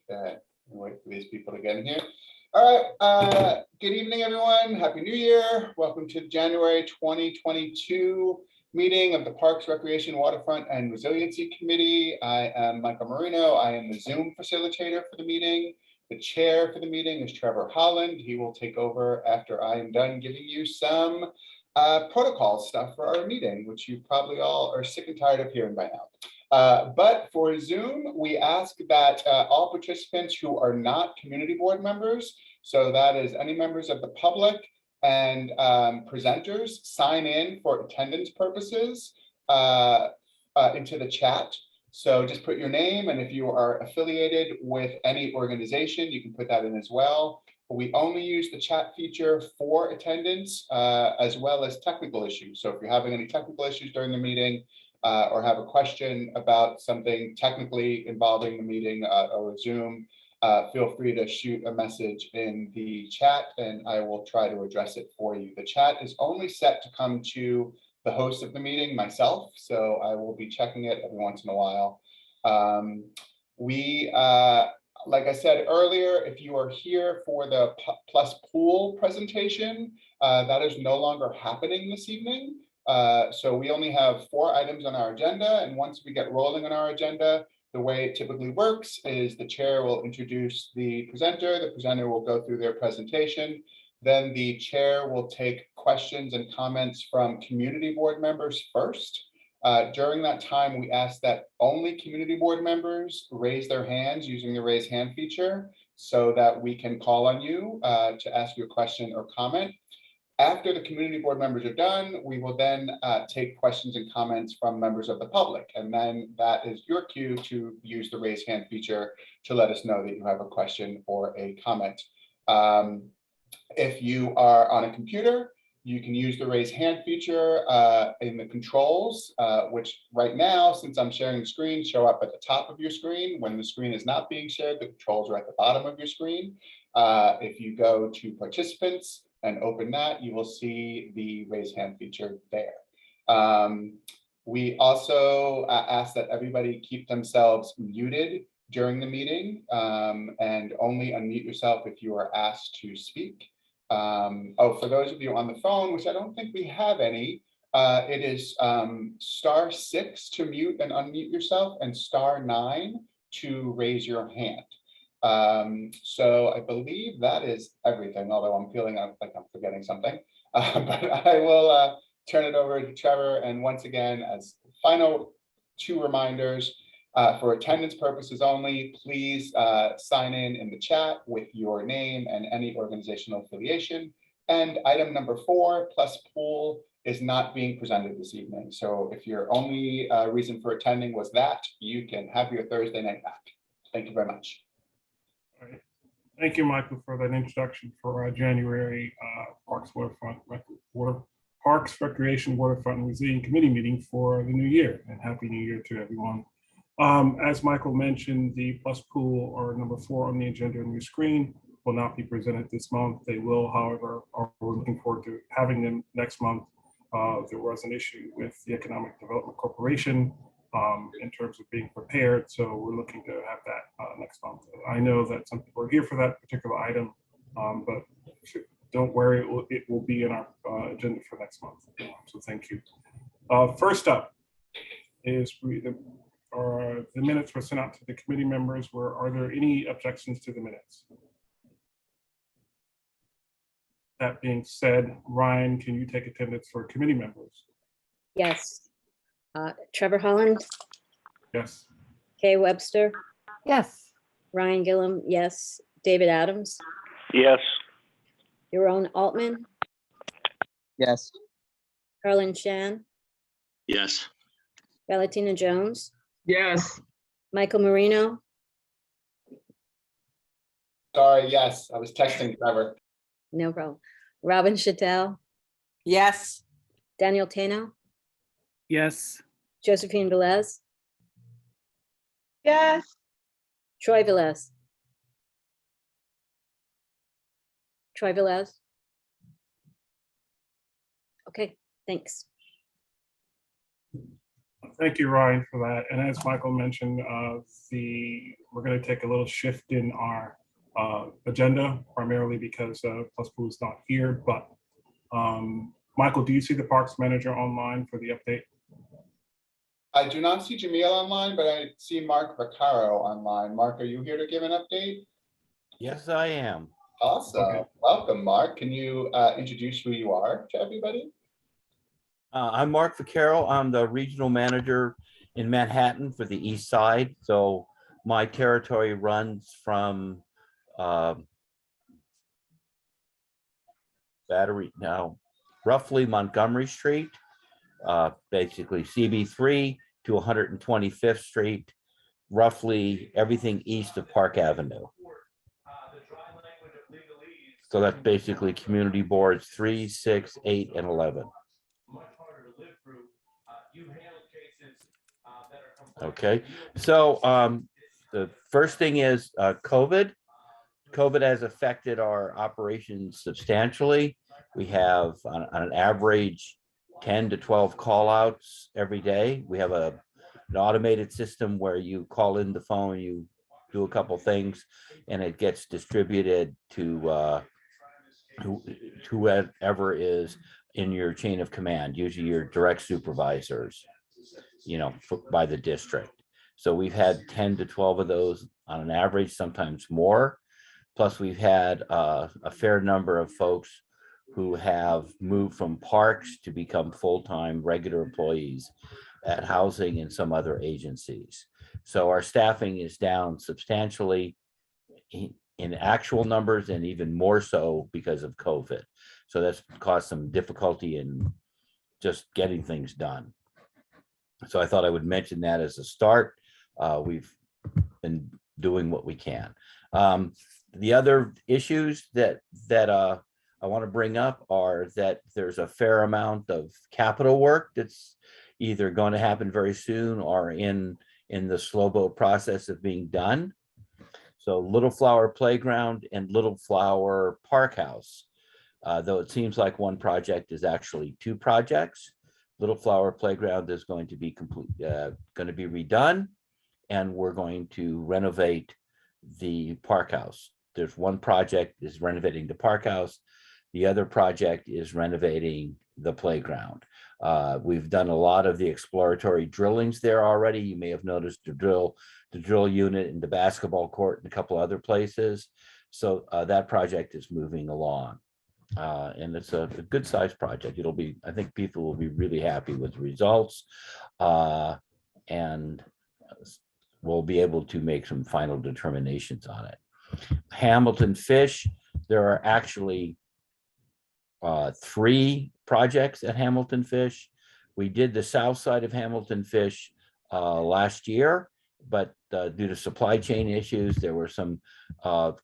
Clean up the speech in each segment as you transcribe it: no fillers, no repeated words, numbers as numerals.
wait for these people to get in here. All right, good evening, everyone. Happy New Year. Welcome to the January 2022 meeting of the Parks, Recreation, Waterfront, and Resiliency Committee. I am Michael Marino. I am the Zoom facilitator for the meeting. The chair for the meeting is Trevor Holland. He will take over after I am done giving you some protocol stuff for our meeting, which you probably all are sick and tired of hearing by now. But for Zoom, we ask that all participants who are not community board members, so that is any members of the public and presenters, sign in for attendance purposes into the chat. So just put your name, and if you are affiliated with any organization, you can put that in as well. We only use the chat feature for attendance as well as technical issues. So if you're having any technical issues during the meeting or have a question about something technically involving the meeting or Zoom, feel free to shoot a message in the chat and I will try to address it for you. The chat is only set to come to the host of the meeting, myself, so I will be checking it every once in a while. Like I said earlier, if you are here for the Plus Pool presentation, that is no longer happening this evening. So we only have 4 items on our agenda, and once we get rolling on our agenda, the way it typically works is the chair will introduce the presenter will go through their presentation, then the chair will take questions and comments from community board members first. During that time, we ask that only community board members raise their hands using the raise hand feature so that we can call on you to ask you a question or comment. After the community board members are done, we will then take questions and comments from members of the public. And then that is your cue to use the raise hand feature to let us know that you have a question or a comment. If you are on a computer, you can use the raise hand feature in the controls, which right now, since I'm sharing the screen, show up at the top of your screen. When the screen is not being shared, the controls are at the bottom of your screen. If you go to participants and open that, you will see the raise hand feature there. We also ask that everybody keep themselves muted during the meeting and only unmute yourself if you are asked to speak. For those of you on the phone, which I don't think we have any, it is *6 to mute and unmute yourself and *9 to raise your hand. So I believe that is everything, although I'm feeling like I'm forgetting something. But I will turn it over to Trevor. And once again, as final 2 reminders, for attendance purposes only, please sign in the chat with your name and any organizational affiliation. And item number 4, Plus Pool, is not being presented this evening. So if your only reason for attending was that, you can have your Thursday night back. Thank you very much. All right. Thank you, Michael, for that introduction for our January Parks, Recreation, Waterfront, and Resiliency Committee meeting for the new year. And Happy New Year to everyone. As Michael mentioned, the Plus Pool, or number 4 on the agenda on your screen, will not be presented this month. They will, however, we're looking forward to having them next month. There was an issue with the Economic Development Corporation in terms of being prepared, so we're looking to have that next month. I know that some people are here for that particular item, but don't worry, it will be in our agenda for next month. So thank you. First up is the minutes were sent out to the committee members. Are there any objections to the minutes? That being said, Ryan, can you take attendance for committee members? Yes. Trevor Holland? Yes. Kay Webster? Yes. Ryan Gillum, yes. David Adams? Yes. Yaron Altman? Yes. Carlin Shan? Yes. Valentina Jones? Yes. Michael Marino? Sorry, yes, I was texting Trevor. No problem. Robin Chattel? Yes. Daniel Tano? Yes. Josephine Velez? Yes. Troy Velez? Troy Velez? Okay, thanks. Thank you, Ryan, for that. And as Michael mentioned, we're going to take a little shift in our agenda, primarily because Plus Pool is not here. But Michael, do you see the Parks Manager online for the update? I do not see Jamil online, but I see Mark Vaccaro online. Mark, are you here to give an update? Yes, I am. Awesome. Okay. Welcome, Mark. Can you introduce who you are to everybody? I'm Mark Vaccaro. I'm the regional manager in Manhattan for the East Side. So my territory runs from roughly Montgomery Street, basically CB3 to 125th Street, roughly everything east of Park Avenue. So that's basically community boards 3, 6, 8, and 11. Okay, so the first thing is COVID. COVID has affected our operations substantially. We have on an average 10 to 12 call outs every day. We have an automated system where you call in the phone, you do a couple things, and it gets distributed to whoever is in your chain of command, usually your direct supervisors, by the district. So we've had 10 to 12 of those on an average, sometimes more. Plus we've had a fair number of folks who have moved from parks to become full-time regular employees at housing and some other agencies. So our staffing is down substantially in actual numbers, and even more so because of COVID. So that's caused some difficulty in just getting things done. So I thought I would mention that as a start. We've been doing what we can. The other issues that I want to bring up are that there's a fair amount of capital work that's either going to happen very soon or in the slow boat process of being done. So Little Flower Playground and Little Flower Park House, though it seems like one project is actually two projects. Little Flower Playground is going to be redone, and we're going to renovate the park house. There's one project is renovating the park house. The other project is renovating the playground. We've done a lot of the exploratory drillings there already. You may have noticed the drill unit in the basketball court and a couple other places. So that project is moving along. And it's a good sized project. I think people will be really happy with the results. And we'll be able to make some final determinations on it. Hamilton Fish, there are actually 3 projects at Hamilton Fish. We did the south side of Hamilton Fish last year, but due to supply chain issues, there were some hard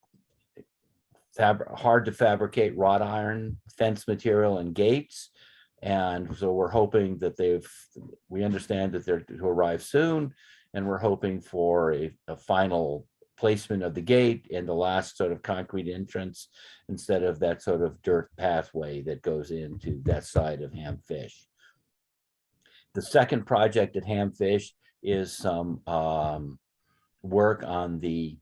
to fabricate wrought iron fence material and gates. And so we're hoping that we understand that they're to arrive soon. And we're hoping for a final placement of the gate and the last sort of concrete entrance instead of that sort of dirt pathway that goes into that side of Hamfish. The second project at Hamfish is some work on the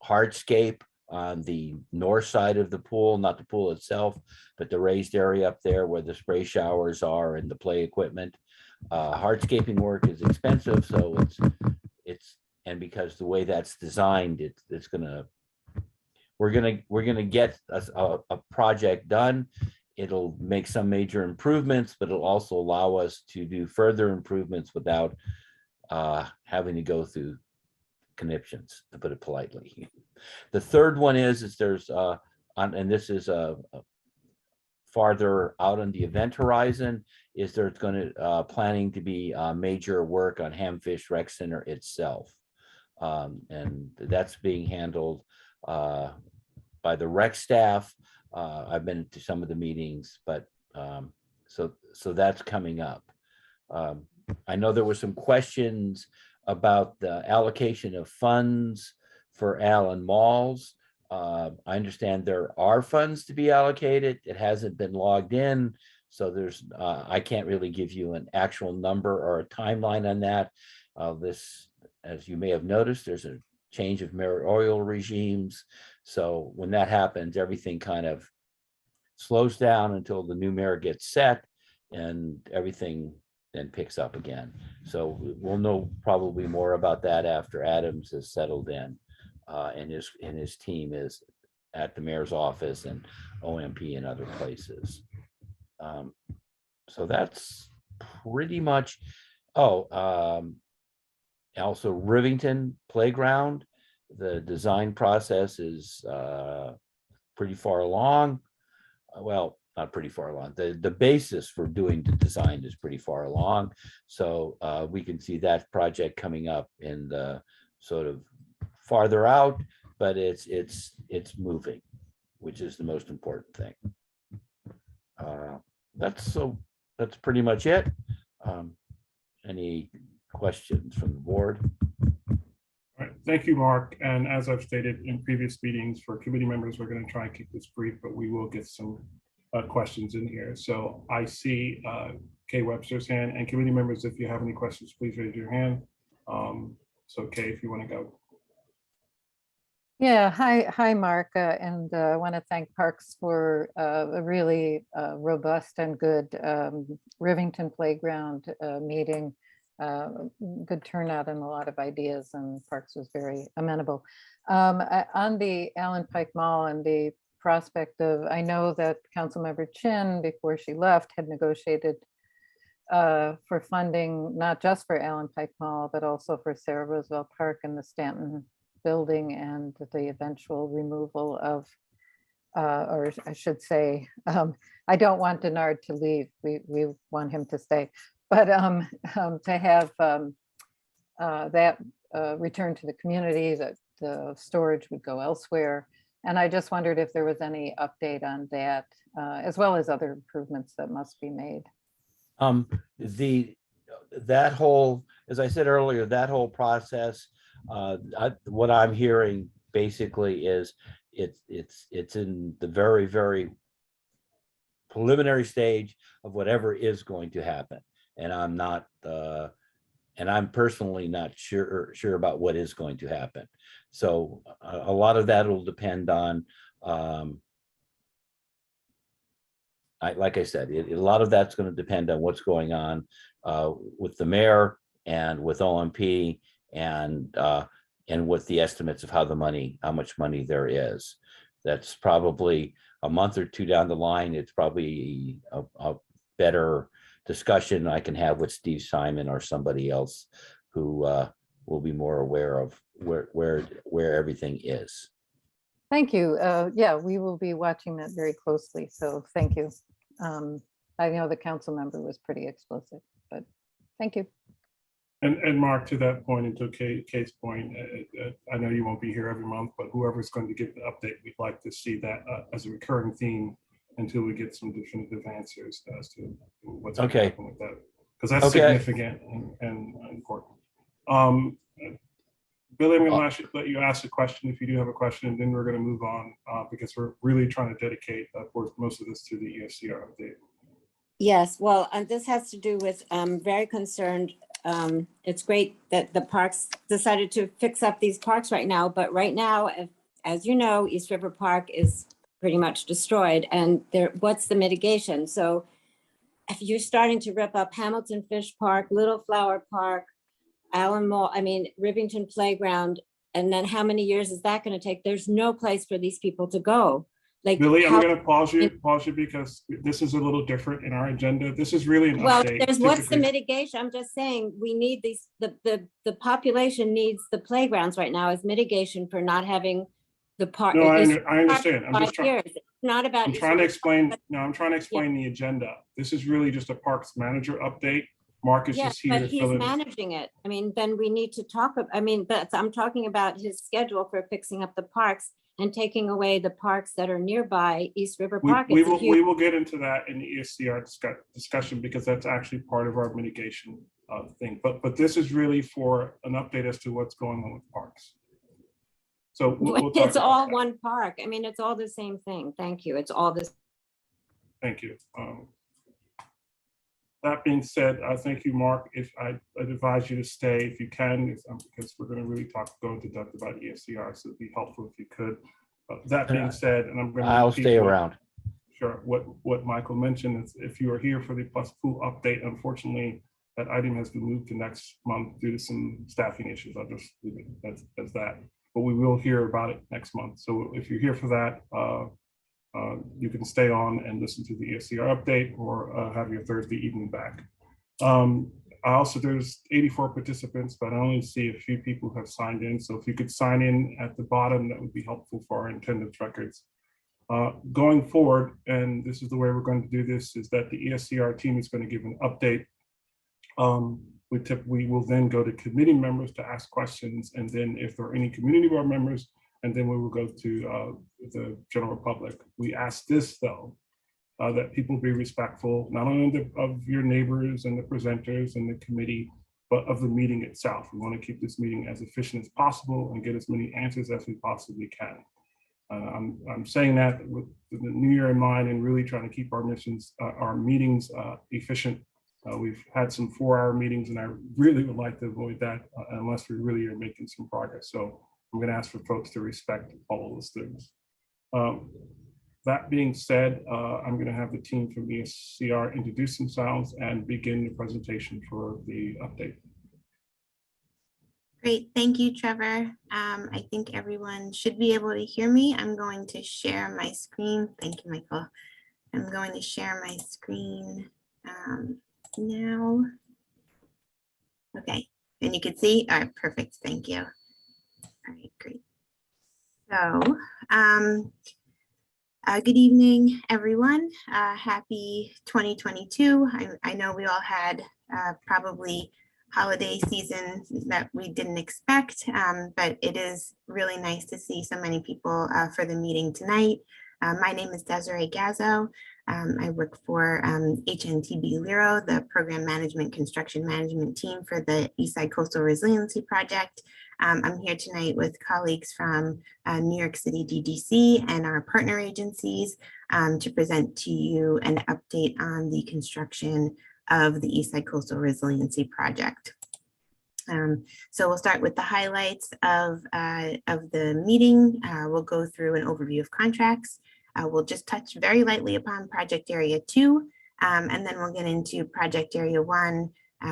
hardscape on the north side of the pool, not the pool itself, but the raised area up there where the spray showers are and the play equipment. Hardscaping work is expensive, so and because the way that's designed, we're gonna get a project done. It'll make some major improvements, but it'll also allow us to do further improvements without having to go through conniptions, to put it politely. The third one is there's and this is farther out on the event horizon, is there's going to planning to be major work on Hamfish Rec Center itself. And that's being handled by the rec staff. I've been to some of the meetings, but so that's coming up. I know there were some questions about the allocation of funds for Allen Malls. I understand there are funds to be allocated. It hasn't been logged in. So there's, I can't really give you an actual number or a timeline on that. This, as you may have noticed, there's a change of mayoral regimes. So when that happens, everything kind of slows down until the new mayor gets set, and everything then picks up again. So we'll know probably more about that after Adams has settled in, and his team is at the mayor's office and OMP and other places. So that's pretty much, also Rivington Playground, the design process is pretty far along. Well, not pretty far along. The basis for doing the design is pretty far along. So we can see that project coming up in the sort of farther out, but it's moving, which is the most important thing. That's pretty much it. Any questions from the board? All right, thank you, Mark. And as I've stated in previous meetings for committee members, we're going to try and keep this brief, but we will get some questions in here. So I see Kay Webster's hand, and committee members, if you have any questions, please raise your hand. So Kay, if you want to go. Yeah, hi, Mark, and I want to thank Parks for a really robust and good Rivington Playground meeting. Good turnout and a lot of ideas, and Parks was very amenable. On the Allen Pike Mall and the prospect of, I know that Councilmember Chin, before she left, had negotiated for funding, not just for Allen Pike Mall, but also for Sarah Roosevelt Park and the Stanton building, and the eventual removal of, or I should say, I don't want Denard to leave. We want him to stay, but to have that return to the community, that the storage would go elsewhere. And I just wondered if there was any update on that, as well as other improvements that must be made. That whole, as I said earlier, that whole process, what I'm hearing basically is it's in the very, very preliminary stage of whatever is going to happen. And I'm not, and I'm personally not sure about what is going to happen. So a lot of that will depend on, like I said, a lot of that's going to depend on what's going on with the mayor and with OMP, and with the estimates of how much money there is. That's probably a month or two down the line. It's probably a better discussion I can have with Steve Simon or somebody else who will be more aware of where everything is. Thank you. Yeah, we will be watching that very closely. So thank you. I know the council member was pretty explicit, but thank you. And Mark, to that point, and to Kay's point, I know you won't be here every month, but whoever's going to give the update, we'd like to see that as a recurring theme until we get some definitive answers as to what's going to happen with that, because that's significant and important. Billy, I'm going to let you ask a question if you do have a question, and then we're going to move on because we're really trying to dedicate most of this to the ESCR update. Yes, well, this has to do with, I'm very concerned. It's great that the parks decided to fix up these parks right now, but right now, as you know, East River Park is pretty much destroyed, and what's the mitigation? So if you're starting to rip up Hamilton Fish Park, Little Flower Park, Allen Mall, Rivington Playground, and then how many years is that going to take? There's no place for these people to go. Like, Billy, I'm going to pause you because this is a little different in our agenda. This is really an update. What's the mitigation? I'm just saying we need these, the population needs the playgrounds right now as mitigation for not having the park. No, I understand. I'm just trying. It's not about. I'm trying to explain. No, I'm trying to explain the agenda. This is really just a parks manager update. Mark is just here. But he's managing it. Then we need to talk. But I'm talking about his schedule for fixing up the parks and taking away the parks that are nearby East River Park. We will get into that in the ESCR discussion, because that's actually part of our mitigation thing. But this is really for an update as to what's going on with parks. So we'll it's all that. One park. It's all the same thing. Thank you. It's all this. Thank you. That being said, thank you, Mark. If I'd advise you to stay if you can, because we're going to really go into depth about ESCR, so it'd be helpful if you could. That being said, and I'm going to I'll stay around. Sure. What Michael mentioned is if you are here for the Plus Pool update, unfortunately, that item has been moved to next month due to some staffing issues. I'll just leave it as that. But we will hear about it next month. So if you're here for that, you can stay on and listen to the ESCR update or have your Thursday evening back. There's 84 participants, but I only see a few people who have signed in. So if you could sign in at the bottom, that would be helpful for our attendance records. Going forward, and this is the way we're going to do this, is that the ESCR team is going to give an update. We will then go to committee members to ask questions, and then if there are any community board members, and then we will go to the general public. We ask this, though, that people be respectful, not only of your neighbors and the presenters and the committee, but of the meeting itself. We want to keep this meeting as efficient as possible and get as many answers as we possibly can. I'm saying that with the new year in mind and really trying to keep our meetings efficient. We've had some 4-hour meetings, and I really would like to avoid that unless we really are making some progress. So I'm going to ask for folks to respect all of those things. That being said, I'm going to have the team from ESCR introduce themselves and begin the presentation for the update. Great, thank you, Trevor. I think everyone should be able to hear me. I'm going to share my screen. Thank you, Michael. I'm going to share my screen now. Okay, and you can see, all right, perfect, thank you. All right, great. So, good evening, everyone. Happy 2022. I know we all had probably holiday season that we didn't expect, but it is really nice to see so many people for the meeting tonight. My name is Desiree Gazzo. I work for HNTB Lero, the Program Management Construction Management Team for the Eastside Coastal Resiliency Project. I'm here tonight with colleagues from New York City DDC and our partner agencies to present to you an update on the construction of the Eastside Coastal Resiliency Project. So we'll start with the highlights of the meeting. We'll go through an overview of contracts. We'll just touch very lightly upon Project Area 2, and then we'll get into Project Area 1.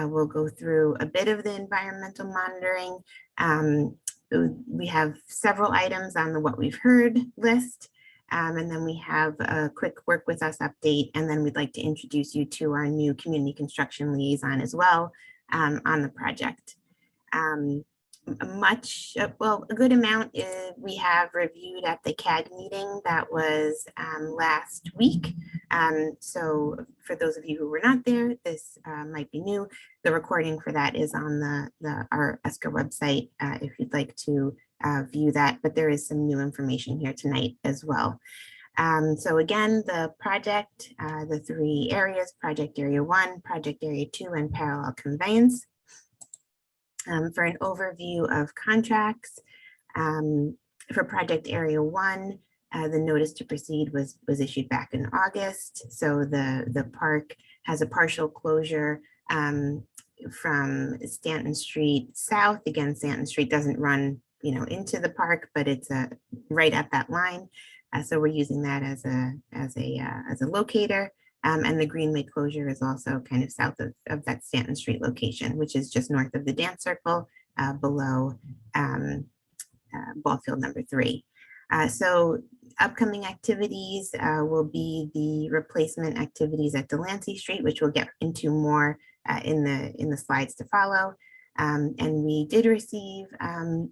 We'll go through a bit of the environmental monitoring. We have several items on the what we've heard list. And then we have a quick work with us update, and then we'd like to introduce you to our new community construction liaison as well on the project. A good amount we have reviewed at the CAD meeting that was last week. So for those of you who were not there, this might be new. The recording for that is on our ESCR website if you'd like to view that, but there is some new information here tonight as well. So again, the project, the 3 areas, Project Area 1, Project Area 2, and parallel conveyance. For an overview of contracts, for Project Area 1, the notice to proceed was issued back in August. So the park has a partial closure from Stanton Street south. Again, Stanton Street doesn't run into the park, but it's right at that line. So we're using that as a locator. And the Greenway closure is also kind of south of that Stanton Street location, which is just north of the dance circle below ball field number 3. So upcoming activities will be the replacement activities at Delancey Street, which we'll get into more in the slides to follow. And we did receive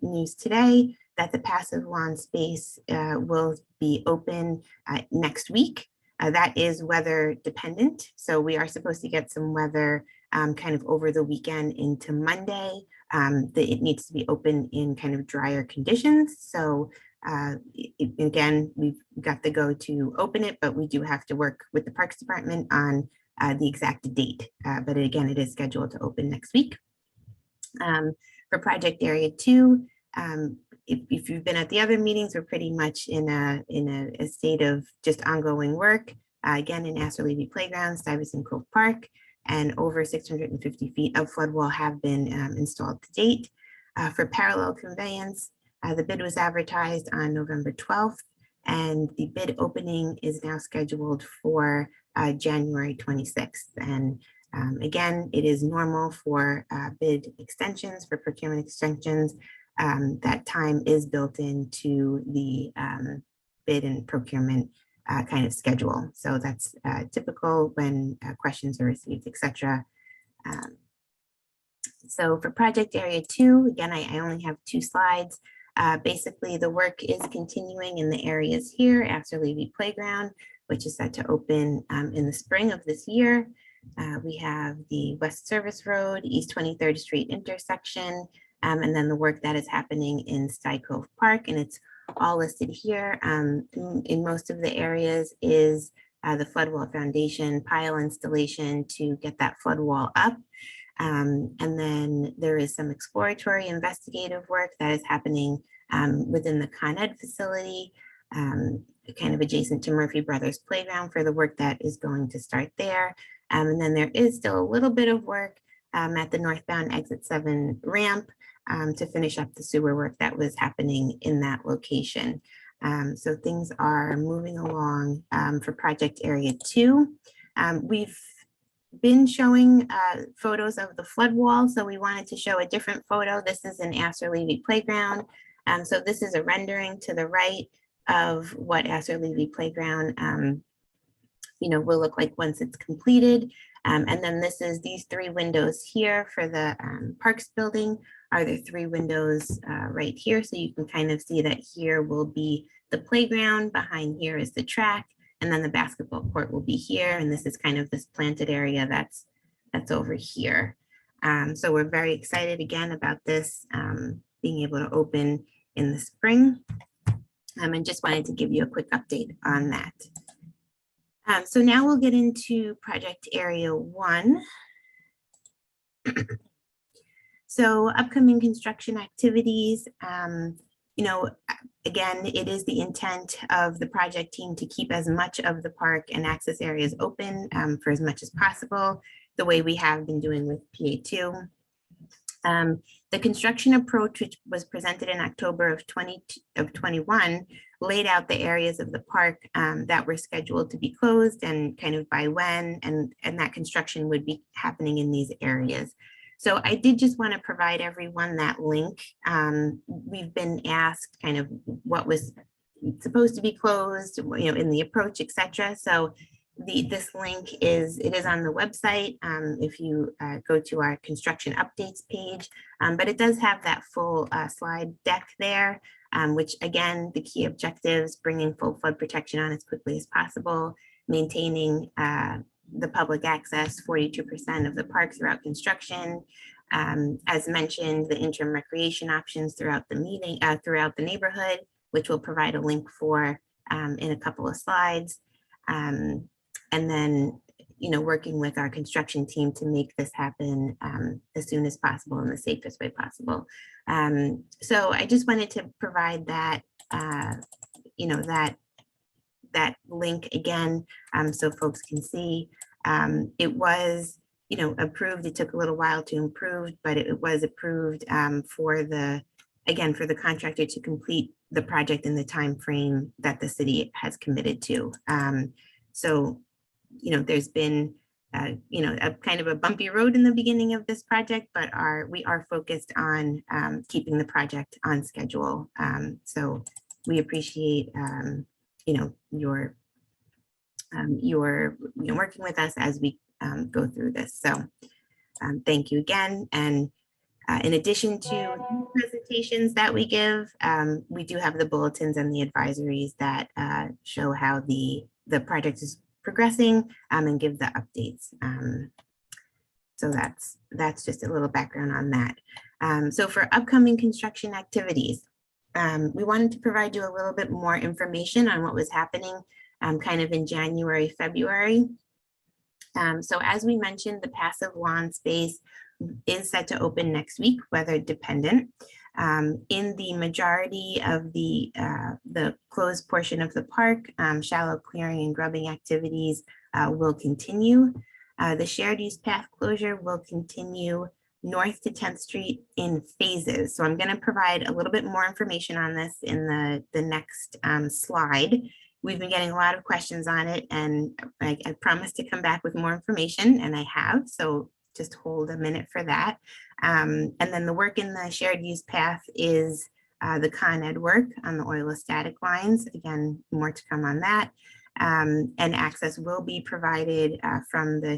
news today that the passive lawn space will be open next week. That is weather dependent. So we are supposed to get some weather kind of over the weekend into Monday. It needs to be open in kind of drier conditions. So again, we've got the go to open it, but we do have to work with the Parks Department on the exact date. But again, it is scheduled to open next week. For Project Area 2, if you've been at the other meetings, we're pretty much in a state of just ongoing work. Again, in Astor Levy Playground, Stuyvesant Cove Park. and over 650 feet of flood wall have been installed to date. For parallel conveyance, the bid was advertised on November 12th, and the bid opening is now scheduled for January 26th. And again, it is normal for bid extensions, for procurement extensions. That time is built into the bid and procurement kind of schedule. So that's typical when questions are received, etc. So for project area 2, again, I only have 2 slides. Basically, the work is continuing in the areas here, Astor Levy Playground, which is set to open in the spring of this year. We have the West Service Road, East 23rd Street intersection, and then the work that is happening in Sky Cove Park, and it's all listed here. In most of the areas is the flood wall foundation pile installation to get that flood wall up. And then there is some exploratory investigative work that is happening within the Con Ed facility, kind of adjacent to Murphy Brothers Playground for the work that is going to start there. And then there is still a little bit of work at the northbound exit 7 ramp to finish up the sewer work that was happening in that location. So things are moving along for project area 2. We've been showing photos of the flood wall, so we wanted to show a different photo. This is an Astor Levy Playground. So this is a rendering to the right of what Astor Levy Playground will look like once it's completed. And then this is these 3 windows here for the Parks building are the 3 windows right here. So you can kind of see that here will be the playground, behind here is the track, and then the basketball court will be here. And this is kind of this planted area that's over here. So we're very excited again about this being able to open in the spring. And just wanted to give you a quick update on that. So now we'll get into project area 1. So upcoming construction activities, again, it is the intent of the project team to keep as much of the park and access areas open for as much as possible, the way we have been doing with PA2. The construction approach, which was presented in October of 21, laid out the areas of the park that were scheduled to be closed and kind of by when, and that construction would be happening in these areas. So I did just want to provide everyone that link. We've been asked kind of what was supposed to be closed, in the approach, etc. So this link is on the website if you go to our construction updates page, but it does have that full slide deck there, which again, the key objectives: bringing full flood protection on as quickly as possible, maintaining the public access, 42% of the park throughout construction. As mentioned, the interim recreation options throughout the neighborhood, which we'll provide a link for in a couple of slides. And then, working with our construction team to make this happen as soon as possible in the safest way possible. So I just wanted to provide that, that link again, so folks can see. It was, approved. It took a little while to improve, but it was approved for the contractor to complete the project in the time frame that the city has committed to. So, there's been, a kind of a bumpy road in the beginning of this project, but we are focused on keeping the project on schedule. So we appreciate, your working with us as we go through this. So thank you again. And in addition to presentations that we give, we do have the bulletins and the advisories that show how the project is progressing and give the updates. So that's just a little background on that. So for upcoming construction activities, we wanted to provide you a little bit more information on what was happening kind of in January, February. So as we mentioned, the passive lawn space is set to open next week, weather dependent. In the majority of the closed portion of the park, shallow clearing and grubbing activities will continue. The shared use path closure will continue north to 10th Street in phases. So I'm going to provide a little bit more information on this in the next slide. We've been getting a lot of questions on it, and I promised to come back with more information, and I have. So just hold a minute for that. And then the work in the shared use path is the Con Ed work on the oilostatic lines. Again, more to come on that. And access will be provided from the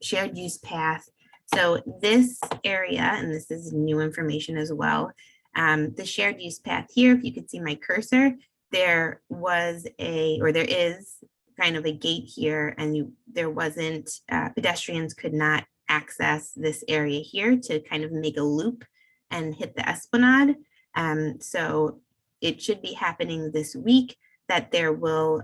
shared use path. So this area, and this is new information as well, the shared use path here, if you could see my cursor, there is kind of a gate here, and there wasn't, pedestrians could not access this area here to kind of make a loop and hit the esplanade. So it should be happening this week, that there will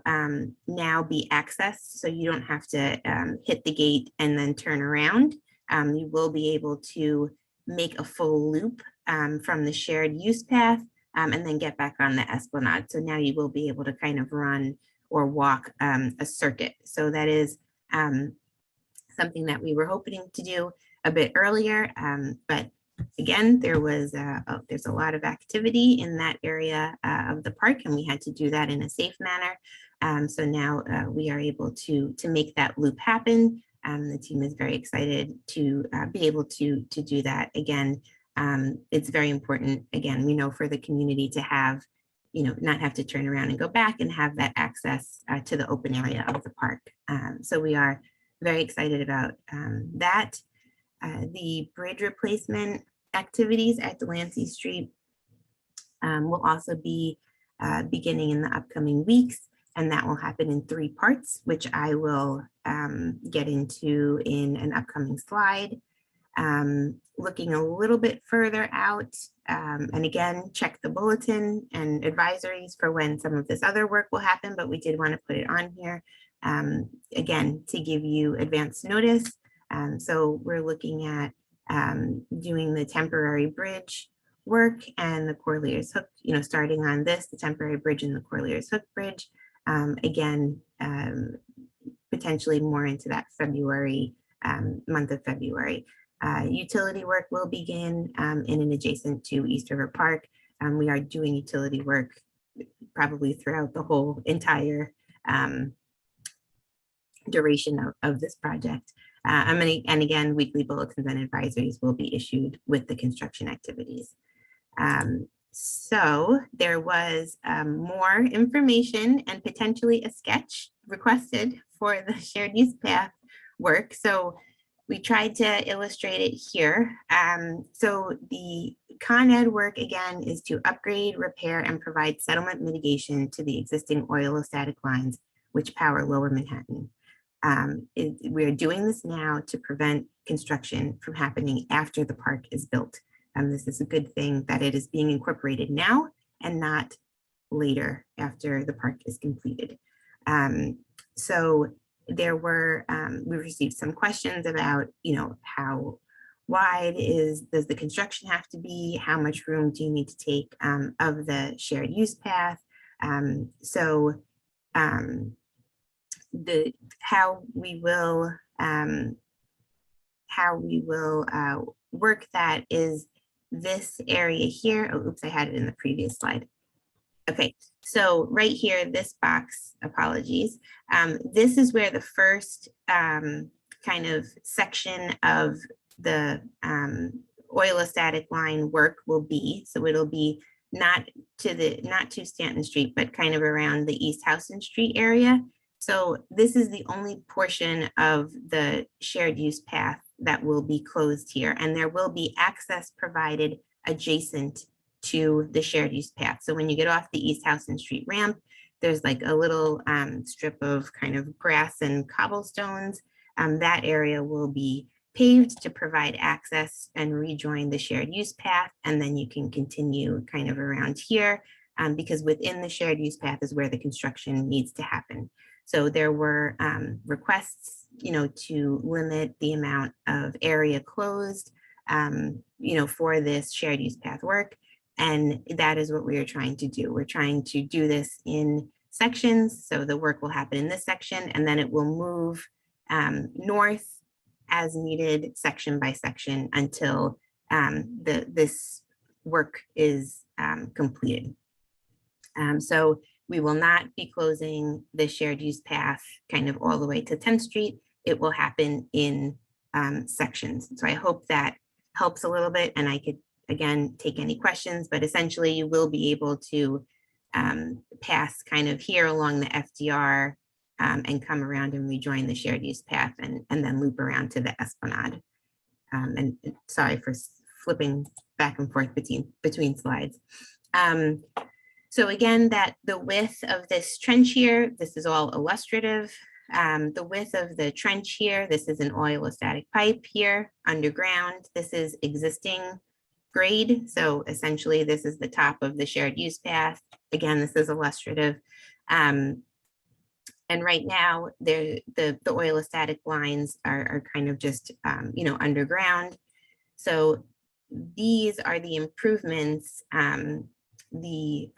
now be access, so you don't have to hit the gate and then turn around. You will be able to make a full loop from the shared use path and then get back on the esplanade. So now you will be able to kind of run or walk a circuit. So that is something that we were hoping to do a bit earlier, but again, there's a lot of activity in that area of the park, and we had to do that in a safe manner. So now we are able to make that loop happen. The team is very excited to be able to do that. Again, it's very important, again, we know, for the community to have, not have to turn around and go back, and have that access to the open area of the park. So we are very excited about that. The bridge replacement activities at Delancey Street will also be beginning in the upcoming weeks, and that will happen in 3 parts, which I will get into in an upcoming slide. Looking a little bit further out, and again, check the bulletin and advisories for when some of this other work will happen, but we did want to put it on here, again, to give you advance notice. So we're looking at doing the temporary bridge work and the Corlears Hook, starting on this, the temporary bridge and the Corlears Hook Bridge. Again, potentially more into that February, month of February. Utility work will begin in an adjacent to East River Park. We are doing utility work probably throughout the whole entire duration of this project. And again, weekly bulletins and advisories will be issued with the construction activities. So there was more information and potentially a sketch requested for the shared use path work. So we tried to illustrate it here. So the Con Ed work, again, is to upgrade, repair, and provide settlement mitigation to the existing oilostatic lines which power Lower Manhattan. We are doing this now to prevent construction from happening after the park is built. This is a good thing that it is being incorporated now and not later after the park is completed. So there were, we received some questions about, how wide does the construction have to be? How much room do you need to take of the shared use path? How we will work that is this area here. Oh, oops, I had it in the previous slide. Okay, so right here, this box, apologies. This is where the first kind of section of the oilostatic line work will be. So it'll be not to Stanton Street, but kind of around the East Houston Street area. So this is the only portion of the shared use path that will be closed here, and there will be access provided adjacent to the shared use path. So when you get off the East Houston Street ramp, there's like a little strip of kind of grass and cobblestones. That area will be paved to provide access and rejoin the shared use path, and then you can continue kind of around here because within the shared use path is where the construction needs to happen. So there were requests, to limit the amount of area closed, for this shared use path work. And that is what we are trying to do. We're trying to do this in sections. So the work will happen in this section, and then it will move north as needed, section by section, until this work is completed. So we will not be closing the shared use path kind of all the way to 10th Street. It will happen in sections. So I hope that helps a little bit, and I could, again, take any questions, but essentially you will be able to pass kind of here along the FDR and come around and rejoin the shared use path, and then loop around to the Esplanade. And sorry for flipping back and forth between slides. So again, that the width of this trench here, this is all illustrative. The width of the trench here, this is an oilostatic pipe here underground. This is existing grade. So essentially this is the top of the shared use path. Again, this is illustrative. And right now the oilostatic lines are kind of just, underground. So these are the improvements. The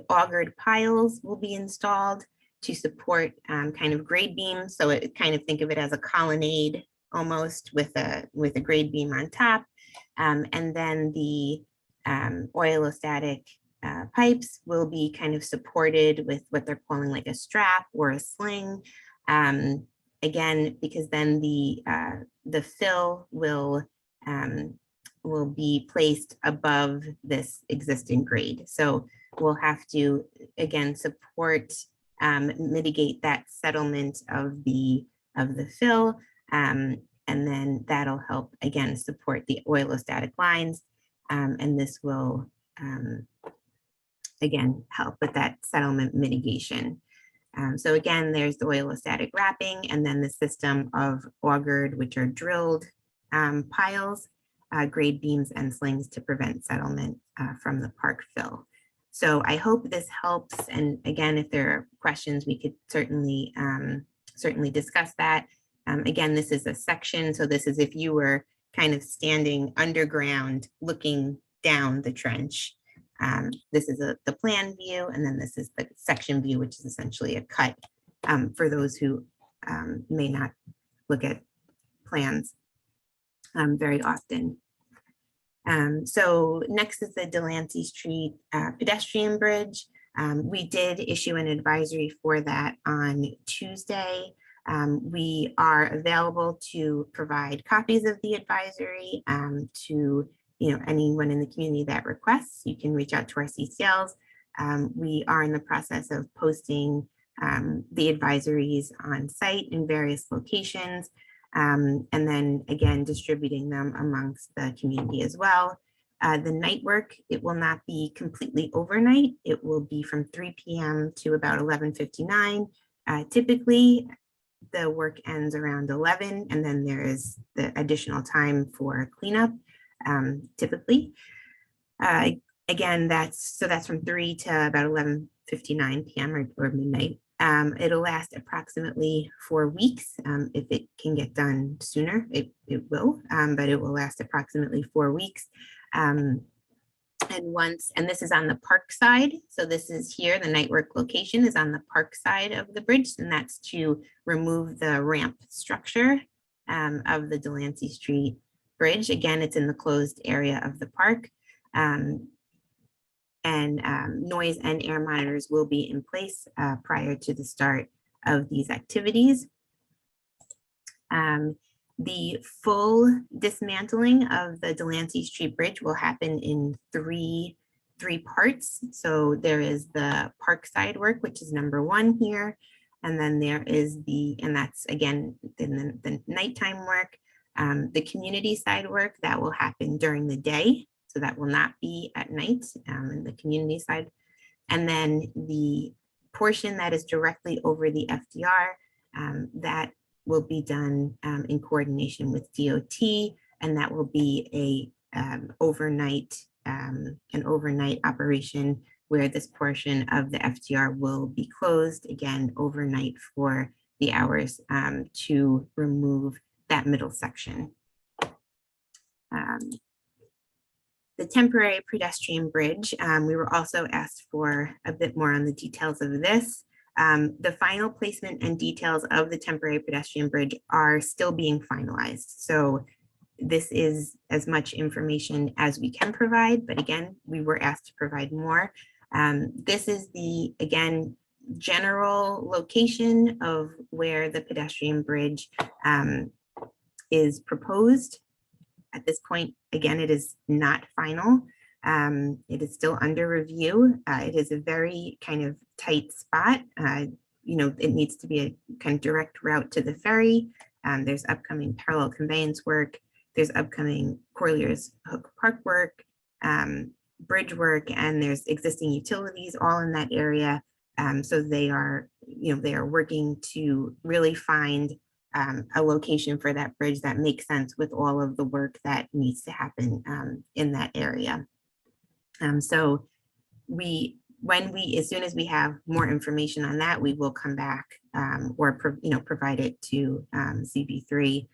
augured piles will be installed to support kind of grade beams. So it kind of think of it as a colonnade almost with a grade beam on top. And then the oilostatic pipes will be kind of supported with what they're calling like a strap or a sling. Again, because then the fill will be placed above this existing grade. So we'll have to, again, support, mitigate that settlement of the fill. And then that'll help, again, support the oilostatic lines. And this will, again, help with that settlement mitigation. So again, there's the oilostatic wrapping, and then the system of augured, which are drilled piles, grade beams and slings to prevent settlement from the park fill. So I hope this helps. And again, if there are questions, we could certainly discuss that. Again, this is a section. So this is if you were kind of standing underground looking down the trench. This is the plan view, and then this is the section view, which is essentially a cut for those who may not look at plans very often. So next is the Delancey Street Pedestrian Bridge. We did issue an advisory for that on Tuesday. We are available to provide copies of the advisory to anyone in the community that requests. You can reach out to our CCLs. We are in the process of posting the advisories on site in various locations. And then again, distributing them amongst the community as well. The night work, it will not be completely overnight. It will be from 3 p.m. to about 11:59. Typically, the work ends around 11, and then there is the additional time for cleanup, typically. Again, that's from 3 to about 11:59 p.m. or midnight. It'll last approximately 4 weeks. If it can get done sooner, it will, but it will last approximately 4 weeks. And this is on the park side. So this is here, the night work location is on the park side of the bridge, and that's to remove the ramp structure of the Delancey Street Bridge. Again, it's in the closed area of the park. Noise and air monitors will be in place prior to the start of these activities. The full dismantling of the Delancey Street Bridge will happen in three parts. So there is the park side work, which is number 1 here. And then there is and that's again, the nighttime work, the community side work that will happen during the day. So that will not be at night in the community side. And then the portion that is directly over the FDR, that will be done in coordination with DOT, and that will be an overnight operation where this portion of the FDR will be closed again overnight for the hours to remove that middle section. The temporary pedestrian bridge, we were also asked for a bit more on the details of this. The final placement and details of the temporary pedestrian bridge are still being finalized. So this is as much information as we can provide, but again, we were asked to provide more. This is the, again, general location of where the pedestrian bridge is proposed. At this point, again, it is not final. It is still under review. It is a very kind of tight spot. You know, it needs to be a kind of direct route to the ferry. There's upcoming parallel conveyance work. There's upcoming Corlears Hook Park work, bridge work, and there's existing utilities all in that area. So they are, you know, they are working to really find a location for that bridge that makes sense with all of the work that needs to happen in that area. So as soon as we have more information on that, we will come back or provide it to CB3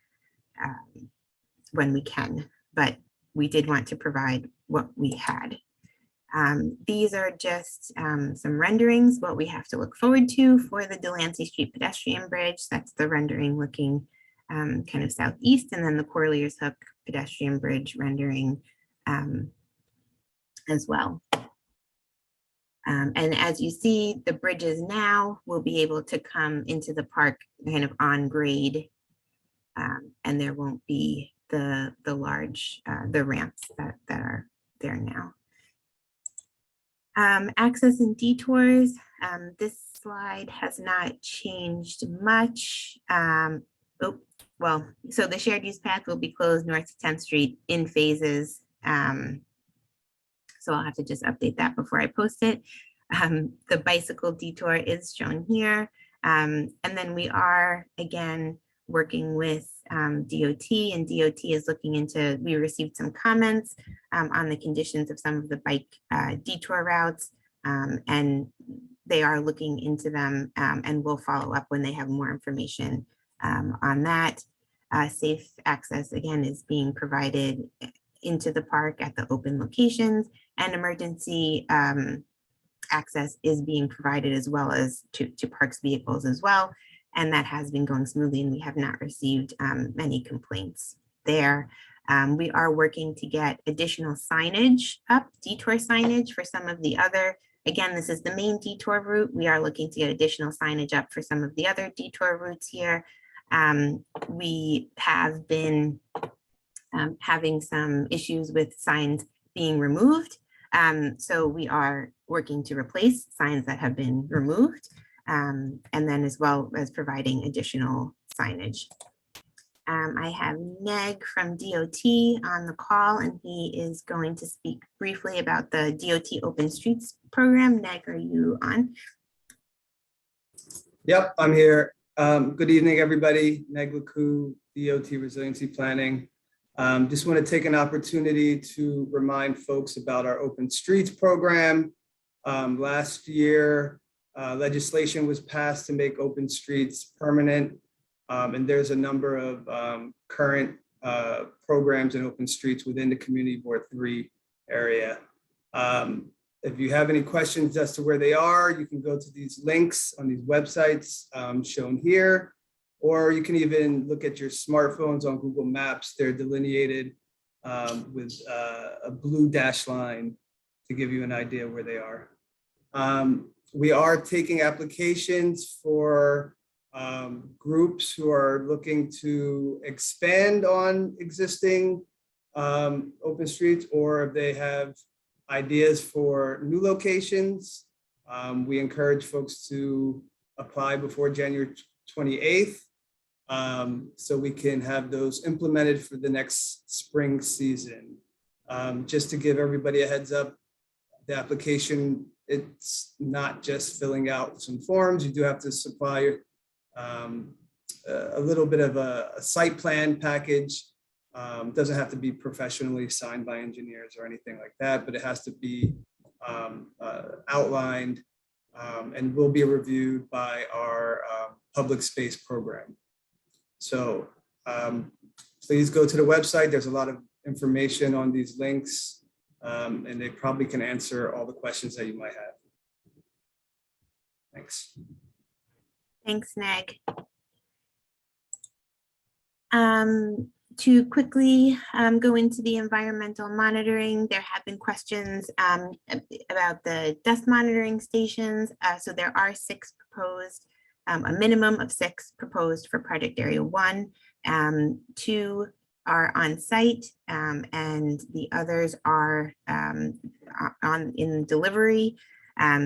when we can. But we did want to provide what we had. These are just some renderings, what we have to look forward to for the Delancey Street pedestrian bridge. That's the rendering looking kind of southeast, and then the Corlears Hook pedestrian bridge rendering as well. And as you see, the bridges now will be able to come into the park kind of on grade, and there won't be the large, the ramps that are there now. Access and detours. This slide has not changed much. Well, so the shared use path will be closed north to 10th Street in phases. So I'll have to just update that before I post it. The bicycle detour is shown here. And then we are, again, working with DOT, and DOT is looking into, we received some comments on the conditions of some of the bike detour routes, and they are looking into them, and we'll follow up when they have more information on that. Safe access, again, is being provided into the park at the open locations, and emergency access is being provided as well as to parks vehicles as well. And that has been going smoothly, and we have not received many complaints there. We are working to get additional signage up, detour signage for some of the other, again, this is the main detour route. We are looking to get additional signage up for some of the other detour routes here. We have been having some issues with signs being removed. So we are working to replace signs that have been removed, and then as well as providing additional signage. I have Neg from DOT on the call, and he is going to speak briefly about the DOT Open Streets program. Neg, are you on? Yep, I'm here. Good evening, everybody. Neg Lakou, DOT Resiliency Planning. Just want to take an opportunity to remind folks about our Open Streets program. Last year, legislation was passed to make open streets permanent. And there's a number of current programs in open streets within the Community Board 3 area. If you have any questions as to where they are, you can go to these links on these websites shown here, or you can even look at your smartphones on Google Maps. They're delineated with a blue dash line to give you an idea where they are. We are taking applications for groups who are looking to expand on existing open streets, or if they have ideas for new locations. We encourage folks to apply before January 28th, so we can have those implemented for the next spring season. Just to give everybody a heads up, the application, it's not just filling out some forms. You do have to supply a little bit of a site plan package. Doesn't have to be professionally signed by engineers or anything like that, but it has to be outlined and will be reviewed by our public space program. So please go to the website. There's a lot of information on these links, and they probably can answer all the questions that you might have. Thanks. Thanks, Neg. To quickly go into the environmental monitoring, there have been questions about the dust monitoring stations. So there are 6 proposed, a minimum of 6 proposed for project area 1. 2 are on site and the others are in delivery.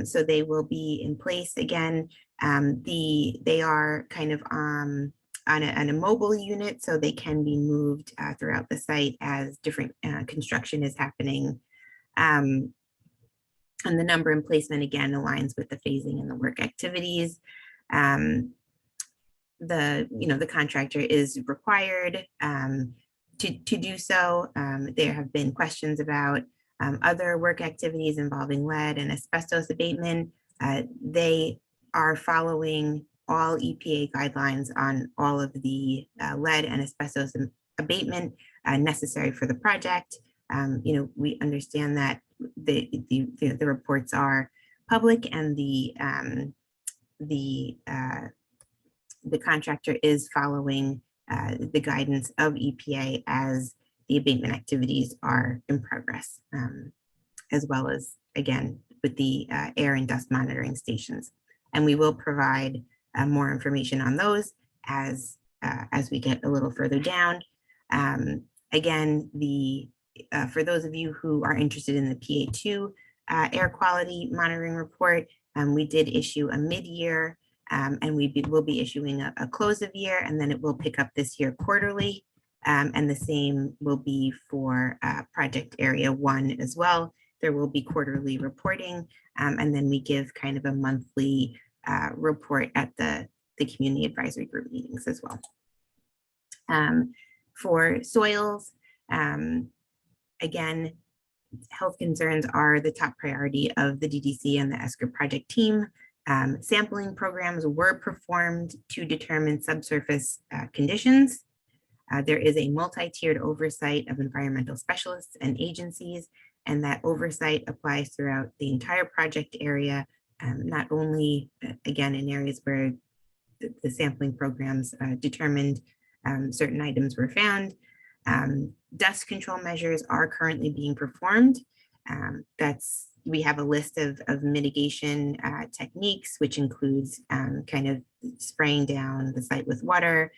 So they will be in place again. They are kind of on a mobile unit, so they can be moved throughout the site as different construction is happening. And the number and placement again aligns with the phasing and the work activities. The contractor is required to do so. There have been questions about other work activities involving lead and asbestos abatement. They are following all EPA guidelines on all of the lead and asbestos abatement necessary for the project. We understand that the reports are public and the contractor is following the guidance of EPA as the abatement activities are in progress, as well as, again, with the air and dust monitoring stations. And we will provide more information on those as we get a little further down. Again, for those of you who are interested in the PA2 air quality monitoring report, we did issue a mid-year and we will be issuing a close of year, and then it will pick up this year quarterly. And the same will be for project area 1 as well. There will be quarterly reporting, and then we give kind of a monthly report at the community advisory group meetings as well. For soils, again, health concerns are the top priority of the DDC and the ESCR project team. Sampling programs were performed to determine subsurface conditions. There is a multi-tiered oversight of environmental specialists and agencies, and that oversight applies throughout the entire project area, not only, again, in areas where the sampling programs determined certain items were found. Dust control measures are currently being performed. We have a list of mitigation techniques, which includes kind of spraying down the site with water.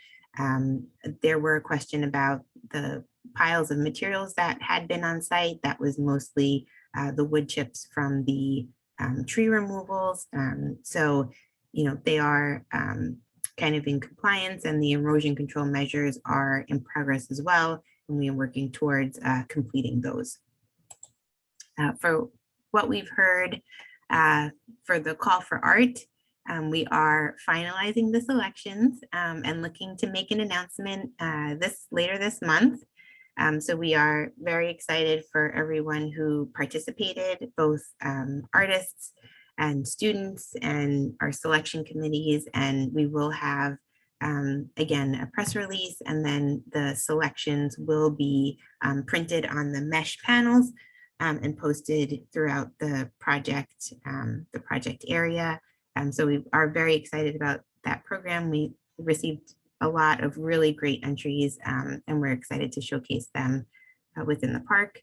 There were a question about the piles of materials that had been on site. That was mostly the wood chips from the tree removals. So, they are kind of in compliance, and the erosion control measures are in progress as well. And we are working towards completing those. For what we've heard for the call for art, we are finalizing the selections and looking to make an announcement later this month. So we are very excited for everyone who participated, both artists and students and our selection committees. And we will have, again, a press release, and then the selections will be printed on the mesh panels and posted throughout the project area. So we are very excited about that program. We received a lot of really great entries, and we're excited to showcase them within the park.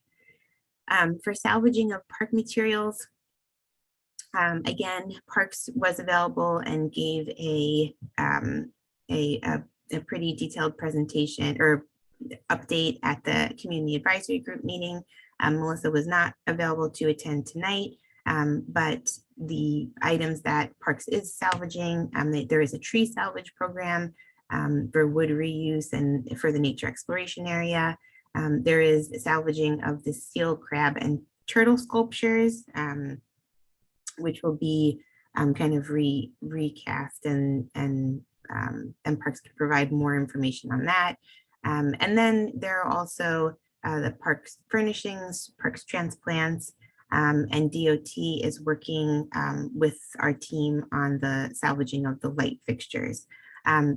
For salvaging of park materials, again, Parks was available and gave a pretty detailed presentation or update at the community advisory group meeting. Melissa was not available to attend tonight, but the items that Parks is salvaging, there is a tree salvage program for wood reuse and for the nature exploration area. There is salvaging of the seal, crab, and turtle sculptures, which will be kind of recast, and Parks can provide more information on that. And then there are also the Parks furnishings, Parks transplants, and DOT is working with our team on the salvaging of the light fixtures.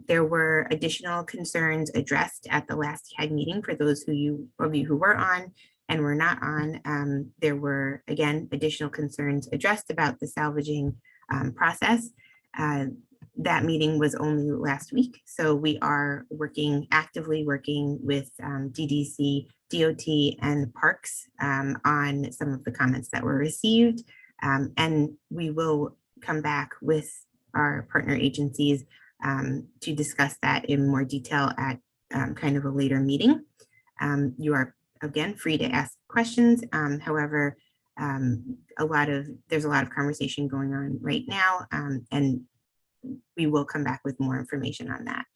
There were additional concerns addressed at the last CAG meeting for those of you who were on and were not on. There were, again, additional concerns addressed about the salvaging process. that meeting was only last week. So we are actively working with DDC, DOT, and Parks on some of the comments that were received. And we will come back with our partner agencies to discuss that in more detail at kind of a later meeting. You are, again, free to ask questions. However, there's a lot of conversation going on right now, and we will come back with more information on that.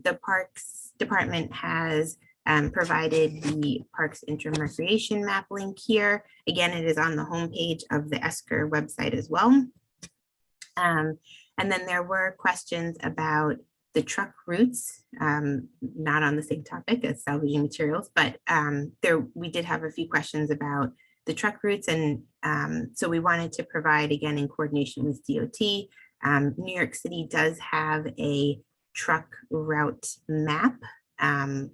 The Parks Department has provided the Parks Interim Recreation Map link here. Again, it is on the homepage of the ESCR website as well. And then there were questions about the truck routes, not on the same topic as salvaging materials, but we did have a few questions about the truck routes. And so we wanted to provide, again, in coordination with DOT, New York City does have a truck route map,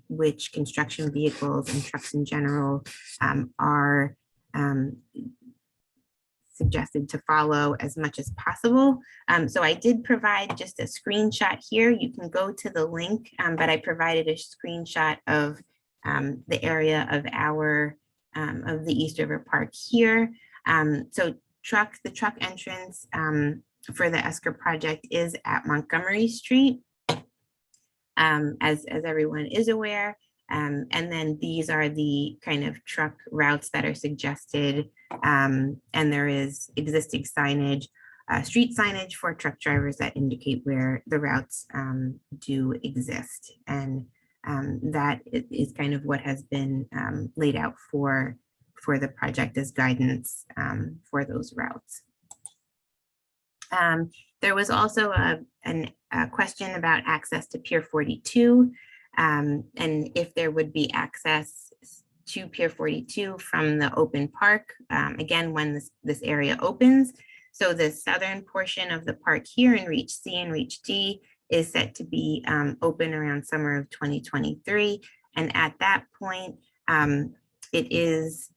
which construction vehicles and trucks in general are suggested to follow as much as possible. So I did provide just a screenshot here. You can go to the link, but I provided a screenshot of the area of of the East River Park here. So the truck entrance for the ESCR project is at Montgomery Street, as everyone is aware. And then these are the kind of truck routes that are suggested. And there is existing signage, street signage for truck drivers that indicate where the routes do exist. And that is kind of what has been laid out for the project as guidance for those routes. There was also a question about access to Pier 42. And if there would be access to Pier 42 from the open park, again, when this area opens. So the southern portion of the park here in Reach C and Reach D is set to be open around summer of 2023. And at that point, it is,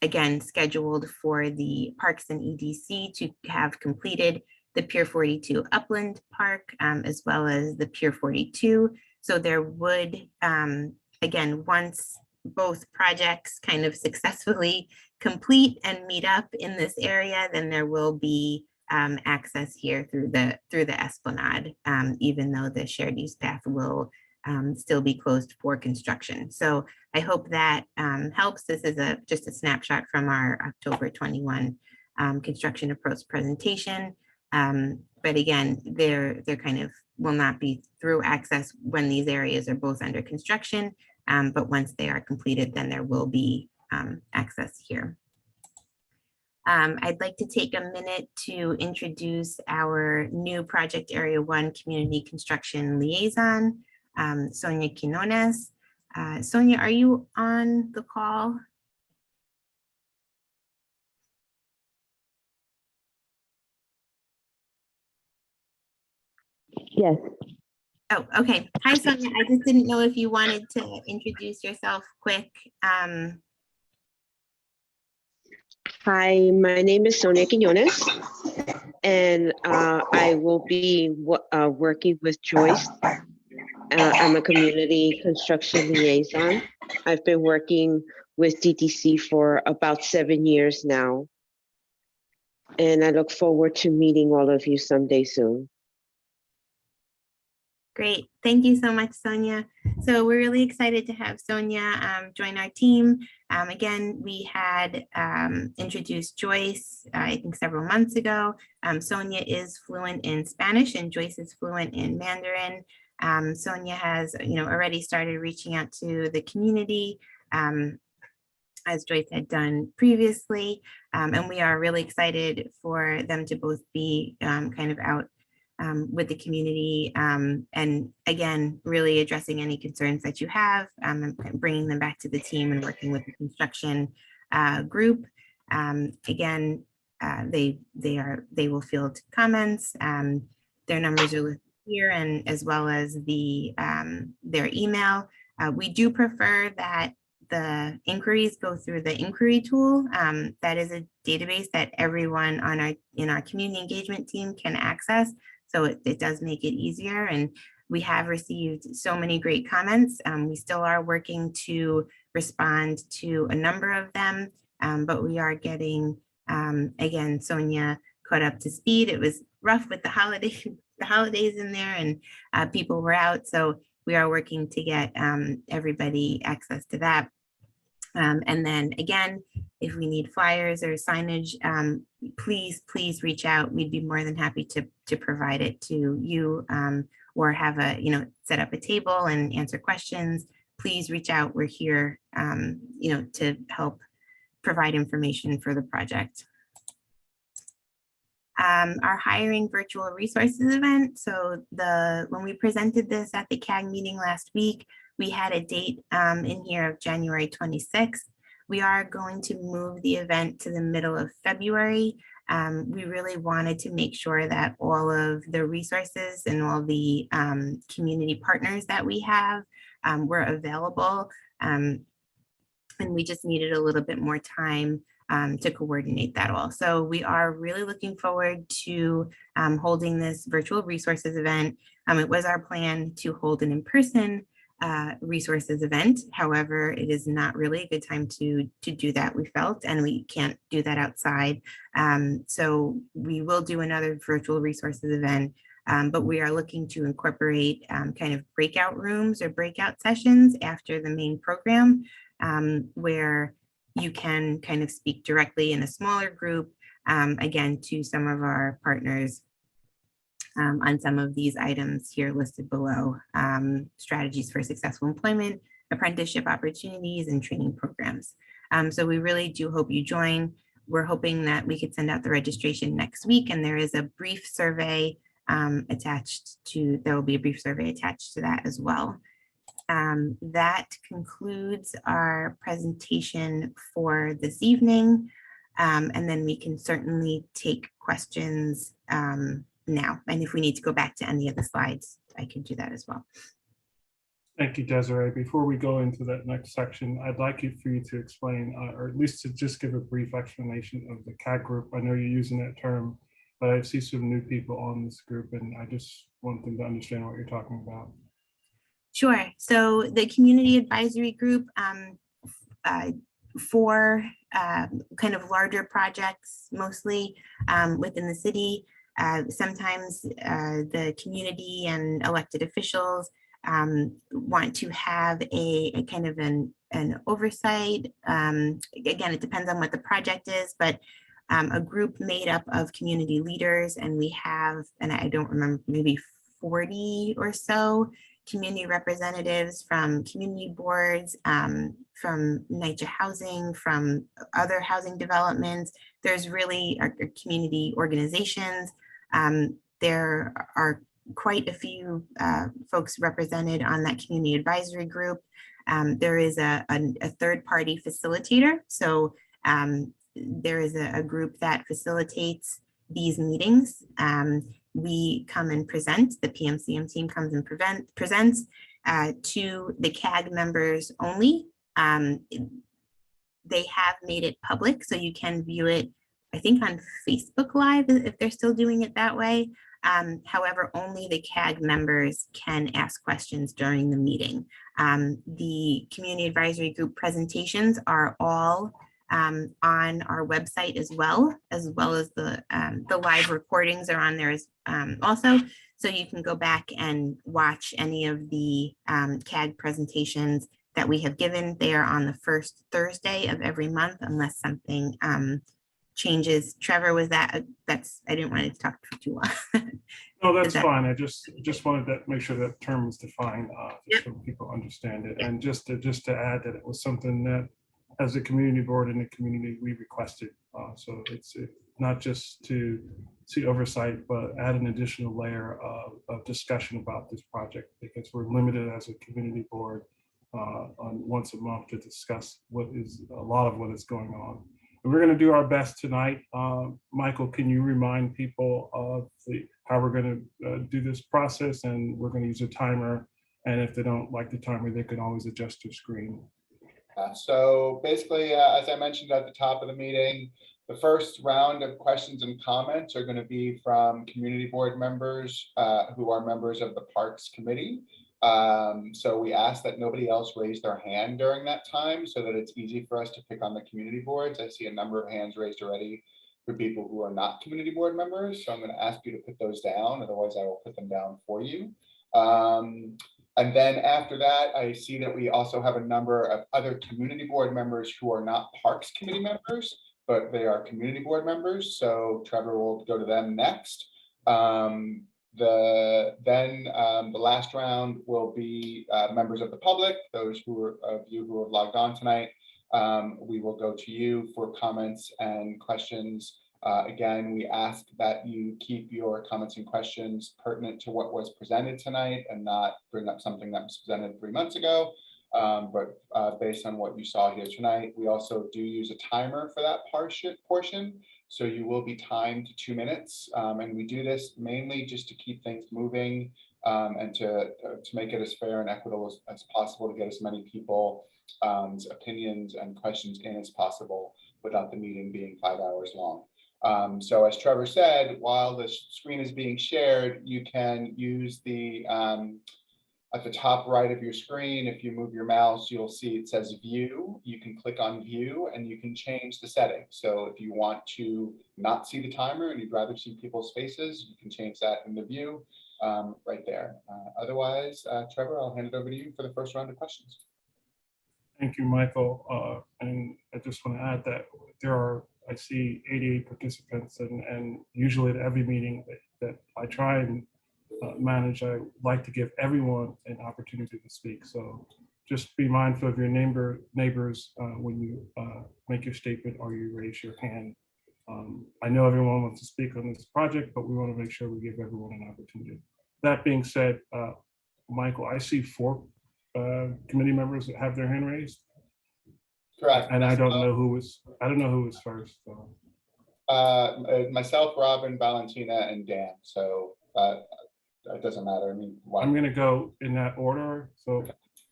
again, scheduled for the Parks and EDC to have completed the Pier 42 Upland Park, as well as the Pier 42. So there would, again, once both projects kind of successfully complete and meet up in this area, then there will be access here through the Esplanade, even though the shared use path will still be closed for construction. So I hope that helps. This is just a snapshot from our October 21 construction approach presentation. But again, they're kind of will not be through access when these areas are both under construction. But once they are completed, then there will be access here. I'd like to take a minute to introduce our new Project Area 1 Community Construction Liaison, Sonia Quinones. Sonia, are you on the call? Yes. Oh, okay. Hi, Sonia. I just didn't know if you wanted to introduce yourself quick. Hi, my name is Sonia Quinones, and I will be working with Joyce. I'm a community construction liaison. I've been working with DTC for about 7 years now, and I look forward to meeting all of you someday soon. Great. Thank you so much, Sonia. So we're really excited to have Sonia join our team. Again, we had introduced Joyce, I think several months ago. Sonia is fluent in Spanish and Joyce is fluent in Mandarin. Sonia has already started reaching out to the community as Joyce had done previously. And we are really excited for them to both be kind of out with the community, and again, really addressing any concerns that you have, and bringing them back to the team and working with the construction group. Again, they will field comments. Their numbers are listed here, and as well as their email. We do prefer that the inquiries go through the inquiry tool. That is a database that everyone in our community engagement team can access. So it does make it easier, and we have received so many great comments. We still are working to respond to a number of them, but we are getting, again, Sonia caught up to speed. It was rough with the holidays in there, and people were out. So we are working to get everybody access to that. And then again, if we need flyers or signage, please reach out. We'd be more than happy to provide it to you, or have set up a table and answer questions. Please reach out. We're here, to help provide information for the project. Our hiring virtual resources event. So when we presented this at the CAG meeting last week, we had a date in here of January 26th. We are going to move the event to the middle of February. We really wanted to make sure that all of the resources and all the community partners that we have were available. And we just needed a little bit more time to coordinate that all. So we are really looking forward to holding this virtual resources event. It was our plan to hold an in-person resources event. However, it is not really a good time to do that, we felt, and we can't do that outside. So we will do another virtual resources event, but we are looking to incorporate kind of breakout rooms or breakout sessions after the main program, where you can kind of speak directly in a smaller group, again, to some of our partners on some of these items here listed below, strategies for successful employment, apprenticeship opportunities, and training programs. So we really do hope you join. We're hoping that we could send out the registration next week, and there is a brief survey there will be a brief survey attached to that as well. That concludes our presentation for this evening. And then we can certainly take questions now. And if we need to go back to any of the slides, I can do that as well. Thank you, Desiree. Before we go into that next section, I'd like for you to explain, or at least to just give a brief explanation of the CAG group. I know you're using that term, but I see some new people on this group, and I just want them to understand what you're talking about. Sure. So the community advisory group for kind of larger projects, mostly within the city. Sometimes the community and elected officials want to have a kind of an oversight. Again, it depends on what the project is, but a group made up of community leaders, and we have, and I don't remember, maybe 40 or so community representatives from community boards, from NYCHA Housing, from other housing developments. There's really our community organizations. There are quite a few folks represented on that community advisory group. There is a third-party facilitator. So there is a group that facilitates these meetings. We come and present, the PMCM team comes and presents to the CAG members only. They have made it public, so you can view it, I think, on Facebook Live, if they're still doing it that way. However, only the CAG members can ask questions during the meeting. The community advisory group presentations are all on our website as well as the live recordings are on there as also. So you can go back and watch any of the CAG presentations that we have given. They are on the first Thursday of every month, unless something changes. Trevor, was that, I didn't want to talk for too long. No, that's fine. I just wanted to make sure that term is defined so people understand it. And just to add that it was something that as a community board in the community we requested. So it's not just to see oversight, but add an additional layer of discussion about this project, because we're limited as a community board on once a month to discuss a lot of what is going on. And we're going to do our best tonight. Michael, can you remind people of how we're going to do this process? And we're going to use a timer. And if they don't like the timer, they can always adjust their screen. So basically, as I mentioned at the top of the meeting, The first round of questions and comments are going to be from community board members who are members of the Parks Committee. So we ask that nobody else raise their hand during that time so that it's easy for us to pick on the community boards. I see a number of hands raised already for people who are not community board members. So I'm going to ask you to put those down. Otherwise, I will put them down for you. And then after that, I see that we also have a number of other community board members who are not Parks Committee members, but they are community board members. So Trevor will go to them next. The last round will be members of the public, those of you who have logged on tonight. We will go to you for comments and questions. Again, we ask that you keep your comments and questions pertinent to what was presented tonight and not bring up something that was presented 3 months ago. But based on what you saw here tonight, we also do use a timer for that portion. So you will be timed to 2 minutes. And we do this mainly just to keep things moving and to make it as fair and equitable as possible to get as many people's opinions and questions in as possible without the meeting being 5 hours long. So as Trevor said, while the screen is being shared, you can use the at the top right of your screen, if you move your mouse, you'll see it says view. You can click on view and you can change the settings. So if you want to not see the timer and you'd rather see people's faces, you can change that in the view right there. Otherwise, Trevor, I'll hand it over to you for the first round of questions. Thank you, Michael. And I just want to add that there are, I see 88 participants, and usually at every meeting that I try and manage, I like to give everyone an opportunity to speak. So just be mindful of your neighbors when you make your statement or you raise your hand. I know everyone wants to speak on this project, but we want to make sure we give everyone an opportunity. That being said, Michael, I see 4 committee members that have their hand raised. Correct. And I don't know who was first. So. Myself, Robin, Valentina, and Dan. So it doesn't matter. I mean, I'm going to go in that order. So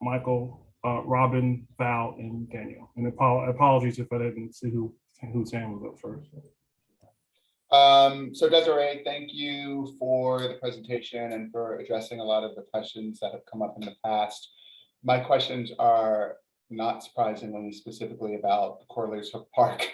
Michael, Robin, Val, and Daniel. And apologies if I didn't see whose hand was up first. So Desiree, thank you for the presentation and for addressing a lot of the questions that have come up in the past. My questions are not surprisingly specifically about the Corlears Hook Park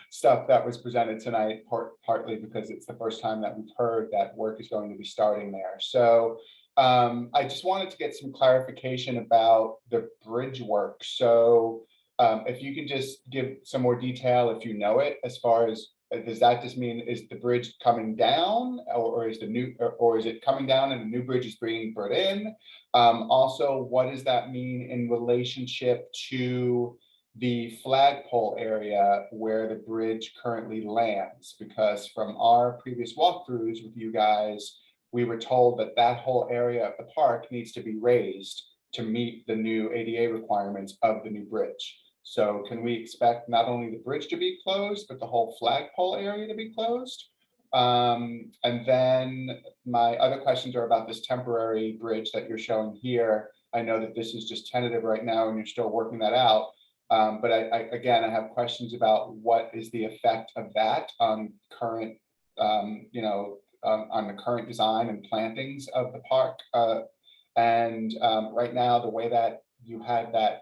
stuff that was presented tonight, partly because it's the first time that we've heard that work is going to be starting there. So I just wanted to get some clarification about the bridge work. So if you can just give some more detail, if you know it, as far as, does that just mean, is the bridge coming down, or is it coming down and a new bridge is being put in? Also, what does that mean in relationship to the flagpole area where the bridge currently lands? Because from our previous walkthroughs with you guys, we were told that that whole area of the park needs to be raised to meet the new ADA requirements of the new bridge. So can we expect not only the bridge to be closed, but the whole flagpole area to be closed? And then my other questions are about this temporary bridge that you're showing here. I know that this is just tentative right now and you're still working that out. But I have questions about what is the effect of that on current, on the current design and plantings of the park. Right now, the way that you had that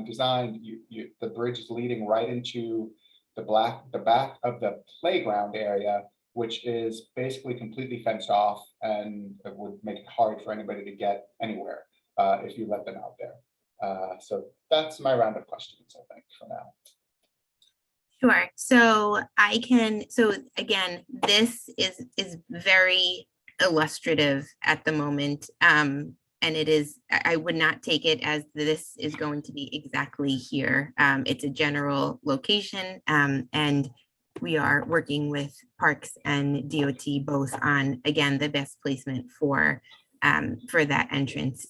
designed, the bridge is leading right into the back of the playground area, which is basically completely fenced off, and it would make it hard for anybody to get anywhere if you let them out there. So that's my round of questions, I think, for now. Sure. So again, this is very illustrative at the moment. And it is, I would not take it as this is going to be exactly here. It's a general location, and we are working with Parks and DOT both on, again, the best placement for that entrance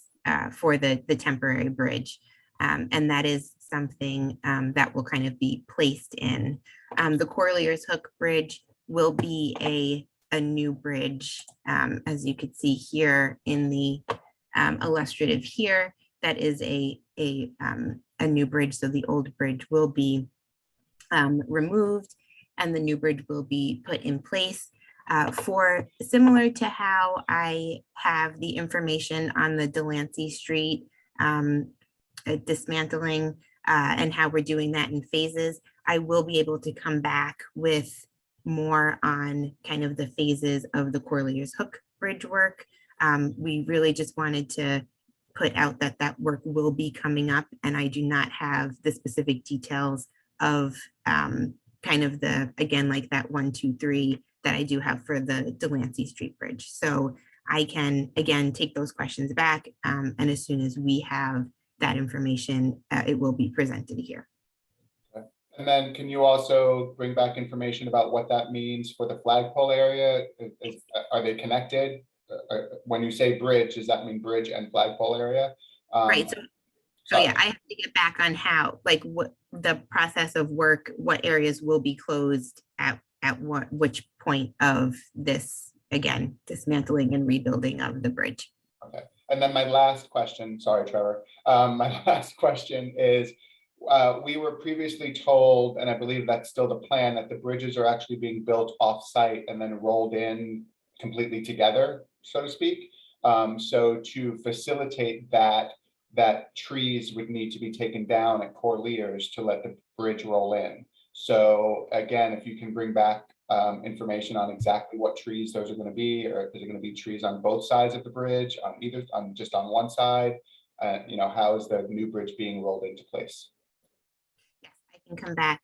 for the temporary bridge. And that is something that will kind of be placed in. The Corlears Hook Bridge will be a new bridge, as you could see here in the illustrative here. That is a new bridge, so the old bridge will be removed, and the new bridge will be put in place. For similar to how I have the information on the Delancey Street dismantling and how we're doing that in phases, I will be able to come back with more on kind of the phases of the Corlears Hook Bridge work. We really just wanted to put out that that work will be coming up, and I do not have the specific details of kind of the, again, like that 1, 2, 3 that I do have for the Delancey Street Bridge. So I can, again, take those questions back, and as soon as we have that information, it will be presented here. And then can you also bring back information about what that means for the flagpole area? Are they connected? When you say bridge, does that mean bridge and flagpole area? Right. So yeah, I have to get back on how, like, what the process of work, what areas will be closed at which point of this, again, dismantling and rebuilding of the bridge. Okay. And then my last question, sorry, Trevor. My last question is, we were previously told, and I believe that's still the plan, that the bridges are actually being built off-site and then rolled in completely together, so to speak. So to facilitate that, trees would need to be taken down at Corlears to let the bridge roll in. So again, if you can bring back information on exactly what trees those are going to be, or is it going to be trees on both sides of the bridge, just on one side? You know, how is the new bridge being rolled into place? Yes, I can come back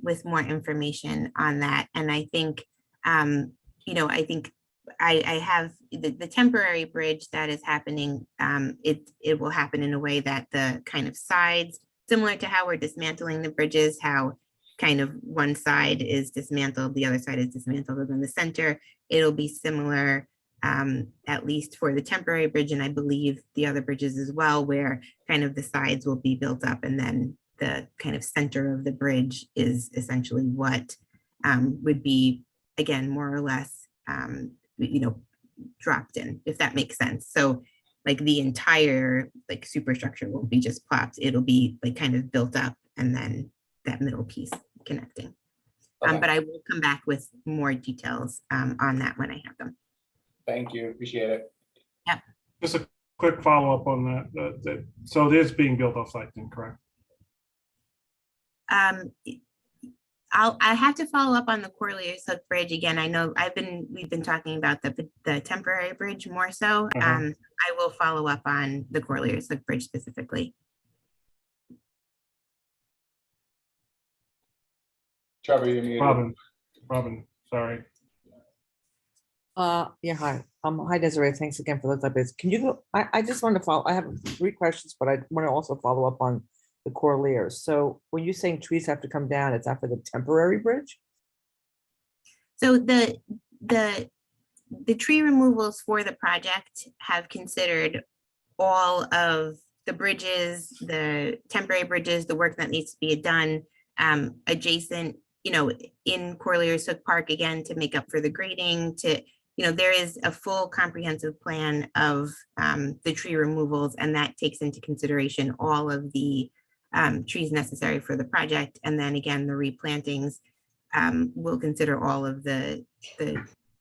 with more information on that. And I think, you know, I think I have the temporary bridge that is happening. It will happen in a way that the kind of sides, similar to how we're dismantling the bridges, how kind of one side is dismantled, the other side is dismantled, and then the center, it'll be similar, at least for the temporary bridge, and I believe the other bridges as well, where kind of the sides will be built up, and then the kind of center of the bridge is essentially what would be, again, more or less, you know, dropped in, if that makes sense. So like the entire like superstructure won't be just plopped, it'll be like kind of built up, and then that middle piece connecting. Okay. But I will come back with more details on that when I have them. Thank you, appreciate it. Yeah. Just a quick follow-up on that. So it is being built off-site then, correct? I have to follow up on the Corlears Hook Bridge again. I know we've been talking about the temporary bridge more so. I will follow up on the Corlears Hook Bridge specifically. Trevor, you're muted. Robin, sorry. Yeah, hi. Hi, Desiree. Thanks again for those updates. Can you go? I just want to follow. I have 3 questions, but I want to also follow up on the Corlears. So when you're saying trees have to come down, it's after the temporary bridge? So the tree removals for the project have considered all of the bridges, the temporary bridges, the work that needs to be done adjacent, you know, in Corlears Hook Park, again, to make up for the grading, to, you know, there is a full comprehensive plan of the tree removals, and that takes into consideration all of the trees necessary for the project. And then again, the replantings will consider all of the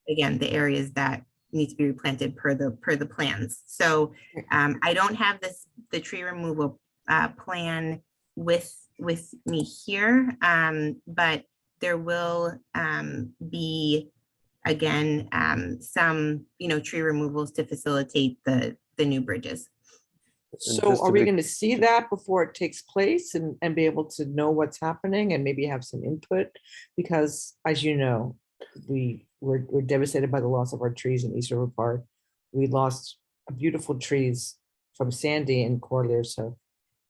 areas that need to be replanted per the plans. So I don't have the tree removal plan with me here, but there will be, again, some, you know, tree removals to facilitate the new bridges. So are we going to see that before it takes place and be able to know what's happening and maybe have some input? Because as you know, we're devastated by the loss of our trees in East River Park. We lost beautiful trees from Sandy and Corlears Hook.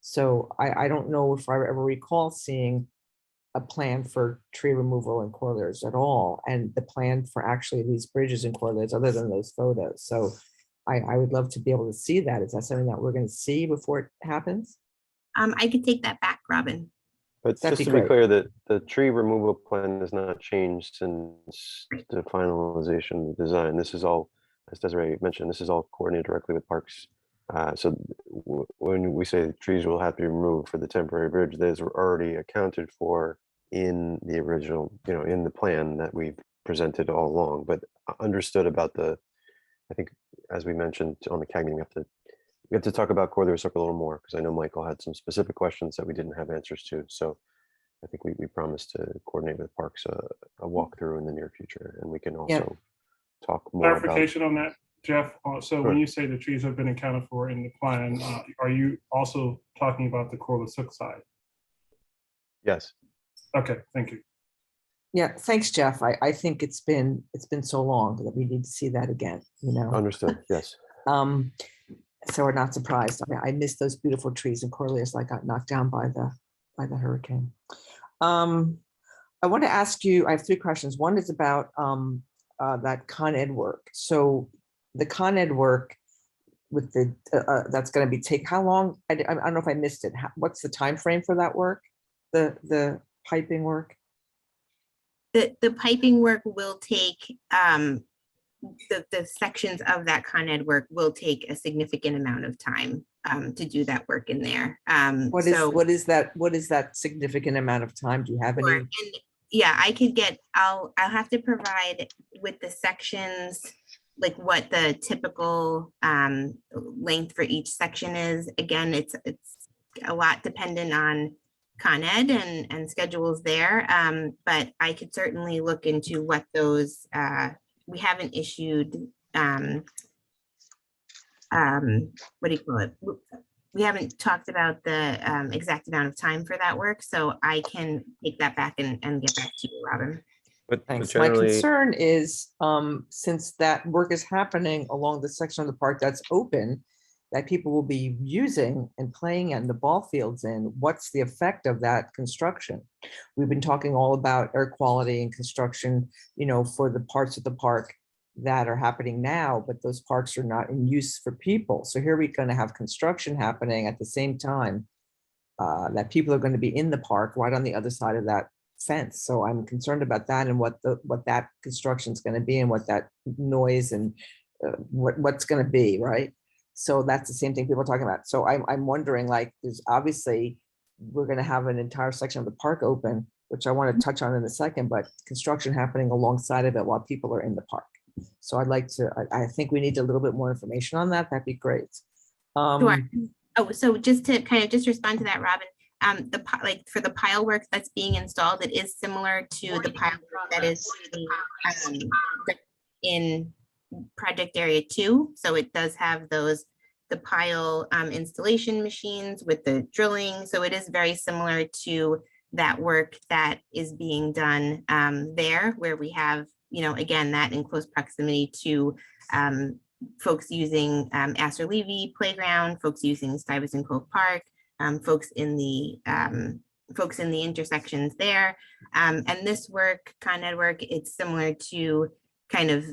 So I don't know if I ever recall seeing a plan for tree removal in Corlears at all, and the plan for actually these bridges in Corlears other than those photos. So I would love to be able to see that. Is that something that we're going to see before it happens? I could take that back, Robin. But That'd just be to be great. clear, that the tree removal plan has not changed since the finalization of the design. This is all, as Desiree mentioned, this is all coordinated directly with Parks. So when we say trees will have to be removed for the temporary bridge, those are already accounted for in the original, in the plan that we've presented all along, but understood about I think, as we mentioned on the CAG meeting, we have to talk about Corridor Circle a little more, because I know Michael had some specific questions that we didn't have answers to. So I think we promised to coordinate with Parks a walkthrough in the near future, and we can also talk more about. Clarification on that, Jeff. So Sure. when you say the trees have been accounted for in the plan, are you also talking about the Corliss side? Yes. Okay, thank you. Yeah, thanks, Jeff. I think it's been so long that we need to see that again, Understood. Yes. So we're not surprised. I miss those beautiful trees in Corliss that got knocked down by the hurricane. I want to ask you, I have 3 questions. One is about that Con Ed work. So the Con Ed work with the that's going to be how long? I don't know if I missed it. What's the time frame for that work? The piping work? The piping work will take, the sections of that Con Ed work will take a significant amount of time to do that work in there. What is that significant amount of time? Do you have any? And yeah, I could I'll have to provide with the sections, like what the typical length for each section is. Again, it's a lot dependent on Con Ed and schedules there. But I could certainly look into what those, we haven't issued, what do you call it? We haven't talked about the exact amount of time for that work, so I can take that back and get back to you, Robin. But Thanks. My concern is, since that work is happening along the section of the park that's open, that people will be using and playing in the ball fields in, what's the effect of that construction? We've been talking all about air quality and construction, for the parts of the park that are happening now, but those parks are not in use for people. So here we're going to have construction happening at the same time that people are going to be in the park right on the other side of that fence. So I'm concerned about that and what that construction is going to be and what that noise and what's going to be, right? So that's the same thing people are talking about. So I'm wondering, like, there's obviously, we're going to have an entire section of the park open, which I want to touch on in a second, but construction happening alongside of it while people are in the park. So I think we need a little bit more information on that. That'd be great. Sure. Oh, so just to kind of just respond to that, Robin, like for the pile work that's being installed, it is similar to the pile work that is in project area 2. So it does have the pile installation machines with the drilling. So it is very similar to that work that is being done there, where we have, again, that in close proximity to folks using Astor Levy Playground, folks using Stuyvesant Cove Park, folks in the intersections there. And this work, Con Ed work, it's similar to kind of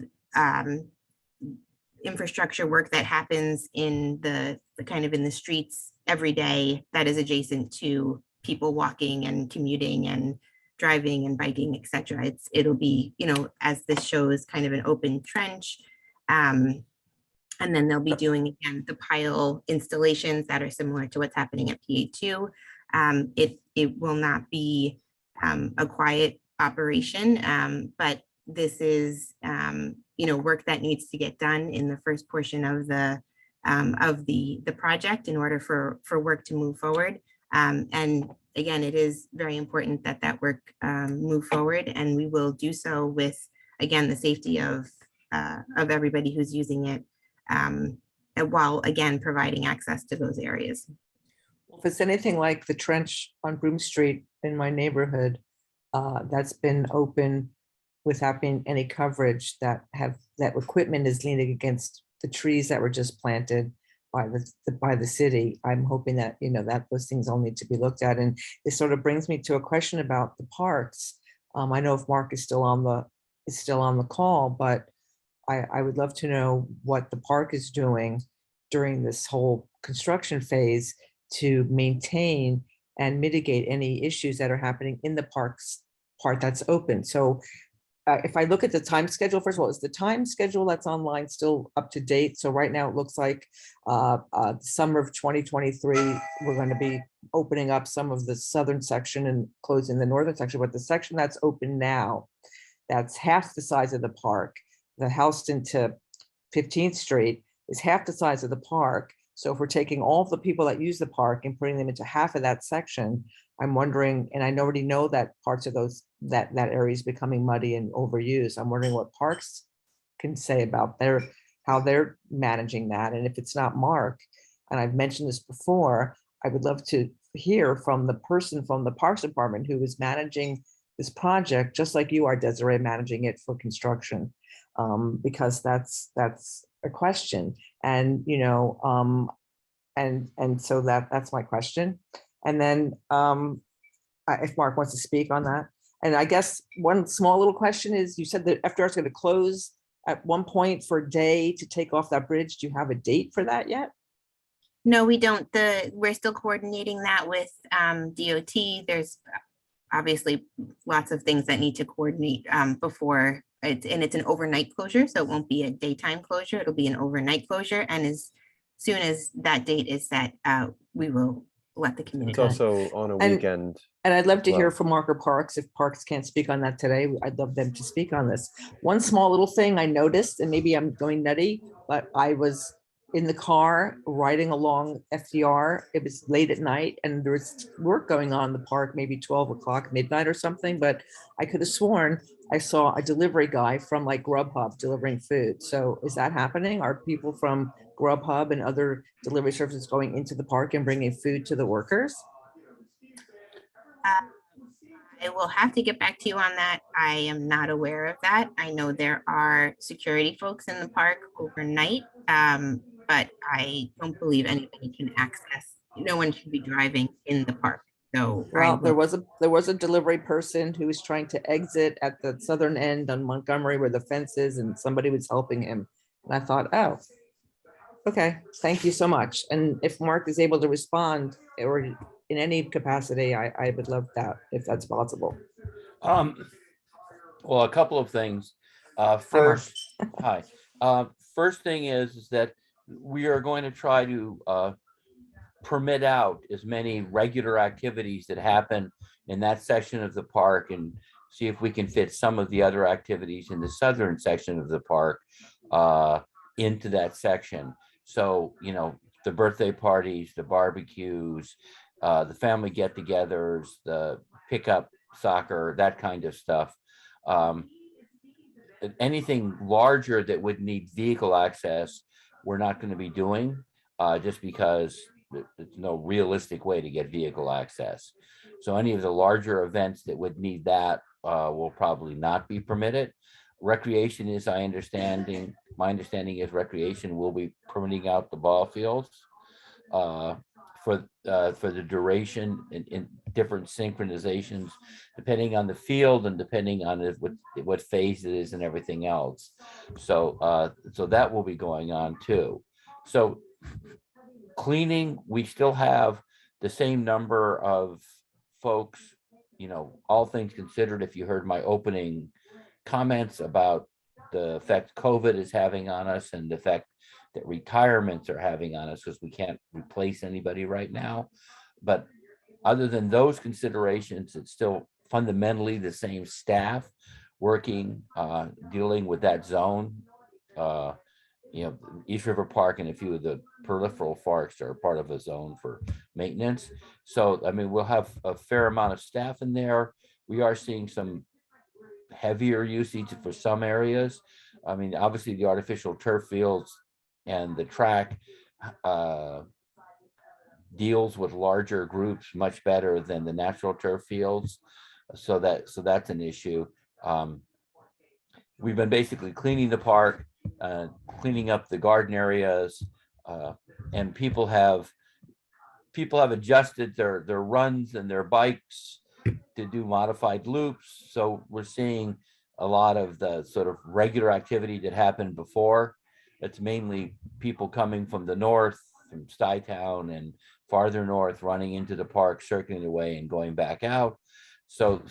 infrastructure work that happens in the kind of in the streets every day that is adjacent to people walking and commuting and driving and biking, etc. It'll be, as this shows, kind of an open trench. And then they'll be doing, again, the pile installations that are similar to what's happening at PA2. It will not be a quiet operation, but this is, work that needs to get done in the first portion of the project in order for work to move forward. And again, it is very important that that work move forward, and we will do so with, again, the safety of everybody who's using it, while again providing access to those areas. If it's anything like the trench on Broome Street in my neighborhood, that's been open without being any coverage, that equipment is leaning against the trees that were just planted by the city. I'm hoping that, that those things all need to be looked at. And it sort of brings me to a question about the parks. I know if Mark is still on the call, but I would love to know what the park is doing during this whole construction phase to maintain and mitigate any issues that are happening in the parks part that's open. So if I look at the time schedule, first of all, is the time schedule that's online still up to date? So right now it looks like summer of 2023, we're going to be opening up some of the southern section and closing the northern section, but the section that's open now, that's half the size of the park, the Houston to 15th Street is half the size of the park. So if we're taking all of the people that use the park and putting them into half of that section, I'm wondering, and I already know that parts of that area is becoming muddy and overused. I'm wondering what parks can say about how they're managing that. And if it's not Mark, and I've mentioned this before, I would love to hear from the person from the Parks Department who is managing this project, just like you are, Desiree, managing it for construction, because that's a question. And and so that's my question. And then if Mark wants to speak on that. And I guess one small little question is, you said that FDR is going to close at one point for a day to take off that bridge. Do you have a date for that yet? No, we don't. We're still coordinating that with DOT. There's obviously lots of things that need to coordinate before it's an overnight closure. So it won't be a daytime closure. It'll be an overnight closure. And as soon as that date is set, we will let the community. It's also on a weekend. And I'd love to hear well. from Mark or Parks. If Parks can't speak on that today, I'd love them to speak on this. One small little thing I noticed, and maybe I'm going nutty, but I was in the car riding along FDR. It was late at night and there was work going on in the park, maybe 12 o'clock, midnight or something, but I could have sworn I saw a delivery guy from like Grubhub delivering food. So is that happening? Are people from Grubhub and other delivery services going into the park and bringing food to the workers? I will have to get back to you on that. I am not aware of that. I know there are security folks in the park overnight, but I don't believe anybody can access. No one should be driving in the park. So well, there was a delivery person who was trying to exit at the southern end on Montgomery where the fence is, and somebody was helping him. And I thought, oh, okay, thank you so much. And if Mark is able to respond or in any capacity, I would love that if that's possible. Well, a couple of things. First, hi. First thing is that we are going to try to permit out as many regular activities that happen in that section of the park and see if we can fit some of the other activities in the southern section of the park into that section. So, you know, the birthday parties, the barbecues, the family get-togethers, the pickup soccer, that kind of stuff. Anything larger that would need vehicle access, we're not going to be doing just because there's no realistic way to get vehicle access. So any of the larger events that would need that will probably not be permitted. Recreation is, my understanding is recreation will be permitting out the ball fields for the duration in different synchronizations, depending on the field and depending on what phase it is and everything else. So so that will be going on too. So cleaning, we still have the same number of folks, you know, all things considered. If you heard my opening comments about the effect COVID is having on us and the effect that retirements are having on us, because we can't replace anybody right now. But other than those considerations, it's still fundamentally the same staff working, dealing with that zone. You know, East River Park and a few of the peripheral parks are part of a zone for maintenance. So, I mean, we'll have a fair amount of staff in there. We are seeing some heavier usage for some areas. I mean, obviously the artificial turf fields and the track deals with larger groups much better than the natural turf fields. So that's an issue. We've been basically cleaning the park, cleaning up the garden areas, and people have adjusted their runs and their bikes to do modified loops. So we're seeing a lot of the sort of regular activity that happened before. It's mainly people coming from the north, from Stuytown and farther north, running into the park, circling away and going back out. So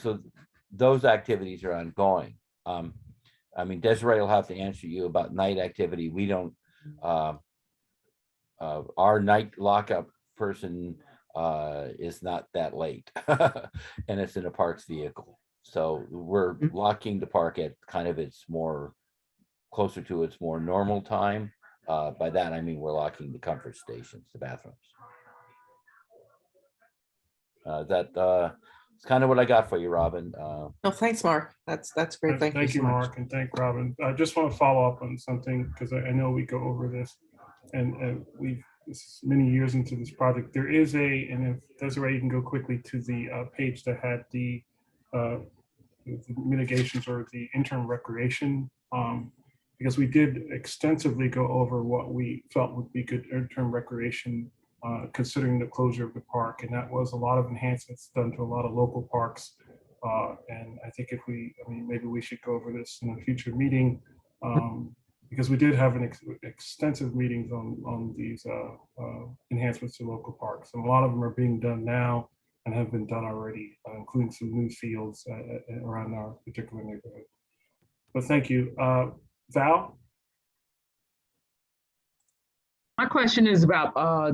those activities are ongoing. I mean, Desiree will have to answer you about night activity. We don't, our night lockup person is not that late and it's in a parks vehicle. So we're locking the park at kind of its more closer to its more normal time. By that, I mean, we're locking the comfort stations, the bathrooms. It's kind of what I got for you, Robin. No, thanks, Mark. That's great. Thank you so much. Mark, and thank Robin. I just want to follow up on something because I know we go over this, and this is many years into this project. There is and if Desiree, you can go quickly to the page that had the mitigations or the interim recreation, because we did extensively go over what we felt would be good interim recreation, considering the closure of the park. And that was a lot of enhancements done to a lot of local parks. And I think maybe we should go over this in a future meeting, because we did have an extensive meetings on these enhancements to local parks. And a lot of them are being done now and have been done already, including some new fields around our particular neighborhood. But thank you. Val? My question is about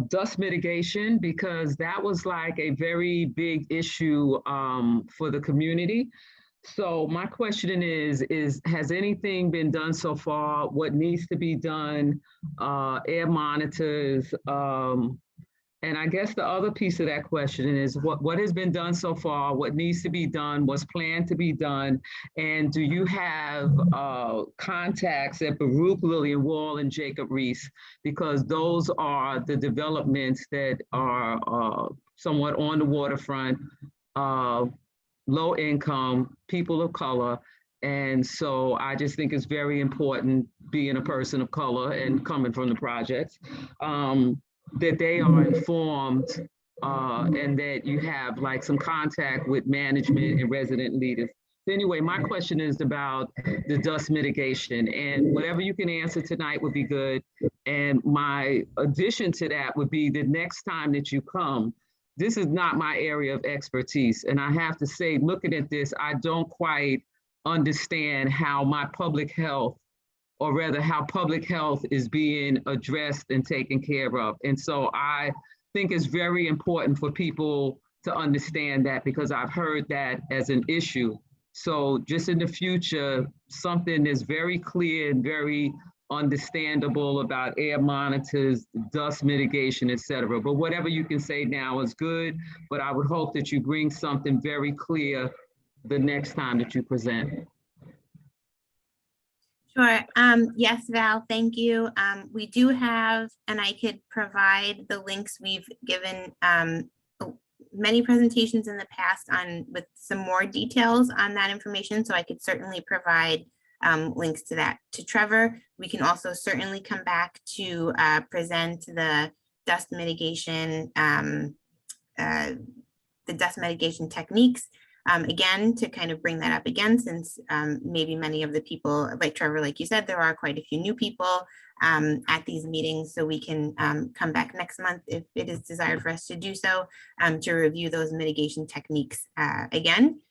dust mitigation, because that was like a very big issue for the community. So my question is has anything been done so far? What needs to be done? Air monitors? And I guess the other piece of that question is what has been done so far? What needs to be done? What's planned to be done? And do you have contacts at Baruch, Lillian Wall, and Jacob Reese? Because those are the developments that are somewhat on the waterfront, low income, people of color. And so I just think it's very important, being a person of color and coming from the projects, that they are informed and that you have like some contact with management and resident leaders. So anyway, my question is about the dust mitigation, and whatever you can answer tonight would be good. And my addition to that would be the next time that you come, this is not my area of expertise. And I have to say, looking at this, I don't quite understand how my public health, or rather how public health is being addressed and taken care of. And so I think it's very important for people to understand that, because I've heard that as an issue. So just in the future, something is very clear and very understandable about air monitors, dust mitigation, et cetera. But whatever you can say now is good, but I would hope that you bring something very clear the next time that you present. Sure. Yes, Val, thank you. We do have, and I could provide the links. We've given many presentations in the past with some more details on that information. So I could certainly provide links to that to Trevor. We can also certainly come back to present the dust mitigation, techniques. Again, to kind of bring that up again, since maybe many of the people, like Trevor, like you said, there are quite a few new people at these meetings, so we can come back next month if it is desired for us to do so, to review those mitigation techniques again.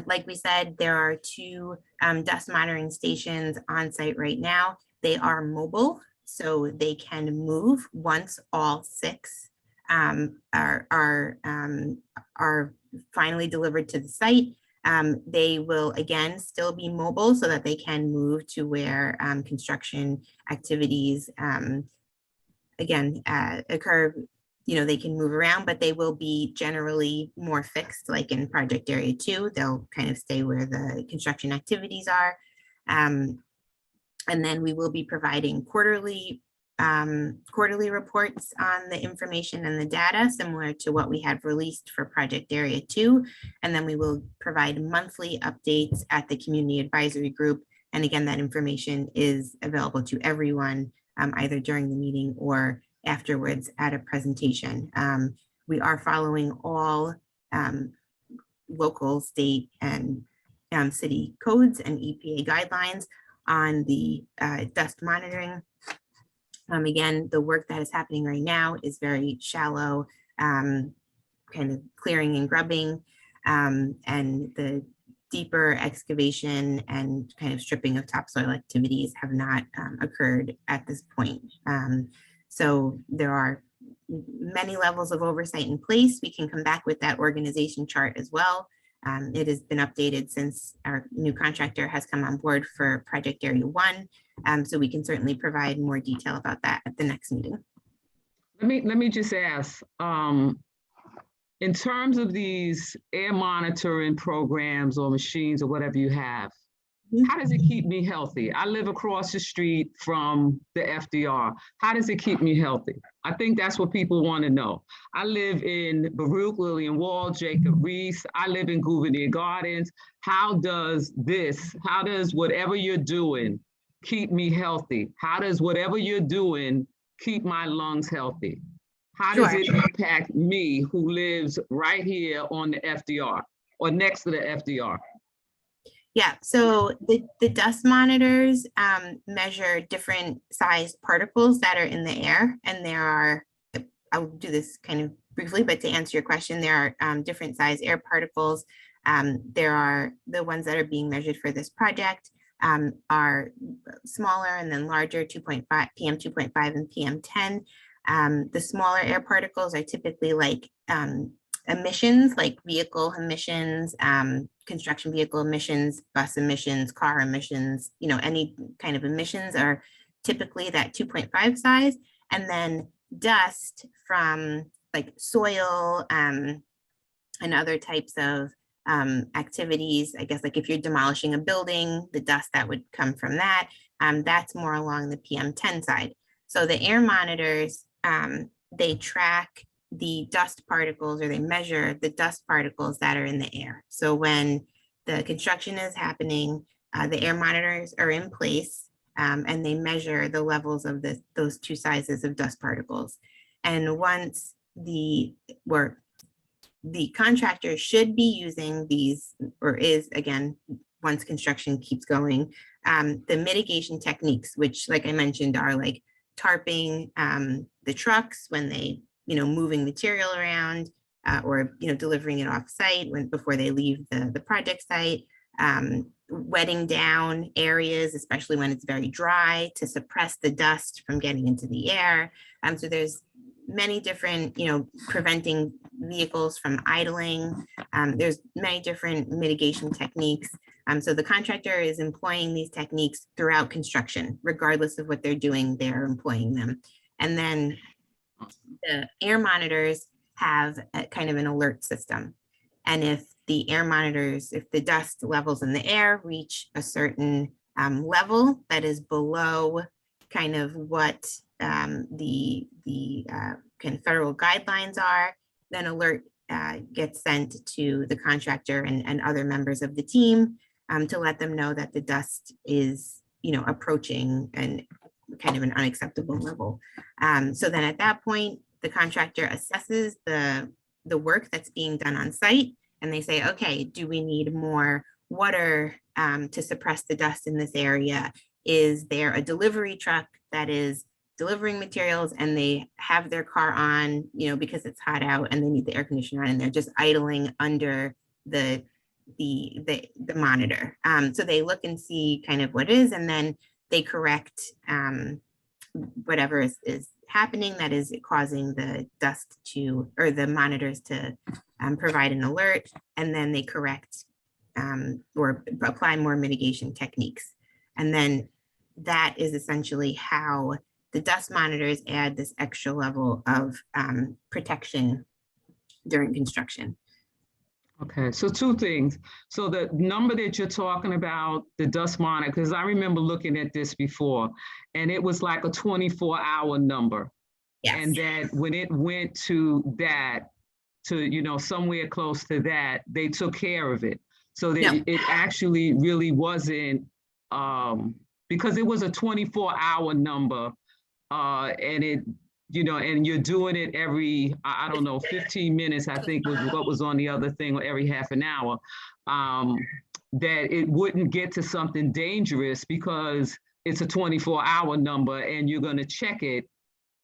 Like we said, there are 2 dust monitoring stations on site right now. They are mobile, so they can move once all 6 are finally delivered to the site. They will again still be mobile so that they can move to where construction activities again occur. You know, they can move around, but they will be generally more fixed, like in project area 2. They'll kind of stay where the construction activities are. And then we will be providing quarterly reports on the information and the data, similar to what we had released for project area 2. And then we will provide monthly updates at the community advisory group. And again, that information is available to everyone, either during the meeting or afterwards at a presentation. We are following all local, state, and city codes and EPA guidelines on the dust monitoring. Again, the work that is happening right now is very shallow, kind of clearing and grubbing, and the deeper excavation and kind of stripping of topsoil activities have not occurred at this point. So there are many levels of oversight in place. We can come back with that organization chart as well. It has been updated since our new contractor has come on board for project area 1. So we can certainly provide more detail about that at the next meeting. Let me just ask, in terms of these air monitoring programs or machines or whatever you have, how does it keep me healthy? I live across the street from the FDR. How does it keep me healthy? I think that's what people want to know. I live in Baruch, Lillian Wall, Jacob Reese. I live in Gouverneur Gardens. How does whatever you're doing keep me healthy? How does whatever you're doing keep my lungs healthy? How does it impact me who lives right here on the FDR or next to the FDR? Yeah, so the dust monitors measure different size particles that are in the air, and there are, I'll do this kind of briefly, but to answer your question, there are different size air particles. There are the ones that are being measured for this project are smaller and then larger, 2.5, PM 2.5 and PM 10. The smaller air particles are typically like emissions, like vehicle emissions, construction vehicle emissions, bus emissions, car emissions, you know, any kind of emissions are typically that 2.5 size. And then dust from like soil and other types of activities, I guess, like if you're demolishing a building, the dust that would come from that, that's more along the PM 10 side. So the air monitors, they track the dust particles, or they measure the dust particles that are in the air. So when the construction is happening, the air monitors are in place and they measure the levels of those two sizes of dust particles. And once the contractor should be using these, or is, again, once construction keeps going, the mitigation techniques, which, like I mentioned, are like tarping the trucks when they, you know, moving material around or, you know, delivering it off site before they leave the project site, wetting down areas, especially when it's very dry, to suppress the dust from getting into the air. So there's many different, you know, preventing vehicles from idling. There's many different mitigation techniques. So the contractor is employing these techniques throughout construction, regardless of what they're doing, they're employing them. And then the air monitors have a kind of an alert system. And if the air monitors, if the dust levels in the air reach a certain level that is below kind of what the kind of federal guidelines are, then alert gets sent to the contractor and other members of the team to let them know that the dust is, you know, approaching and kind of an unacceptable level. So then at that point, the contractor assesses the work that's being done on site, and they say, okay, do we need more water to suppress the dust in this area? Is there a delivery truck that is delivering materials and they have their car on, you know, because it's hot out and they need the air conditioner on, and they're just idling under the monitor. So they look and see kind of what is, and then they correct whatever is happening that is causing the dust to, or the monitors to provide an alert, and then they correct or apply more mitigation techniques. And then that is essentially how the dust monitors add this extra level of protection during construction. Okay, so two things. So the number that you're talking about, the dust monitor, because I remember looking at this before, and it was like a 24-hour number. Yes. And that when it went to that, to, you know, somewhere close to that, they took care of it. So that it actually really wasn't, because it was a 24-hour number, and it, you know, and you're doing it every, I don't know, 15 minutes, I think was what was on the other thing, or every half an hour, that it wouldn't get to something dangerous because it's a 24-hour number and you're going to check it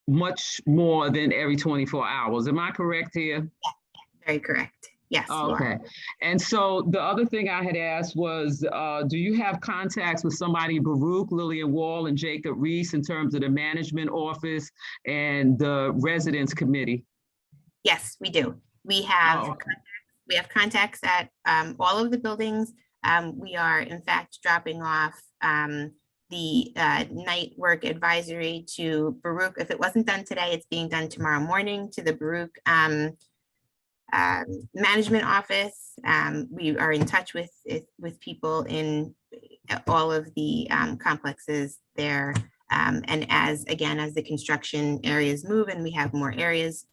much more than every 24 hours. Am I correct here? Very correct. Yes. you are. Okay. And so the other thing I had asked was, do you have contacts with somebody, Baruch, Lillian Wall, and Jacob Reese in terms of the management office and the residence committee? Yes, we do. We have Oh, okay. we have contacts at all of the buildings. We are in fact dropping off the night work advisory to Baruch. If it wasn't done today, it's being done tomorrow morning to the Baruch management office. We are in touch with people in all of the complexes there. And as the construction areas move and we have more areas,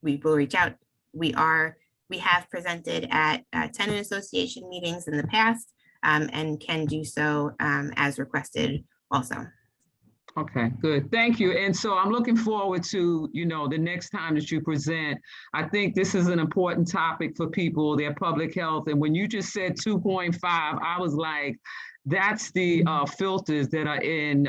we will reach out. We have presented at tenant association meetings in the past and can do so as requested also. Okay, good. Thank you. And so I'm looking forward to, the next time that you present. I think this is an important topic for people, their public health. And when you just said 2.5, I was like, that's the filters that are in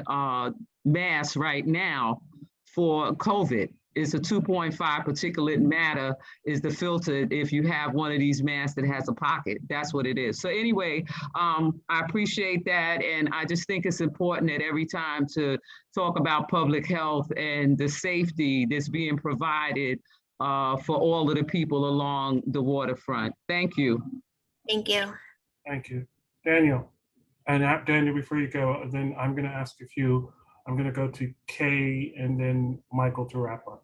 mass right now for COVID. It's a 2.5 particulate matter is the filter if you have one of these masks that has a pocket. That's what it is. So anyway, I appreciate that. And I just think it's important that every time to talk about public health and the safety that's being provided for all of the people along the waterfront. Thank you. Thank you. Thank you. Daniel. And Daniel, before you go, then I'm going to ask a few. I'm going to go to Kay and then Michael to wrap up.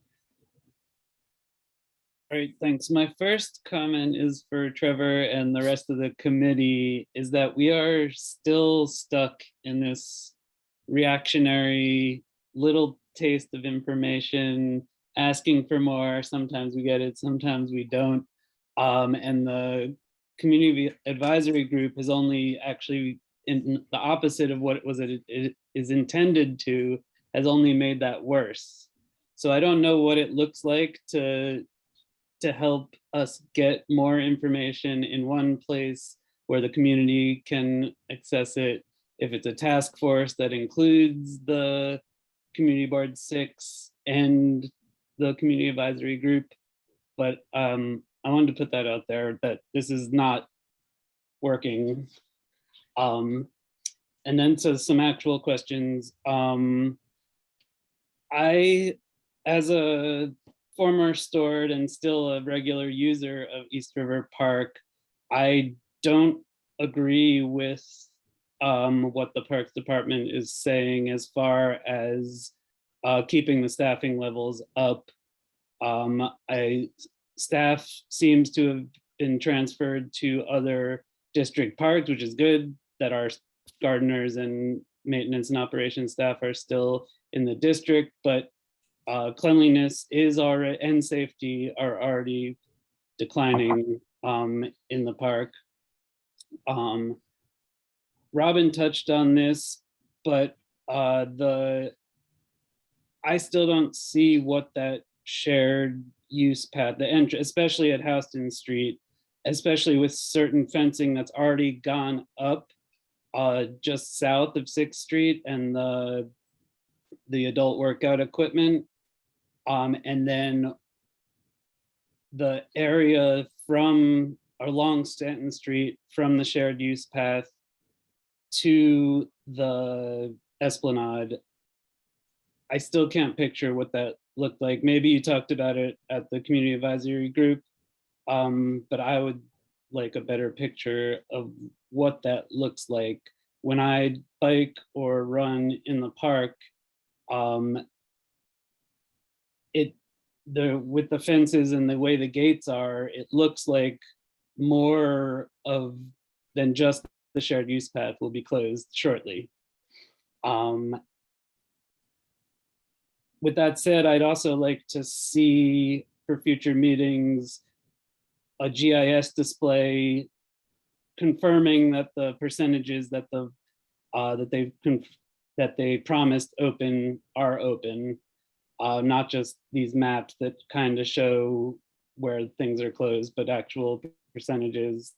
All right, thanks. My first comment is for Trevor and the rest of the committee is that we are still stuck in this reactionary little taste of information, asking for more. Sometimes we get it, sometimes we don't. And the community advisory group is only actually in the opposite of what it is intended to, has only made that worse. So I don't know what it looks like to help us get more information in one place where the community can access it. If it's a task force that includes the Community Board 6 and the Community Advisory Group. But I wanted to put that out there that this is not working. And then to some actual questions. I, as a former stored and still a regular user of East River Park, I don't agree with what the Parks Department is saying as far as keeping the staffing levels up. Staff seems to have been transferred to other district parks, which is good, that our gardeners and maintenance and operations staff are still in the district, but cleanliness is already and safety are already declining in the park. Robin touched on this, but I still don't see what that shared use path, the entrance, especially at Houston Street, especially with certain fencing that's already gone up just south of 6th Street and the adult workout equipment. And then the area from along Stanton Street from the shared use path to the Esplanade. I still can't picture what that looked like. Maybe you talked about it at the community advisory group, but I would like a better picture of what that looks like. When I bike or run in the park, with the fences and the way the gates are, it looks like more of than just the shared use path will be closed shortly. With that said, I'd also like to see for future meetings a GIS display confirming that the percentages that they promised open are open, not just these maps that kind of show where things are closed, but actual percentages.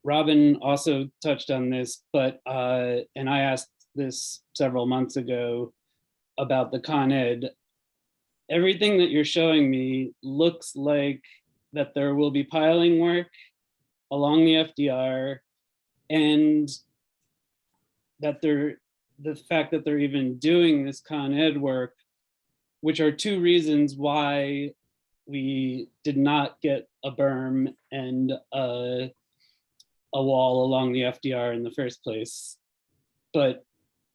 Robin also touched on this, but and I asked this several months ago about the Con Ed. everything that you're showing me looks like that there will be piling work along the FDR, and that the fact that they're even doing this Con Ed work, which are two reasons why we did not get a berm and a wall along the FDR in the first place. But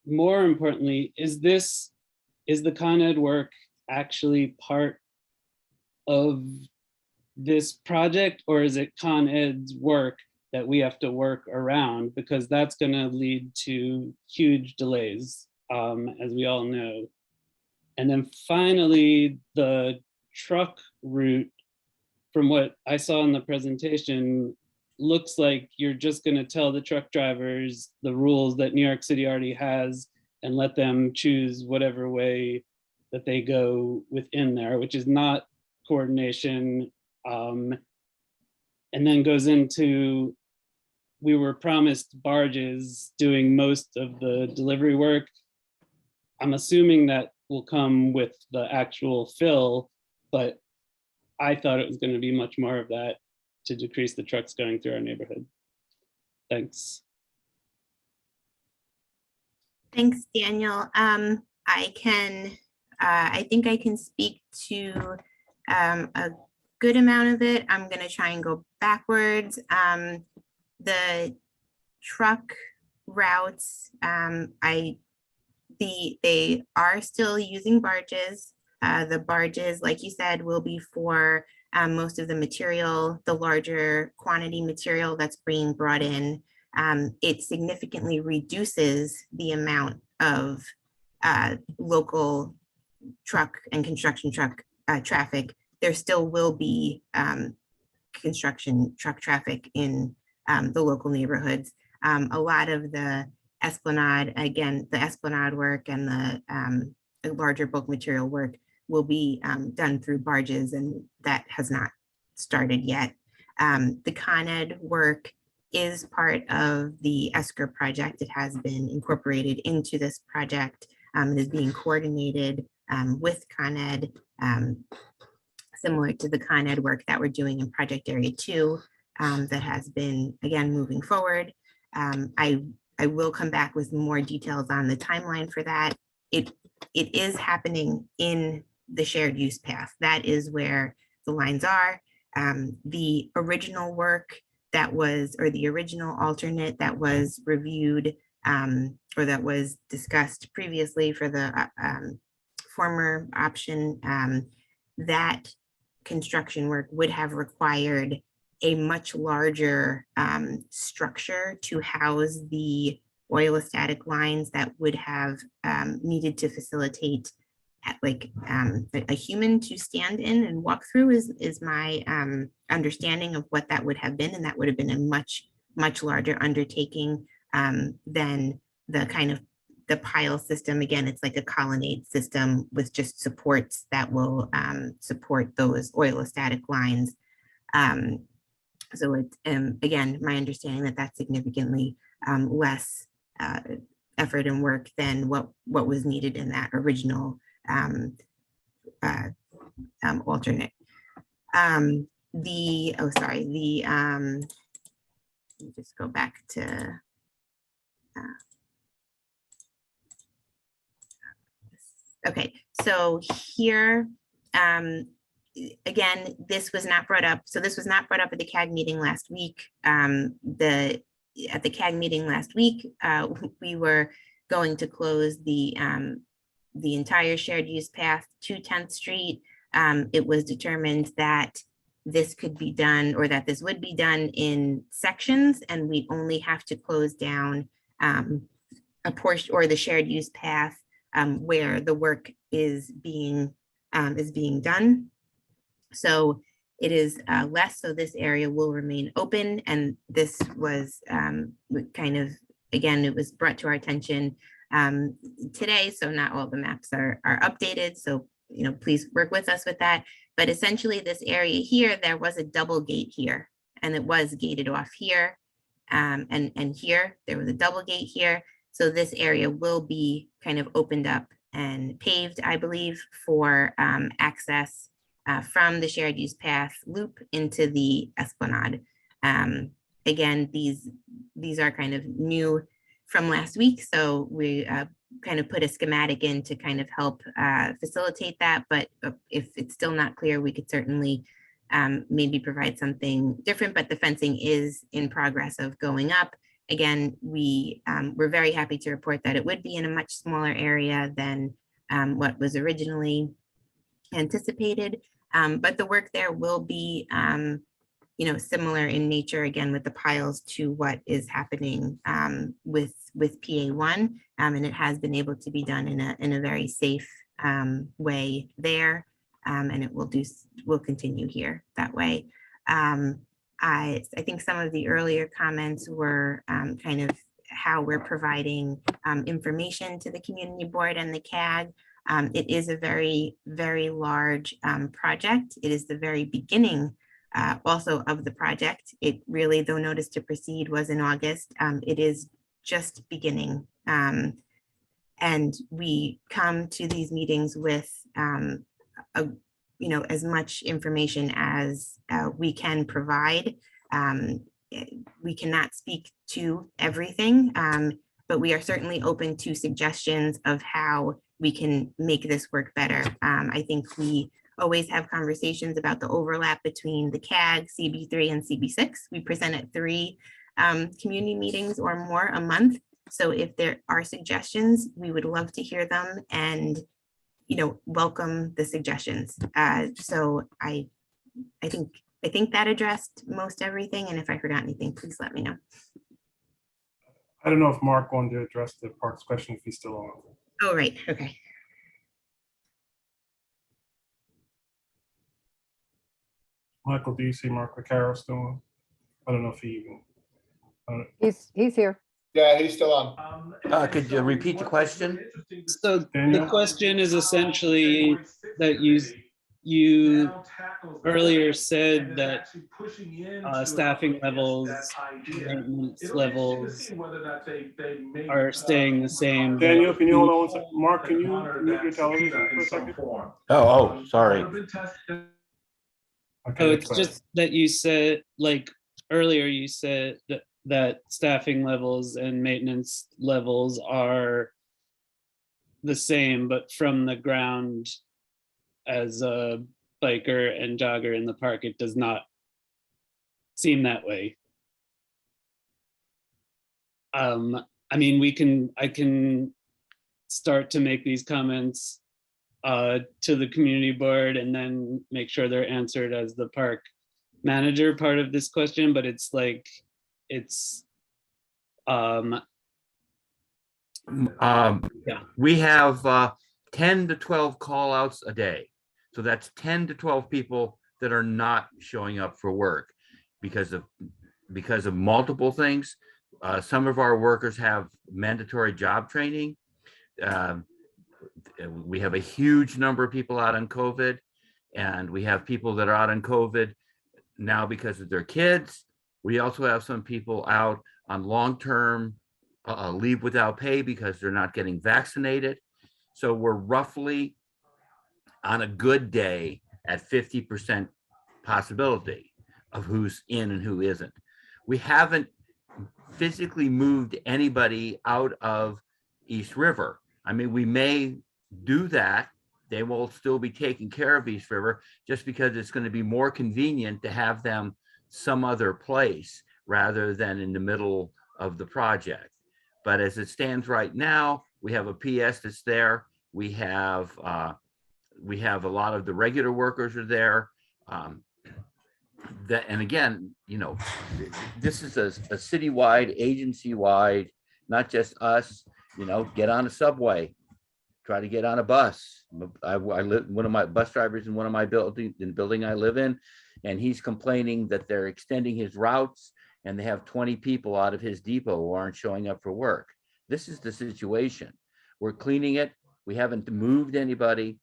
more importantly, is the Con Ed work actually part of this project, or is it Con Ed's work that we have to work around? Because that's going to lead to huge delays, as we all know. And then finally, the truck route, from what I saw in the presentation, looks like you're just going to tell the truck drivers the rules that New York City already has and let them choose whatever way that they go within there, which is not coordination. And then goes into, we were promised barges doing most of the delivery work. I'm assuming that will come with the actual fill, but I thought it was going to be much more of that to decrease the trucks going through our neighborhood. Thanks. Thanks, Daniel. I think I can speak to a good amount of it. I'm going to try and go backwards. The truck routes, they are still using barges. The barges, like you said, will be for most of the material, the larger quantity material that's being brought in. It significantly reduces the amount of local truck and construction truck traffic. There still will be construction truck traffic in the local neighborhoods. A lot of the Esplanade, again, the Esplanade work and the larger bulk material work will be done through barges, and that has not started yet. The Con Ed work is part of the ESCR project. It has been incorporated into this project. It is being coordinated with Con Ed, similar to the Con Ed work that we're doing in Project Area 2 that has been, again, moving forward. I will come back with more details on the timeline for that. It is happening in the shared use path. That is where the lines are. The original work that was, or the original alternate that was reviewed or that was discussed previously for the former option, that construction work would have required a much larger structure to house the oilostatic lines that would have needed to facilitate like a human to stand in and walk through is my understanding of what that would have been. And that would have been a much larger undertaking than the kind of the pile system. Again, it's like a colonnade system with just supports that will support those oilostatic lines. So it's, again, my understanding that that's significantly less effort and work than what was needed in that original alternate. Let me just go back to okay, so here, again, this was not brought up. So this was not brought up at the CAG meeting last week. At the CAG meeting last week, we were going to close the entire shared use path to 10th Street. It was determined that this could be done, or that this would be done in sections, and we only have to close down a portion or the shared use path where the work is being done. So it is less, so this area will remain open. And this was kind of, again, it was brought to our attention today, so not all the maps are updated. So, you know, please work with us with that. But essentially this area here, there was a double gate here, and it was gated off here. And here, there was a double gate here. So this area will be kind of opened up and paved, I believe, for access from the shared use path loop into the Esplanade. Again, these are kind of new from last week, so we kind of put a schematic in to kind of help facilitate that. But if it's still not clear, we could certainly maybe provide something different, but the fencing is in progress of going up. Again, we're very happy to report that it would be in a much smaller area than what was originally anticipated. But the work there will be similar in nature, again, with the piles to what is happening with PA1. And it has been able to be done in a very safe way there. And it will continue here that way. I think some of the earlier comments were kind of how we're providing information to the community board and the CAG. It is a very, very large project. It is the very beginning also of the project. It really, though notice to proceed was in August, it is just beginning. And we come to these meetings with as much information as we can provide. We cannot speak to everything, but we are certainly open to suggestions of how we can make this work better. I think we always have conversations about the overlap between the CAG, CB3, and CB6. We present at 3 community meetings or more a month. So if there are suggestions, we would love to hear them and welcome the suggestions. So I think that addressed most everything. And if I forgot anything, please let me know. I don't know if Mark wanted to address the parks question if he's still on. Oh, right. Okay. Michael, do you see Mark Vaccaro still on? I don't know if he even. He's here. Yeah, he's still on. Could you repeat the question? So Daniel? the question is essentially that you earlier said that staffing levels, maintenance levels are staying the same. Daniel, can you hold on one second? Mark, can you mute your television for a second? Oh, sorry. Okay, So that's it's better. just that you said, like earlier, you said that staffing levels and maintenance levels are the same, but from the ground as a biker and jogger in the park, it does not seem that way. I mean, I can start to make these comments to the community board and then make sure they're answered as the park manager part of this question, but it's like, We have 10 to 12 call outs a day. So that's 10 to 12 people that are not showing up for work because of multiple things. Some of our workers have mandatory job training. We have a huge number of people out on COVID, and we have people that are out on COVID now because of their kids. We also have some people out on long-term leave without pay because they're not getting vaccinated. So we're roughly on a good day at 50% possibility of who's in and who isn't. We haven't physically moved anybody out of East River. I mean, we may do that. They will still be taking care of East River just because it's going to be more convenient to have them some other place rather than in the middle of the project. But as it stands right now, we have a PS that's there. We have a lot of the regular workers are there. And again, this is a citywide, agency-wide, not just us. Get on a subway, try to get on a bus. I live, one of my bus drivers in one of my building I live in, and he's complaining that they're extending his routes and they have 20 people out of his depot who aren't showing up for work. This is the situation. We're cleaning it. We haven't moved anybody,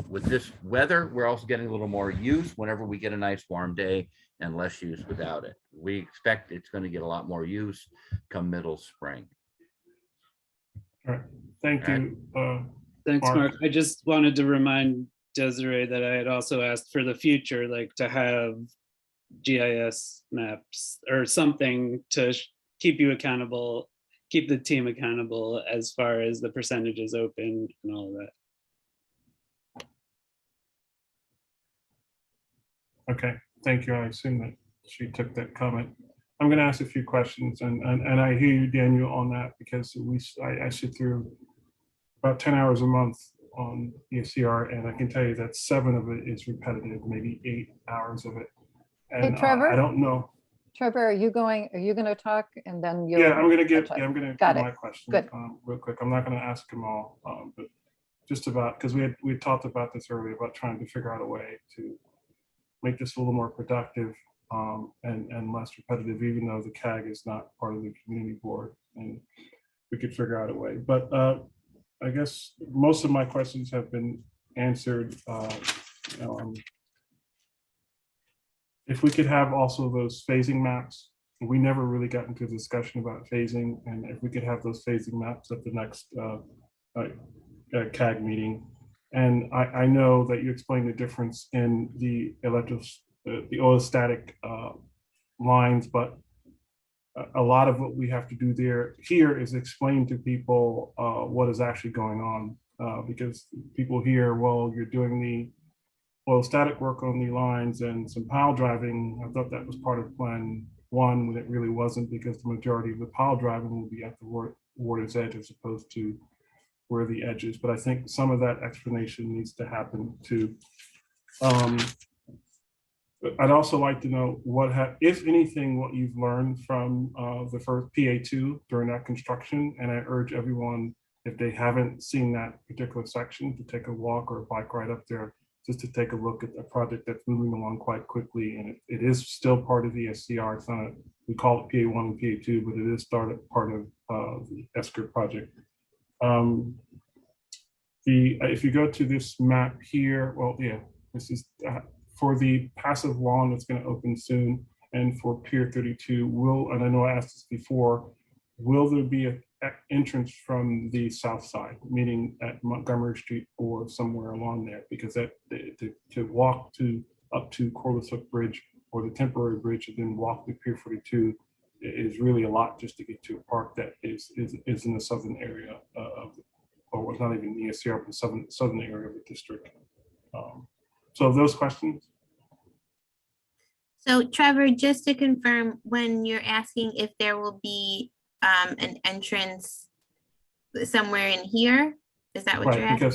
with this weather, we're also getting a little more use whenever we get a nice warm day and less use without it. We expect it's going to get a lot more use come middle spring. All right, thank you. Thanks, Mark. Mark. I just wanted to remind Desiree that I had also asked for the future, like to have GIS maps or something to keep you accountable, keep the team accountable as far as the percentages open and all of that. Okay, thank you. I assume that she took that comment. I'm going to ask a few questions, and I hear you, Daniel, on that, because I sit through about 10 hours a month on ESCR, and I can tell you that 7 of it is repetitive, maybe 8 hours of it. And Trevor? I don't know. Trevor, are you going to talk and then you'll? Yeah, I'm going to give my question Good. Real quick. I'm not going to ask them all, but just about, because we talked about this earlier, about trying to figure out a way to make this a little more productive and less repetitive, even though the CAG is not part of the community board, and we could figure out a way. But I guess most of my questions have been answered. If we could have also those phasing maps, we never really got into a discussion about phasing, and if we could have those phasing maps at the next CAG meeting. And I know that you explained the difference in the electrostatic lines, but a lot of what we have to do here is explain to people what is actually going on, because people hear, well, you're doing the oil static work on the lines and some pile driving. I thought that was part of plan 1, when it really wasn't, because the majority of the pile driving will be at the water's edge as opposed to where the edge is. But I think some of that explanation needs to happen too. I'd also like to know if anything, what you've learned from the first PA2 during that construction. And I urge everyone, if they haven't seen that particular section, to take a walk or a bike ride up there, just to take a look at a project that's moving along quite quickly. And it is still part of the ESCR. It's not, we call it PA1 and PA2, but it is part of the ESCR project. If you go to this map here, well, yeah, this is for the passive lawn that's going to open soon, and for Pier 32, and I know I asked this before, will there be an entrance from the south side, meaning at Montgomery Street or somewhere along there? Because to walk up to Corliss Footbridge or the temporary bridge and then walk to Pier 42 is really a lot just to get to a park that is in the southern area or not even the ESCR, but the southern area of the district. So those questions. So Trevor, just to confirm, when you're asking if there will be an entrance somewhere in here, is that what you're asking?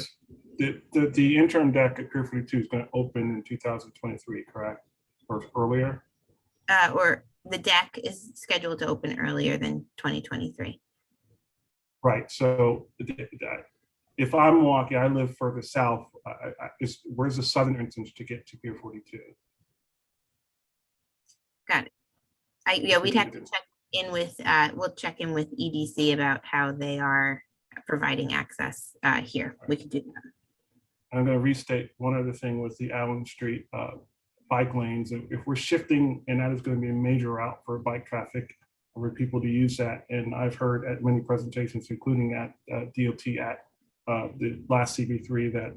Because the interim deck at Pier 42 is going to open in 2023, correct? Or earlier? Or the deck is scheduled to open earlier than 2023. Right. So if I'm walking, I live further south. Where's the southern entrance to get to Pier 42? Got it. Yeah, we'd have to check in with, we'll check in with EDC about how they are providing access here. We could do that. I'm going to restate one other thing with the Allen Street bike lanes. If we're shifting, and that is going to be a major route for bike traffic, for people to use that. And I've heard at many presentations, including at DOT at the last CB3, that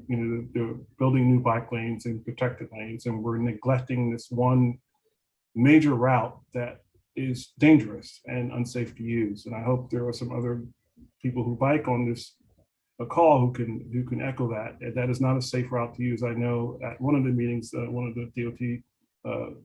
they're building new bike lanes and protected lanes, and we're neglecting this one major route that is dangerous and unsafe to use. And I hope there are some other people who bike on this call who can echo that. That is not a safe route to use. I know at one of the meetings, one of the DOT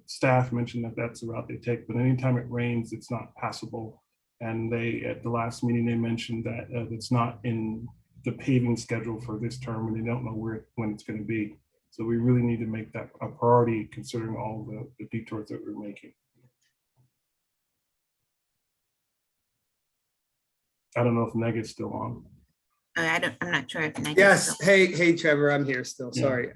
staff mentioned that that's the route they take, but anytime it rains, it's not passable. And at the last meeting, they mentioned that it's not in the paving schedule for this term, and they don't know when it's going to be. So we really need to make that a priority, considering all the detours that we're making. I don't know if Neg is still on. I'm not sure if Neg Yes. is still on. Hey, Trevor, I'm here still. Sorry.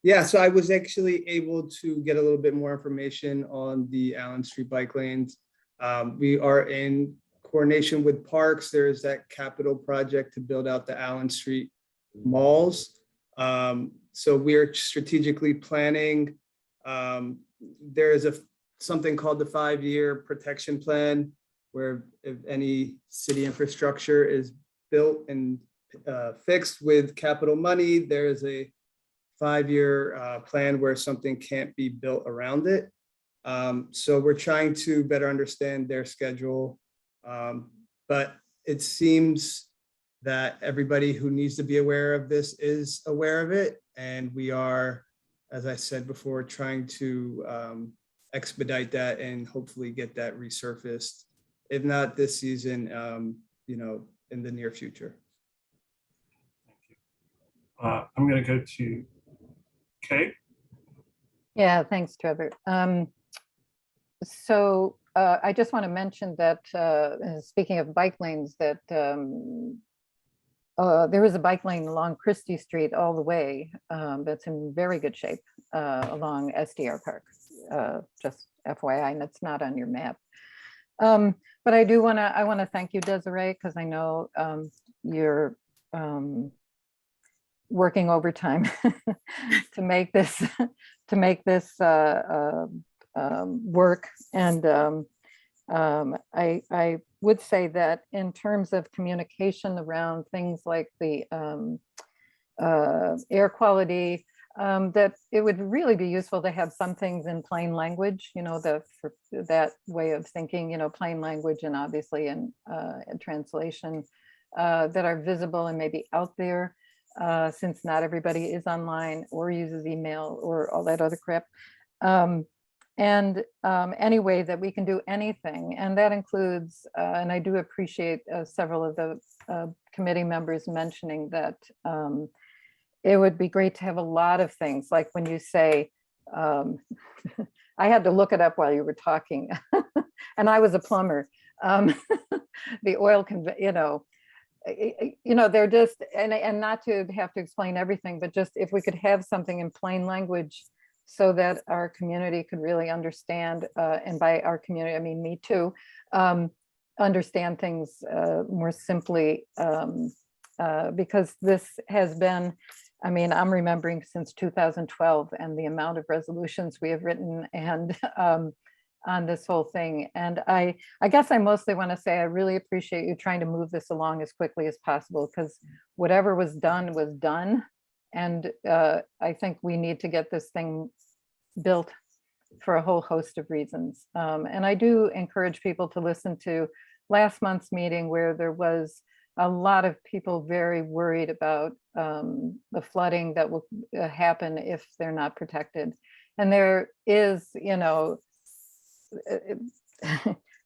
Yeah, so I was actually able to get a little bit more information on the Allen Street bike lanes. We are in coordination with Parks. There's that capital project to build out the Allen Street malls. So we're strategically planning. There is something called the 5-year protection plan, where if any city infrastructure is built and fixed with capital money. There is a 5-year plan where something can't be built around it. So we're trying to better understand their schedule. But it seems that everybody who needs to be aware of this is aware of it. And we are, as I said before, trying to expedite that and hopefully get that resurfaced. If not this season, in the near future. I'm going to go to Kay. Yeah, thanks, Trevor. So I just want to mention that speaking of bike lanes, that there is a bike lane along Christie Street all the way that's in very good shape along SDR Park. Just FYI, and it's not on your map. But I want to thank you, Desiree, because I know you're working overtime to make this work. And I would say that in terms of communication around things like the air quality, that it would really be useful to have some things in plain language, for that way of thinking, plain language, and obviously in translation that are visible and maybe out there, since not everybody is online or uses email or all that other crap. Any way that we can do anything, and that includes, and I do appreciate several of the committee members mentioning that it would be great to have a lot of things, like when you say, I had to look it up while you were talking, and I was a plumber. The oil, they're just, and not to have to explain everything, but just if we could have something in plain language so that our community could really understand, and by our community, I mean me too, understand things more simply, because this has been, I'm remembering since 2012 and the amount of resolutions we have written and on this whole thing. And I guess I mostly want to say I really appreciate you trying to move this along as quickly as possible, because whatever was done. And I think we need to get this thing built for a whole host of reasons. And I do encourage people to listen to last month's meeting, where there was a lot of people very worried about the flooding that will happen if they're not protected. And there is,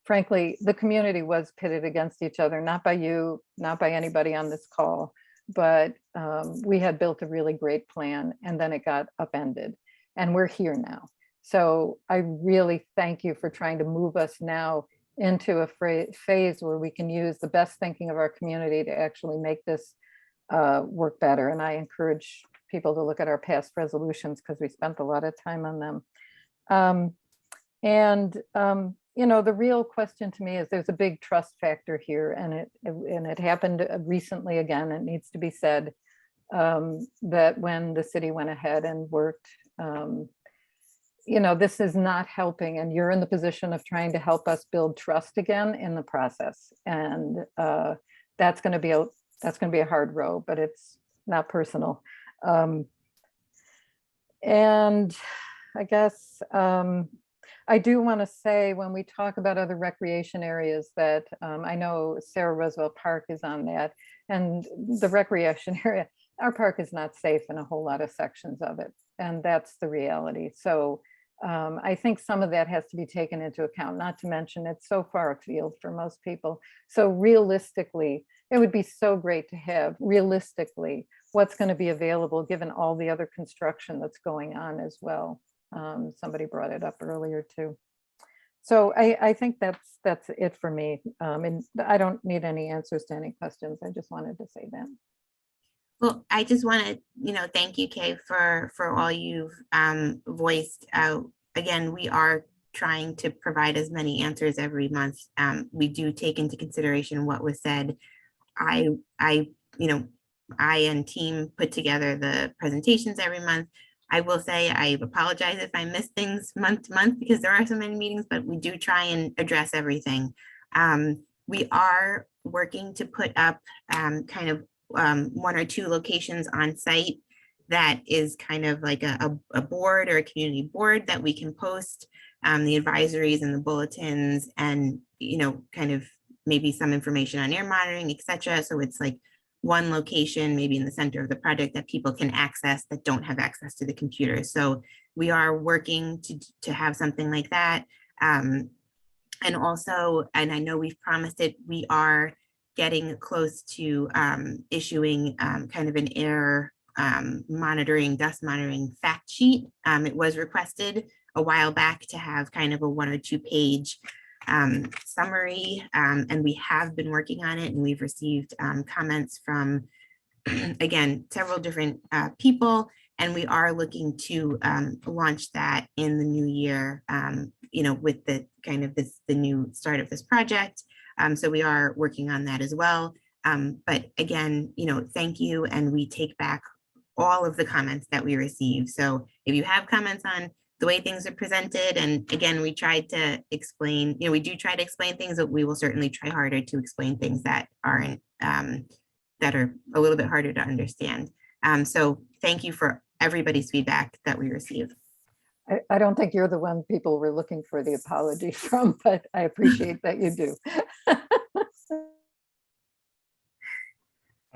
frankly, the community was pitted against each other, not by you, not by anybody on this call, but we had built a really great plan, and then it got upended, and we're here now. So I really thank you for trying to move us now into a phase where we can use the best thinking of our community to actually make this work better. And I encourage people to look at our past resolutions, because we spent a lot of time on them. The real question to me is, there's a big trust factor here, and it happened recently again. It needs to be said that when the city went ahead and worked, this is not helping, and you're in the position of trying to help us build trust again in the process. And that's going to be a hard row, but it's not personal. And I guess I do want to say, when we talk about other recreation areas, that I know Sarah Roosevelt Park is on that, and the recreation area, our park is not safe in a whole lot of sections of it, and that's the reality. So I think some of that has to be taken into account, not to mention it's so far afield for most people. So realistically, it would be so great to have realistically what's going to be available, given all the other construction that's going on as well. Somebody brought it up earlier too. So I think that's it for me. And I don't need any answers to any questions. I just wanted to say that. Well, I just want to, thank you, Kay, for all you've voiced out. Again, we are trying to provide as many answers every month. We do take into consideration what was said. I and team put together the presentations every month. I will say I apologize if I miss things month to month, because there are so many meetings, but we do try and address everything. We are working to put up kind of one or two locations on site that is kind of like a board or a community board that we can post the advisories and the bulletins and, you know, kind of maybe some information on air monitoring, et cetera. So it's like one location, maybe in the center of the project that people can access that don't have access to the computer. So we are working to have something like that. And also, and I know we've promised it, we are getting close to issuing kind of an air monitoring, dust monitoring fact sheet. It was requested a while back to have kind of a 1 or 2 page summary, and we have been working on it, and we've received comments from, again, several different people, and we are looking to launch that in the new year, you know, with the kind of the new start of this project. So we are working on that as well. But again, you know, thank you, and we take back all of the comments that we receive. So if you have comments on the way things are presented, and again, we tried to explain, you know, we do try to explain things, but we will certainly try harder to explain things that aren't, that are a little bit harder to understand. So thank you for everybody's feedback that we receive. I don't think you're the one people were looking for the apology from, but I appreciate that you do. All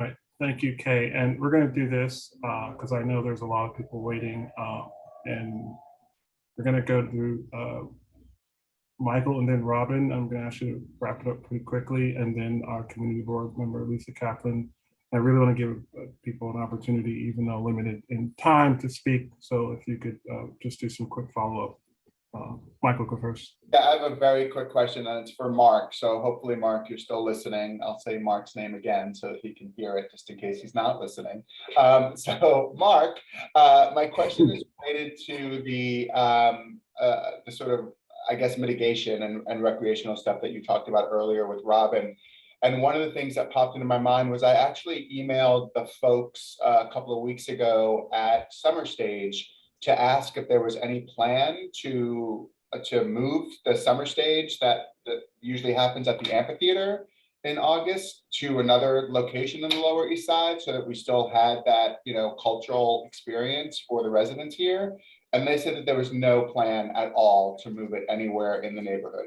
right, thank you, Kay. And we're going to do this because I know there's a lot of people waiting, and we're going to go to Michael and then Robin. I'm going to ask you to wrap it up pretty quickly, and then our community board member, Lisa Kaplan. I really want to give people an opportunity, even though limited in time, to speak. So if you could just do some quick follow-up. Michael, go first. Yeah, I have a very quick question, and it's for Mark. So hopefully, Mark, you're still listening. I'll say Mark's name again so that he can hear it, just in case he's not listening. So Mark, my question is related to the sort of, I guess, mitigation and recreational stuff that you talked about earlier with Robin. And one of the things that popped into my mind was I actually emailed the folks a couple of weeks ago at Summer Stage to ask if there was any plan to move the Summer Stage that usually happens at the amphitheater in August to another location in the Lower East Side, so that we still had that, you know, cultural experience for the residents here. And they said that there was no plan at all to move it anywhere in the neighborhood.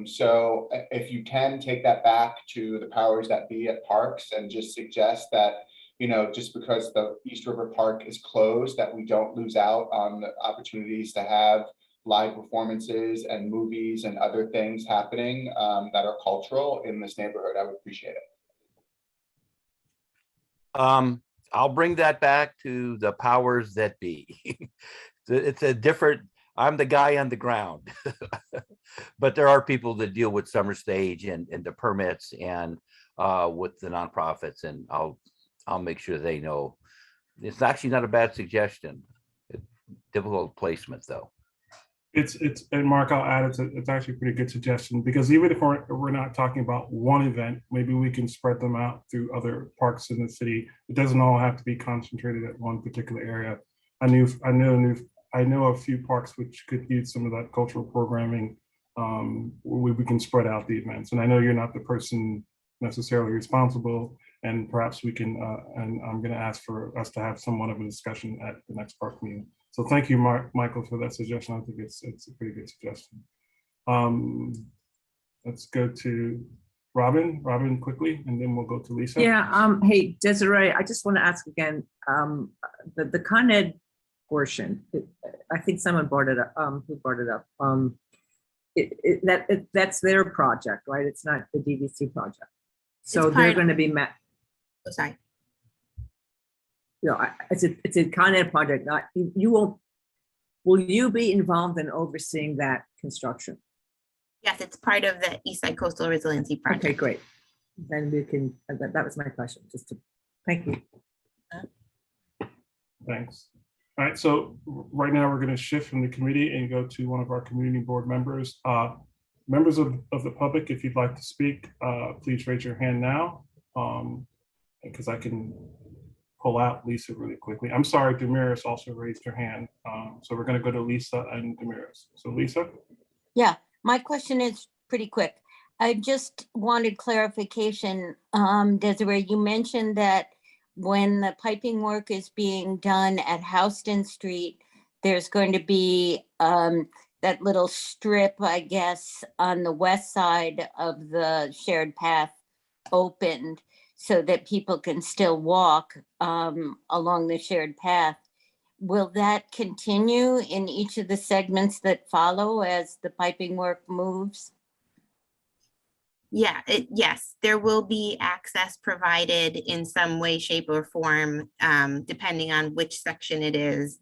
So if you can take that back to the powers that be at parks and just suggest that, you know, just because the East River Park is closed, that we don't lose out on the opportunities to have live performances and movies and other things happening that are cultural in this neighborhood, I would appreciate it. I'll bring that back to the powers that be. It's a different, I'm the guy on the ground, but there are people that deal with Summer Stage and the permits and with the nonprofits, and I'll make sure they know. It's actually not a bad suggestion. Difficult placement though. And Mark, I'll add, it's actually a pretty good suggestion, because even if we're not talking about one event, maybe we can spread them out through other parks in the city. It doesn't all have to be concentrated at one particular area. I know a few parks which could use some of that cultural programming. We can spread out the events, and I know you're not the person necessarily responsible, and perhaps we can, and I'm going to ask for us to have somewhat of a discussion at the next park meeting. So thank you, Michael, for that suggestion. I think it's a pretty good suggestion. Let's go to Robin quickly, and then we'll go to Lisa. Yeah, hey, Desiree, I just want to ask again, the Con Ed portion, I think someone brought it up, who brought it up. That's their project, right? It's not the DVC project. So they're going to be met. Oh, sorry. You know, it's a Con Ed project. Not you won't. Will you be involved in overseeing that construction? Yes, it's part of the East Side Coastal Resiliency Project. Okay, great. Then we can. That was my question. Just to thank you. Thanks. All right, so right now we're going to shift from the committee and go to one of our community board members. Members of the public, if you'd like to speak, please raise your hand now, because I can pull out Lisa really quickly. I'm sorry, Damaris also raised her hand. So we're going to go to Lisa and Damaris. So Lisa? Yeah, my question is pretty quick. I just wanted clarification. Desiree, you mentioned that when the piping work is being done at Houston Street, there's going to be that little strip, I guess, on the west side of the shared path opened so that people can still walk along the shared path. Will that continue in each of the segments that follow as the piping work moves? Yeah, yes, there will be access provided in some way, shape, or form, depending on which section it is,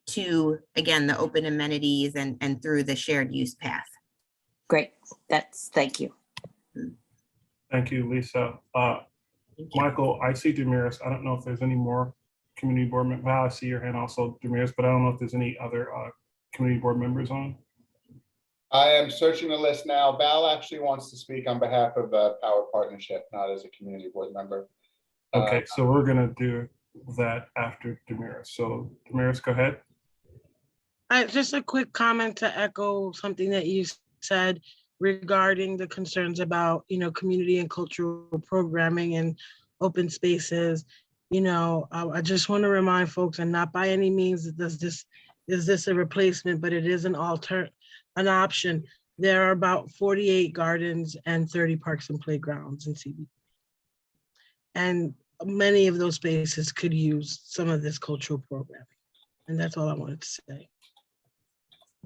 to, again, the open amenities and through the shared use path. Great, thank you. Thank you, Lisa. Michael, I see Damaris. I don't know if there's any more community board members. Val, I see your hand also, Damaris, but I don't know if there's any other community board members on. I am searching the list now. Val actually wants to speak on behalf of the Power Partnership, not as a community board member. Okay, so we're gonna do that after Damaris. So Damaris, go ahead. Just a quick comment to echo something that you said regarding the concerns about, community and cultural programming and open spaces. I just want to remind folks, and not by any means is this a replacement, but it is an option. There are about 48 gardens and 30 parks and playgrounds in CBD. And many of those spaces could use some of this cultural programming. And that's all I wanted to say.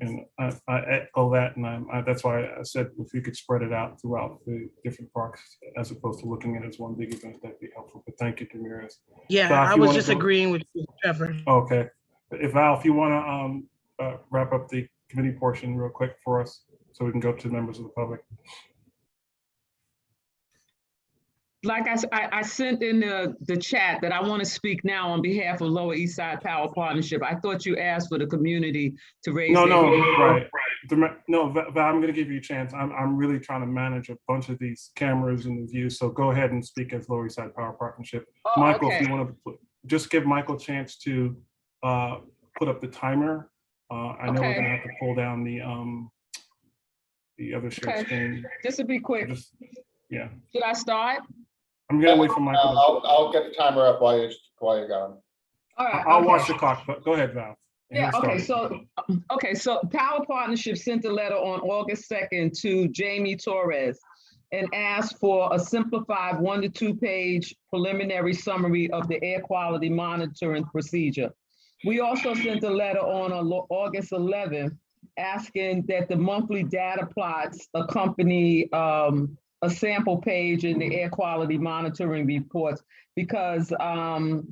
And I echo that, and that's why I said if you could spread it out throughout the different parks as opposed to looking at it as one big event, that'd be helpful. But thank you, Damaris. Yeah, Val, I was just agreeing with you, Trevor. Okay. If Val, if you want to wrap up the committee portion real quick for us so we can go to members of the public. Like I sent in the chat that I want to speak now on behalf of Lower East Side Power Partnership. I thought you asked for the community to raise No, right. No, Val, I'm going to give you a chance. I'm really trying to manage a bunch of these cameras and the views. So go ahead and speak as Lower East Side Power Partnership. Oh, Michael, okay. if you want to just give Michael a chance to put up the timer. I know we're going to have to pull down the other share screen. Just to be quick. Yeah. Should I start? I'm gonna wait for Michael. I'll get the timer up while you're going. All right. I'll watch the clock, but go ahead, Val. Yeah, okay, so Power Partnership sent a letter on August 2nd to Jamie Torres and asked for a simplified 1 to 2 page preliminary summary of the air quality monitoring procedure. We also sent a letter on August 11th asking that the monthly data plots accompany a sample page in the air quality monitoring reports because the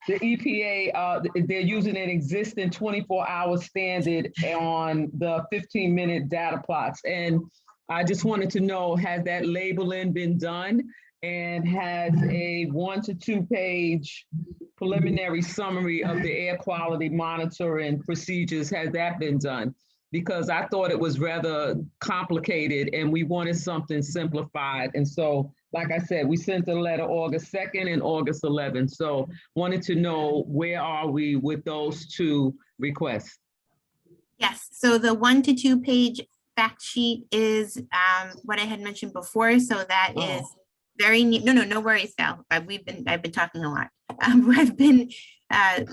EPA, they're using an existing 24-hour standard on the 15-minute data plots. And I just wanted to know, has that labeling been done? And has a 1 to 2 page preliminary summary of the air quality monitoring procedures, has that been done? Because I thought it was rather complicated and we wanted something simplified. And so, like I said, we sent a letter August 2nd and August 11th. So wanted to know, where are we with those two requests? Yes, so the 1 to 2 page fact sheet is what I had mentioned before. So that is very new. No worries, Val. I've been talking a lot.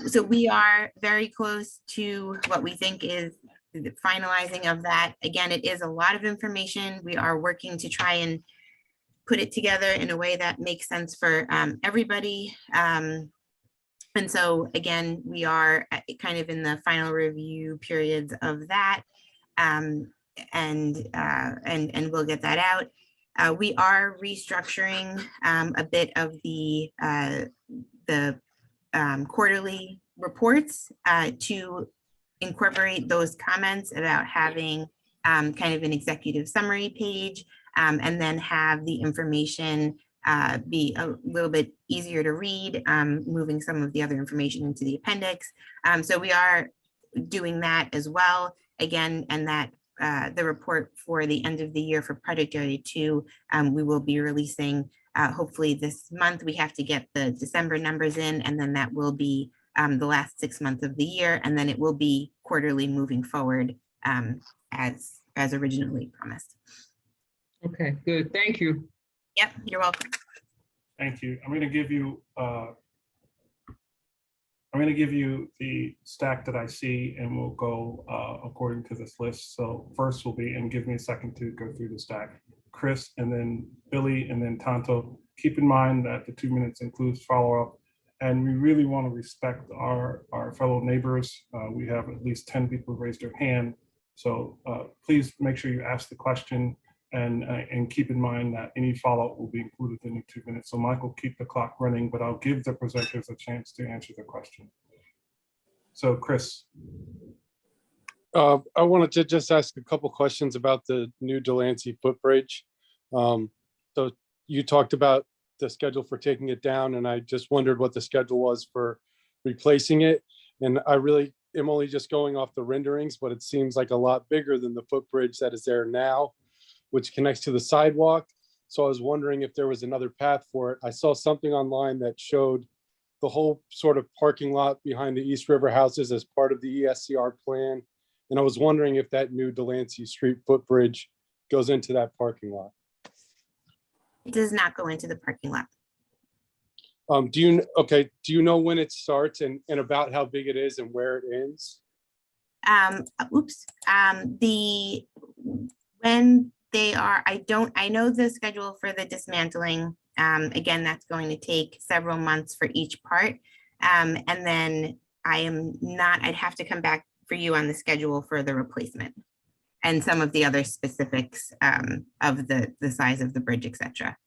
So we are very close to what we think is the finalizing of that. Again, it is a lot of information. We are working to try and put it together in a way that makes sense for everybody. And so again, we are kind of in the final review periods of that. And we'll get that out. We are restructuring a bit of the quarterly reports to incorporate those comments about having kind of an executive summary page, and then have the information be a little bit easier to read, moving some of the other information into the appendix. So we are doing that as well. Again, and that the report for the end of the year for Project Area 2, we will be releasing hopefully this month. We have to get the December numbers in, and then that will be the last 6 months of the year, and then it will be quarterly moving forward as originally promised. Okay, good. Thank you. Yep, you're welcome. Thank you. I'm going to give you the stack that I see, and we'll go according to this list. So first will be, and give me a second to go through the stack, Chris, and then Billy, and then Tonto. Keep in mind that the 2 minutes includes follow-up, and we really want to respect our fellow neighbors. We have at least 10 people who raised their hand. So please make sure you ask the question, and keep in mind that any follow-up will be included in the 2 minutes. So Michael, keep the clock running, but I'll give the presenters a chance to answer the question. So Chris. I wanted to just ask a couple questions about the new Delancey Footbridge. So you talked about the schedule for taking it down, and I just wondered what the schedule was for replacing it. And I really am only just going off the renderings, but it seems like a lot bigger than the footbridge that is there now, which connects to the sidewalk. So I was wondering if there was another path for it. I saw something online that showed the whole sort of parking lot behind the East River houses as part of the ESCR plan. And I was wondering if that new Delancey Street footbridge goes into that parking lot. It does not go into the parking lot. Do you know when it starts and about how big it is and where it ends? When they are, I know the schedule for the dismantling. Again, that's going to take several months for each part. And then I'd have to come back for you on the schedule for the replacement and some of the other specifics of the size of the bridge, etc.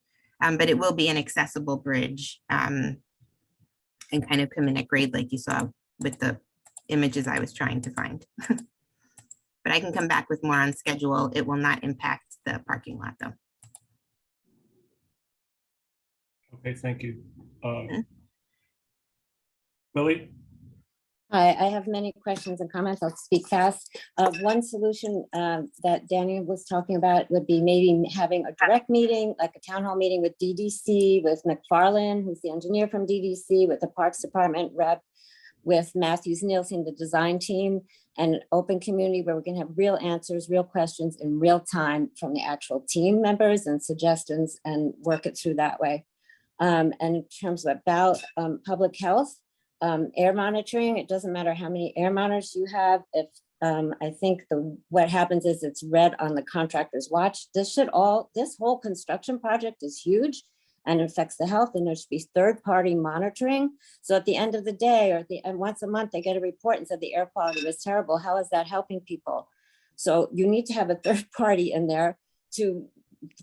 But it will be an accessible bridge and kind of come in at grade like you saw with the images I was trying to find. But I can come back with more on schedule. It will not impact the parking lot though. Okay, thank you. Billy? Hi, I have many questions and comments. I'll speak fast. One solution that Daniel was talking about would be maybe having a direct meeting, like a town hall meeting with DDC, with McFarland, who's the engineer from DDC, with the Parks Department rep, with Matthews Nielsen, the design team, and an open community where we can have real answers, real questions in real time from the actual team members and suggestions, and work it through that way. And in terms of about public health, air monitoring, it doesn't matter how many air monitors you have. If I think what happens is it's red on the contractor's watch. This whole construction project is huge and affects the health, and there should be third-party monitoring. So at the end of the day, and once a month, they get a report and said the air quality was terrible. How is that helping people? So you need to have a third party in there to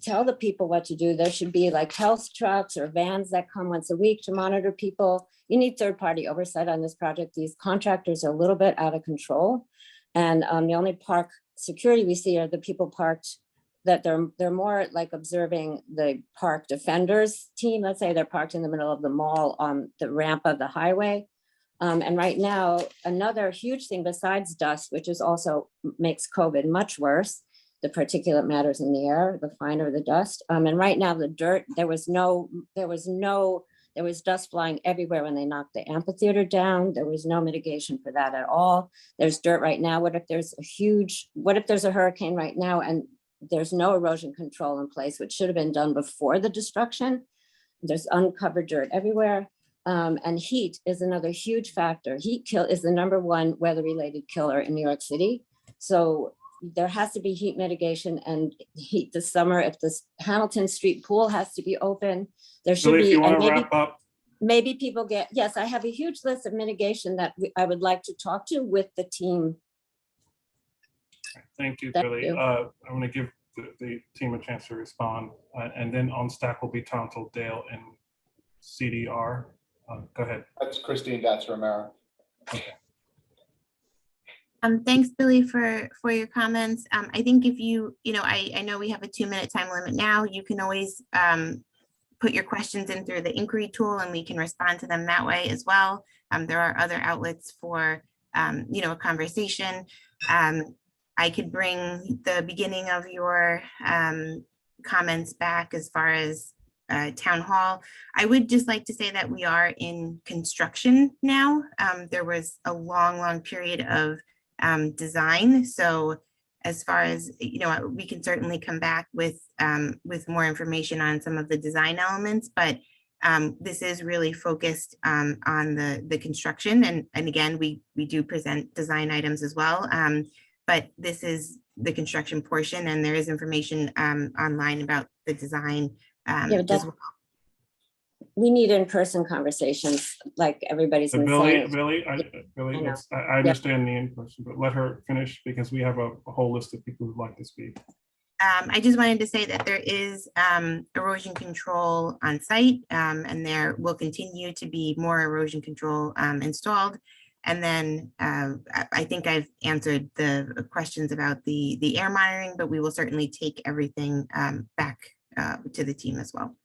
tell the people what to do. There should be like health trucks or vans that come once a week to monitor people. You need third-party oversight on this project. These contractors are a little bit out of control. And the only park security we see are the people parked, that they're more like observing the park defenders team. Let's say they're parked in the middle of the mall on the ramp of the highway. And right now, another huge thing besides dust, which is also makes COVID much worse, the particulate matters in the air, the finer the dust. And right now the dirt, there was dust flying everywhere when they knocked the amphitheater down. There was no mitigation for that at all. There's dirt right now. What if there's a hurricane right now and there's no erosion control in place, which should have been done before the destruction? There's uncovered dirt everywhere. And heat is another huge factor. Heat is the #1 weather-related killer in New York City. So there has to be heat mitigation and heat this summer. If this Hamilton Street pool has to be open, there should Billy, be. if you want And to wrap up. maybe people get, yes, I have a huge list of mitigation that I would like to talk to with the team. Thank you, Thank Billy. you. I'm going to give the team a chance to respond. And then on stack will be Tonto, Dale, and CDR. Go ahead. That's Christine, that's Romero. Okay. Thanks, Billy, for your comments. I think if I know we have a 2-minute time limit now. You can always put your questions in through the inquiry tool and we can respond to them that way as well. There are other outlets for, a conversation. I could bring the beginning of your comments back as far as town hall. I would just like to say that we are in construction now. There was a long period of design. So as far as, we can certainly come back with more information on some of the design elements, but this is really focused on the construction. And again, we do present design items as well. But this is the construction portion, and there is information online about the design. Yeah, but we need in-person conversations, like everybody's been saying. Billy, know. I understand the in-person, but let her finish because we have a whole list of people who'd like to speak. I just wanted to say that there is erosion control on site, and there will continue to be more erosion control installed. And then I think I've answered the questions about the air monitoring, but we will certainly take everything back to the team as well.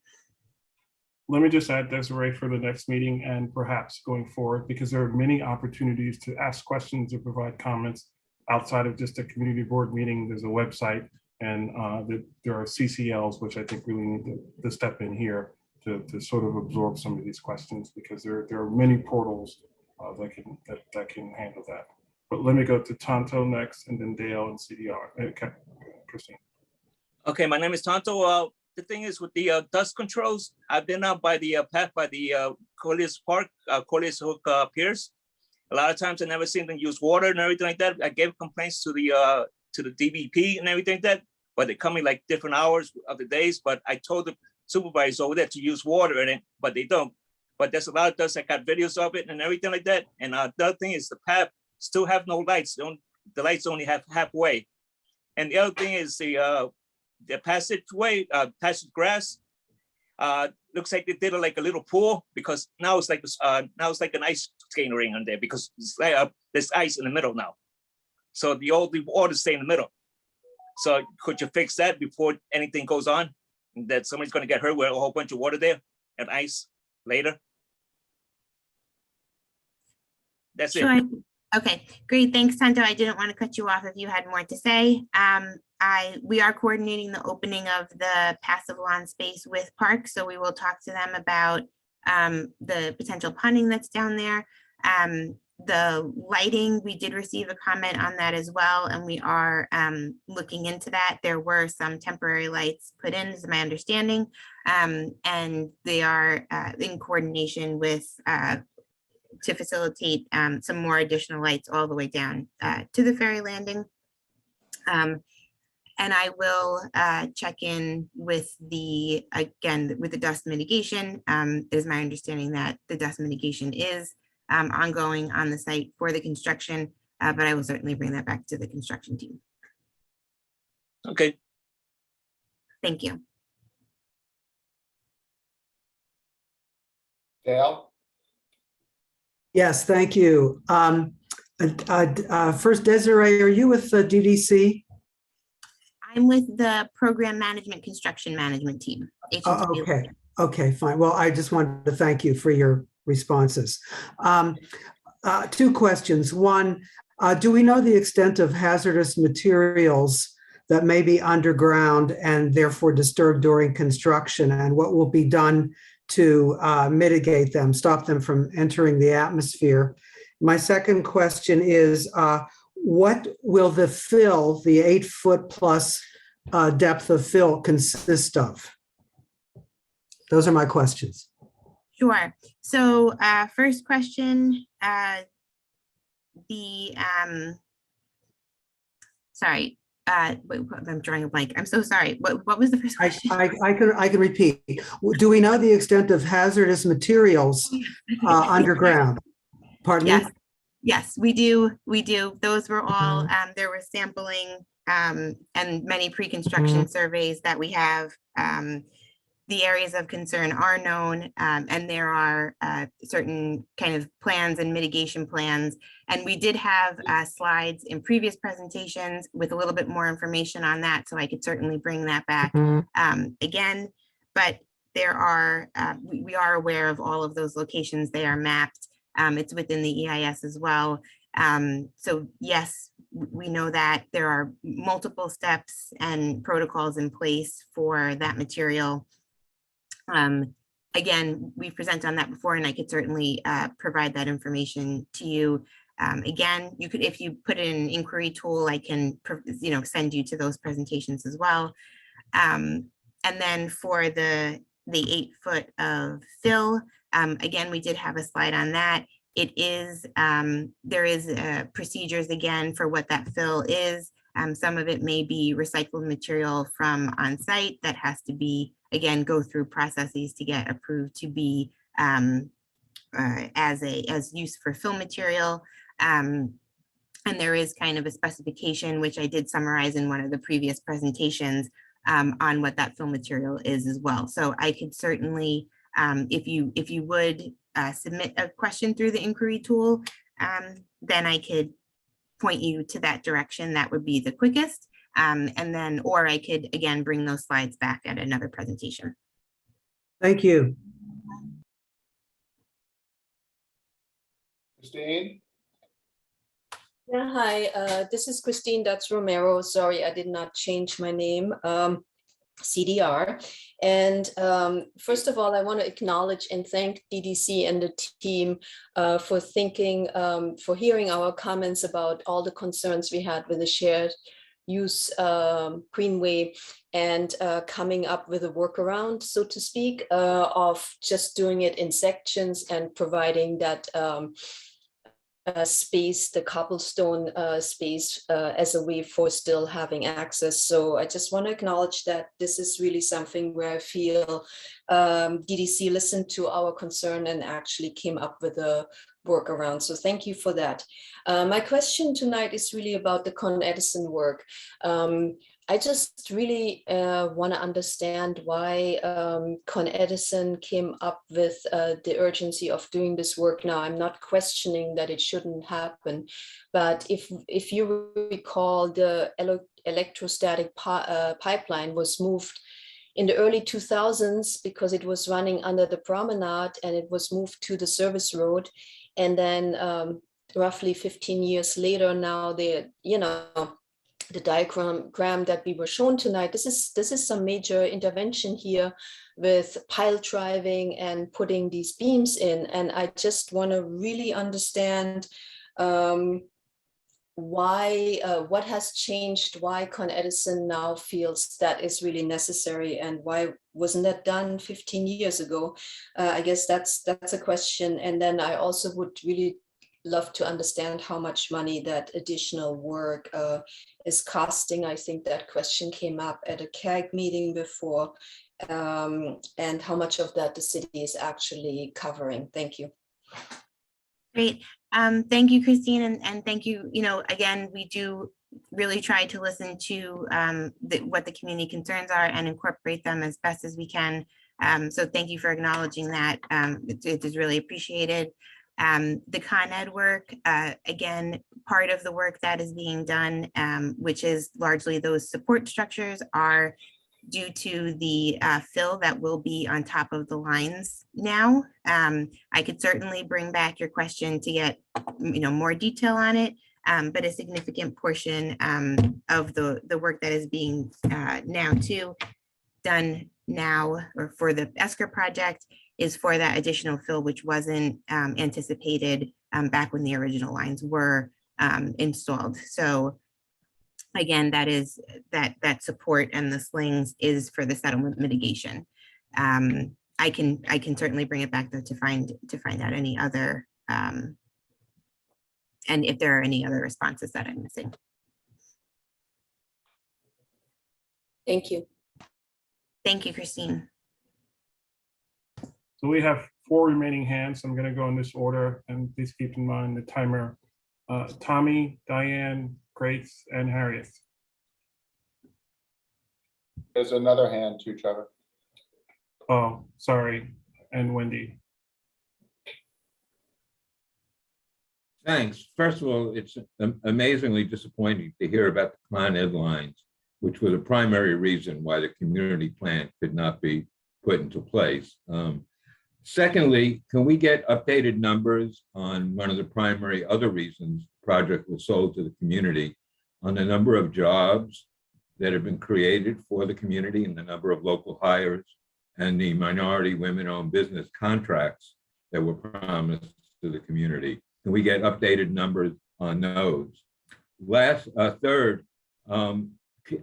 Let me just add Desiree for the next meeting and perhaps going forward, because there are many opportunities to ask questions or provide comments outside of just a community board meeting. There's a website, and there are CCLs, which I think really need to step in here to sort of absorb some of these questions, because there are many portals that can handle that. But let me go to Tonto next, and then Dale and CDR. Okay, Christine. Okay, my name is Tonto. The thing is with the dust controls, I've been out by the path by the Corliss Park, Corliss Hook Piers. A lot of times I never seen them use water and everything like that. I gave complaints to the DVP and everything like that, but they come in like different hours of the days. But I told the supervisors over there to use water in it, but they don't. But there's a lot of dust. I got videos of it and everything like that. And the other thing is the path still have no lights. The lights only have halfway. And the other thing is the passageway, passage grass. Looks like they did like a little pool, because now it's like an ice skating ring on there, because it's there's ice in the middle now. So the water stay in the middle. So could you fix that before anything goes on? That somebody's going to get hurt with a whole bunch of water there and ice later. That's Sure. it. Okay, great. Thanks, Tonto. I didn't want to cut you off if you had more to say. We are coordinating the opening of the passive lawn space with Park, so we will talk to them about the potential ponding that's down there. The lighting, we did receive a comment on that as well, and we are looking into that. There were some temporary lights put in, is my understanding, and they are in coordination with to facilitate some more additional lights all the way down to the ferry landing. And I will check in with the dust mitigation. It is my understanding that the dust mitigation is ongoing on the site for the construction, but I will certainly bring that back to the construction team. Okay. Thank you. Dale? Yes, thank you. First, Desiree, are you with the DDC? I'm with the Program Management Construction Management team. Okay, fine. Well, I just wanted to thank you for your responses. Two questions. One, do we know the extent of hazardous materials that may be underground and therefore disturbed during construction, and what will be done to mitigate them, stop them from entering the atmosphere? My second question is, what will the fill, the 8-foot plus depth of fill, consist of? Those are my questions. Sure. So first question, sorry, I'm drawing a blank. I'm so sorry. What was the first question? I can repeat. Do we know the extent of hazardous materials underground? Pardon me? Yes, we do. Those were all, there was sampling and many pre-construction surveys that we have. The areas of concern are known, and there are certain kind of plans and mitigation plans. And we did have slides in previous presentations with a little bit more information on that, so I could certainly bring that back again. But there are, we are aware of all of those locations. They are mapped. It's within the EIS as well. So yes, we know that there are multiple steps and protocols in place for that material. Again, we've presented on that before, and I could certainly provide that information to you. Again, you could, if you put in an inquiry tool, I can, send you to those presentations as well. And then for the 8 foot of fill, again, we did have a slide on that. It is, there is procedures again for what that fill is. Some of it may be recycled material from on site that has to be, again, go through processes to get approved to be as use for fill material. And there is kind of a specification, which I did summarize in one of the previous presentations, on what that fill material is as well. So I could certainly, if you would submit a question through the inquiry tool, then I could point you to that direction. That would be the quickest. And then, or I could, again, bring those slides back at another presentation. Thank you. Christine? Yeah, hi, this is Christine Dutz Romero. Sorry, I did not change my name. CDR. And first of all, I want to acknowledge and thank DDC and the team for thinking, for hearing our comments about all the concerns we had with the shared use greenway and coming up with a workaround, so to speak, of just doing it in sections and providing that space, the cobblestone space as a way for still having access. So I just want to acknowledge that this is really something where I feel DDC listened to our concern and actually came up with a workaround. So thank you for that. My question tonight is really about the Con Edison work. I just really want to understand why Con Edison came up with the urgency of doing this work now. I'm not questioning that it shouldn't happen, but if you recall, the electrostatic pipeline was moved in the early 2000s because it was running under the promenade, and it was moved to the service road. And then roughly 15 years later, now the diagram that we were shown tonight, this is some major intervention here with pile driving and putting these beams in. And I just want to really understand why, what has changed, why Con Edison now feels that is really necessary, and why wasn't that done 15 years ago? I guess that's a question. And then I also would really love to understand how much money that additional work is costing. I think that question came up at a CAG meeting before, and how much of that the city is actually covering. Thank you. Great. Thank you, Christine, and thank you. Again, we do really try to listen to what the community concerns are and incorporate them as best as we can. So thank you for acknowledging that. It is really appreciated. The Con Ed work, again, part of the work that is being done, which is largely those support structures, are due to the fill that will be on top of the lines now. I could certainly bring back your question to get more detail on it, but a significant portion of the work that is being done now or for the ESCR project is for that additional fill, which wasn't anticipated back when the original lines were installed. So again, that is that support and the slings is for the settlement mitigation. I can certainly bring it back though to find out any other and if there are any other responses that I'm missing. Thank you. Thank you, Christine. So we have 4 remaining hands. I'm going to go in this order, and please keep in mind the timer. Tommy, Diane, Grace, and Harriet. There's another hand too, Trevor. Oh, sorry, and Wendy. Thanks. First of all, it's amazingly disappointing to hear about the Con Ed lines, which were the primary reason why the community plan could not be put into place. Secondly, can we get updated numbers on one of the primary other reasons the project was sold to the community, on the number of jobs that have been created for the community and the number of local hires and the minority women-owned business contracts that were promised to the community? and we get updated numbers on those. Last, third,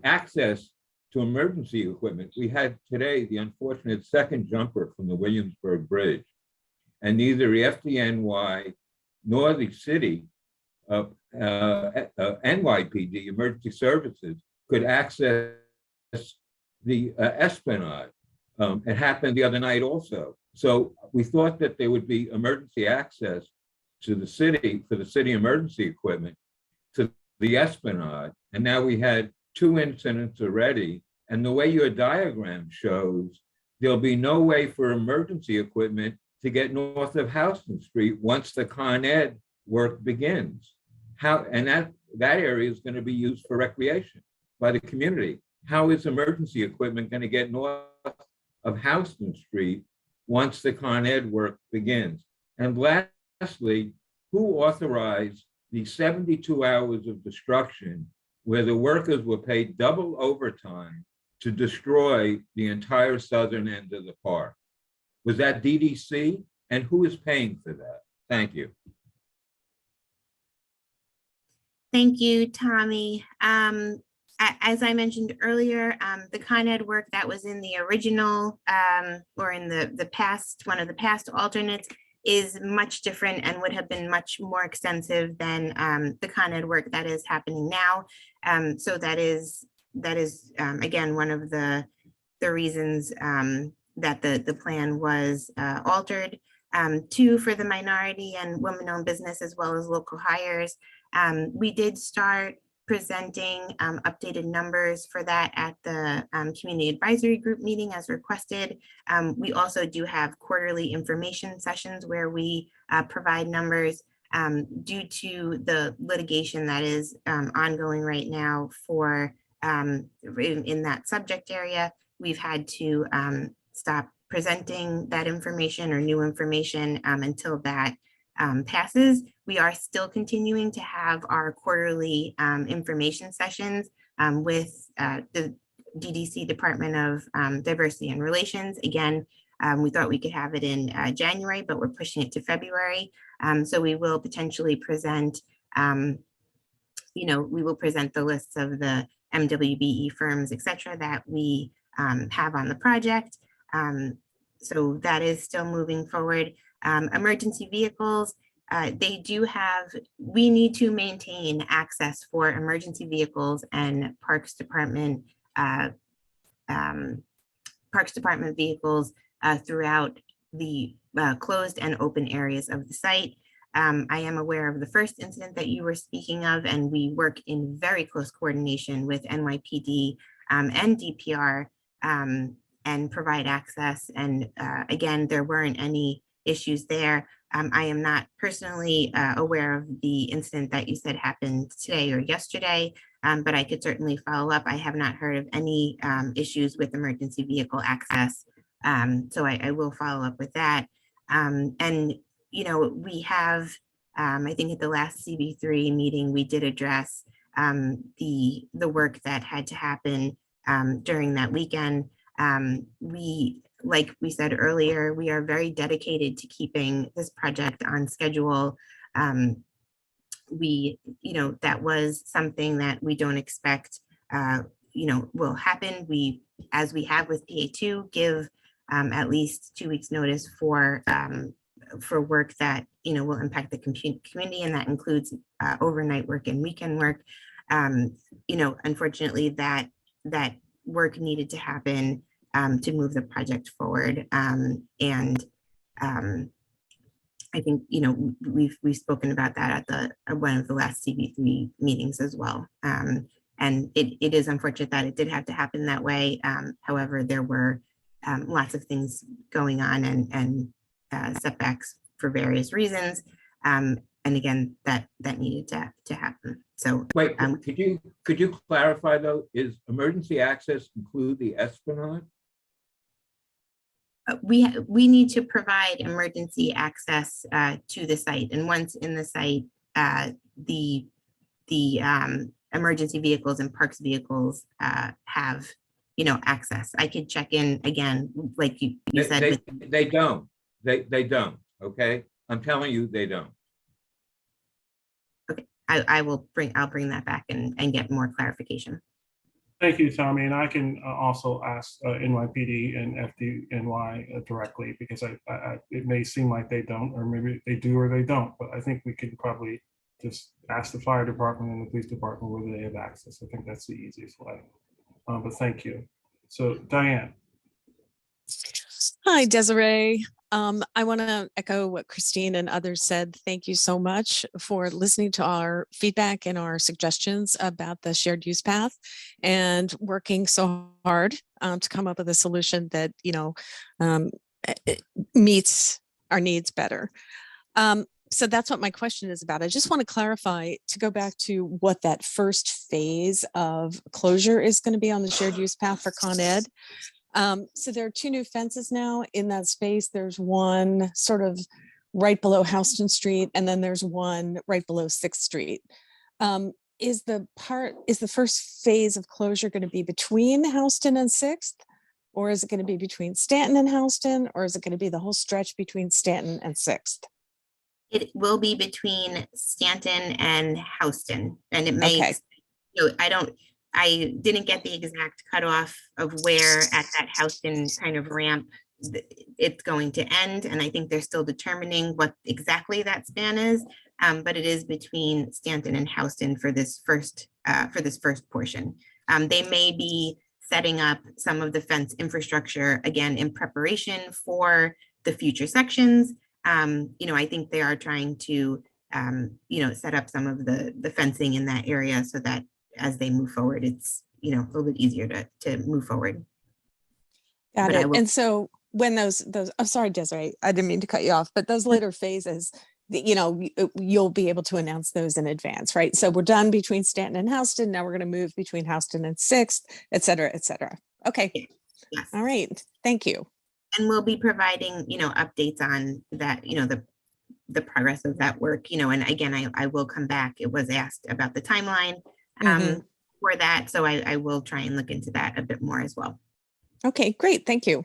access to emergency equipment. We had today the unfortunate second jumper from the Williamsburg Bridge, and neither the FDNY nor the city of NYPD Emergency Services could access the Esplanade. It happened the other night also. So we thought that there would be emergency access to the city for the city emergency equipment to the Esplanade. And now we had 2 incidents already. And the way your diagram shows, there'll be no way for emergency equipment to get north of Houston Street once the Con Ed work begins. And that area is going to be used for recreation by the community. How is emergency equipment going to get north of Houston Street once the Con Ed work begins? And lastly, who authorized the 72 hours of destruction where the workers were paid double overtime to destroy the entire southern end of the park? Was that DDC? And who is paying for that? Thank you. Thank you, Tommy. As I mentioned earlier, the Con Ed work that was in the original or in the past, one of the past alternates, is much different and would have been much more extensive than the Con Ed work that is happening now. So that is again one of the reasons that the plan was altered. 2, for the minority and women-owned business as well as local hires. We did start presenting updated numbers for that at the Community Advisory Group meeting as requested. We also do have quarterly information sessions where we provide numbers. Due to the litigation that is ongoing right now for in that subject area, we've had to stop presenting that information or new information until that passes. We are still continuing to have our quarterly information sessions with the DDC Department of Diversity and Relations. Again, we thought we could have it in January, but we're pushing it to February. So we will potentially present, we will present the lists of the MWBE firms, et cetera, that we have on the project. So that is still moving forward. Emergency vehicles, we need to maintain access for emergency vehicles and Parks Department vehicles throughout the closed and open areas of the site. I am aware of the first incident that you were speaking of, and we work in very close coordination with NYPD and DPR and provide access. And again, there weren't any issues there. I am not personally aware of the incident that you said happened today or yesterday, but I could certainly follow up. I have not heard of any issues with emergency vehicle access. So I will follow up with that. And, we have, I think at the last CB3 meeting, we did address the work that had to happen during that weekend. Like we said earlier, we are very dedicated to keeping this project on schedule. That was something that we don't expect, will happen. As we have with PA2, give at least 2 weeks notice for work that, will impact the community, and that includes overnight work and weekend work. Unfortunately, that work needed to happen to move the project forward. I think, we've spoken about that at one of the last CB3 meetings as well. And it is unfortunate that it did have to happen that way. However, there were lots of things going on and setbacks for various reasons. And again, that needed to happen. So wait, could you clarify though, is emergency access include the Esplanade? We need to provide emergency access to the site, and once in the site, the emergency vehicles and parks vehicles have access. I could check in again, like you said. They don't. They don't. Okay, I'm telling you, they don't. I'll bring that back and get more clarification. Thank you, Tommy. And I can also ask NYPD and FDNY directly, because it may seem like they don't, or maybe they do or they don't, but I think we can probably just ask the fire department and the police department whether they have access. I think that's the easiest way. But thank you. So Diane. Hi, Desiree. I want to echo what Christine and others said. Thank you so much for listening to our feedback and our suggestions about the shared use path and working so hard to come up with a solution that, meets our needs better. So that's what my question is about. I just want to clarify, to go back to what that first phase of closure is going to be on the shared use path for Con Ed. So there are 2 new fences now in that space. There's one sort of right below Houston Street, and then there's one right below 6th Street. Is the first phase of closure going to be between Houston and 6th? Or is it going to be between Stanton and Houston? Or is it going to be the whole stretch between Stanton and 6th? It will be between Stanton and Houston, and it may, I didn't get the exact cutoff of where at that Houston kind of ramp it's going to end. And I think they're still determining what exactly that span is, but it is between Stanton and Houston for this first portion. They may be setting up some of the fence infrastructure again in preparation for the future sections. I think they are trying to, set up some of the fencing in that area so that as they move forward, it's, a little bit easier to move forward. Got it. And so when those, I'm sorry, Desiree, I didn't mean to cut you off, but those later phases, you'll be able to announce those in advance, right? So we're done between Stanton and Houston. Now we're going to move between Houston and 6th, et cetera, et cetera. Okay. Yes. All right. Thank you. And we'll be providing, updates on that, the progress of that work, and again, I will come back. It was asked about the timeline for that. So I will try and look into that a bit more as well. Okay, great. Thank you.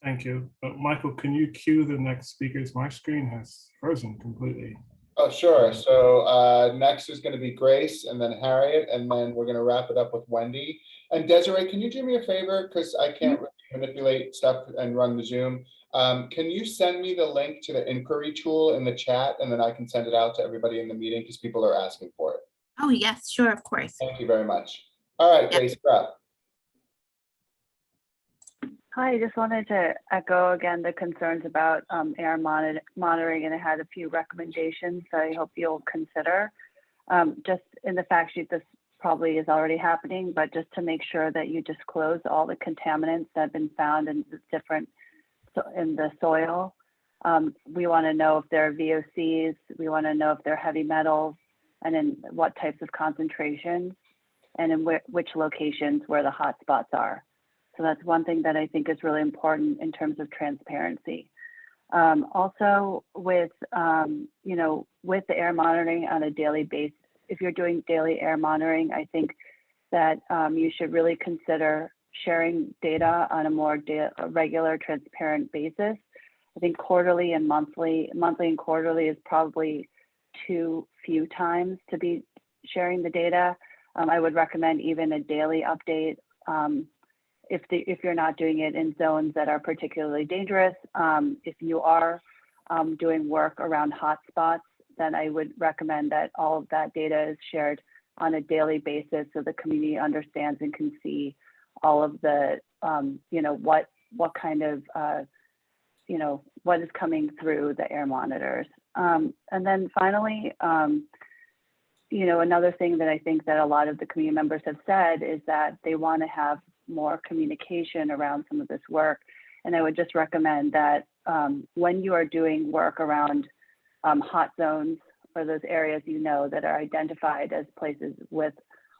Thank you. Michael, can you cue the next speakers? My screen has frozen completely. Oh, sure. So next is going to be Grace, and then Harriet, and then we're going to wrap it up with Wendy. And Desiree, can you do me a favor? Because I can't really manipulate stuff and run the Zoom. Can you send me the link to the inquiry tool in the chat, and then I can send it out to everybody in the meeting because people are asking for it. Oh, yes, sure, of course. Thank you very much. All right, Grace, you're up. Hi, I just wanted to echo again the concerns about air monitoring, and I had a few recommendations that I hope you'll consider. Just in the fact sheet, this probably is already happening, but just to make sure that you disclose all the contaminants that have been found in the soil. We want to know if there are VOCs, we want to know if there are heavy metals, and in what types of concentrations, and in which locations where the hot spots are. So that's one thing that I think is really important in terms of transparency. Also with, with the air monitoring on a daily basis, if you're doing daily air monitoring, I think that you should really consider sharing data on a more regular, transparent basis. I think quarterly and monthly and quarterly is probably too few times to be sharing the data. I would recommend even a daily update if you're not doing it in zones that are particularly dangerous. If you are doing work around hotspots, then I would recommend that all of that data is shared on a daily basis so the community understands and can see all of the, what kind of, what is coming through the air monitors. And then finally, another thing that I think that a lot of the community members have said is that they want to have more communication around some of this work. And I would just recommend that when you are doing work around hot zones or those areas that are identified as places with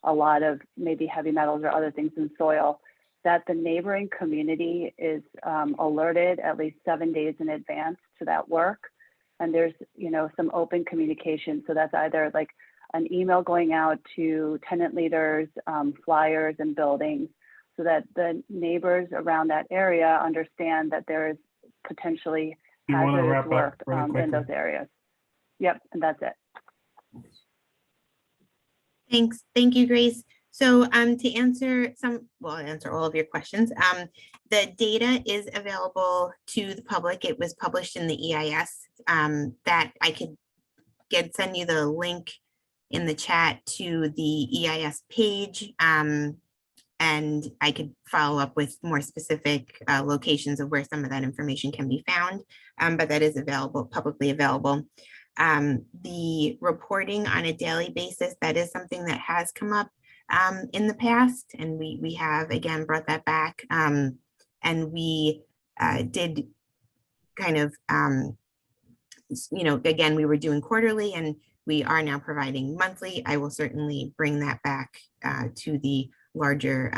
a lot of maybe heavy metals or other things in soil, that the neighboring community is alerted at least 7 days in advance to that work. And there's, some open communication. So that's either like an email going out to tenant leaders, flyers and buildings, so that the neighbors around that area understand that there is potentially hazardous work in those areas. Yep, and that's it. Thanks. Thank you, Grace. So to answer answer all of your questions. The data is available to the public. It was published in the EIS that I could send you the link in the chat to the EIS page. And I could follow up with more specific locations of where some of that information can be found, but that is available, publicly available. The reporting on a daily basis, that is something that has come up in the past, and we have again brought that back, and we did kind of, again, we were doing quarterly and we are now providing monthly. I will certainly bring that back to the larger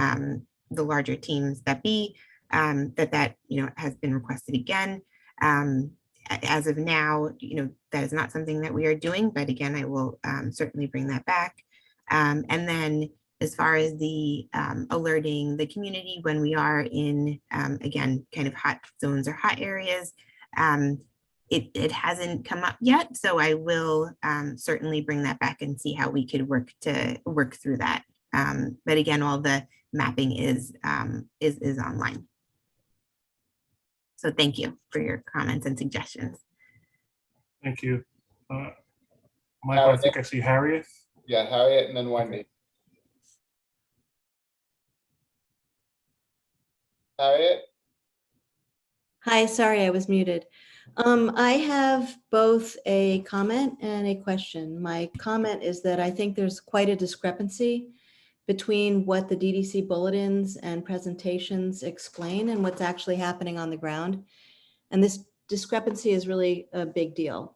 teams that that has been requested again. As of now, that is not something that we are doing, but again, I will certainly bring that back. And then as far as the alerting the community when we are in, again, kind of hot zones or hot areas, it hasn't come up yet. So I will certainly bring that back and see how we could work through that. But again, all the mapping is online. So thank you for your comments and suggestions. Thank you. Michael, I think I see Harriet. Yeah, Harriet and then Wendy. Harriet? Hi, sorry, I was muted. I have both a comment and a question. My comment is that I think there's quite a discrepancy between what the DDC bulletins and presentations explain and what's actually happening on the ground. And this discrepancy is really a big deal.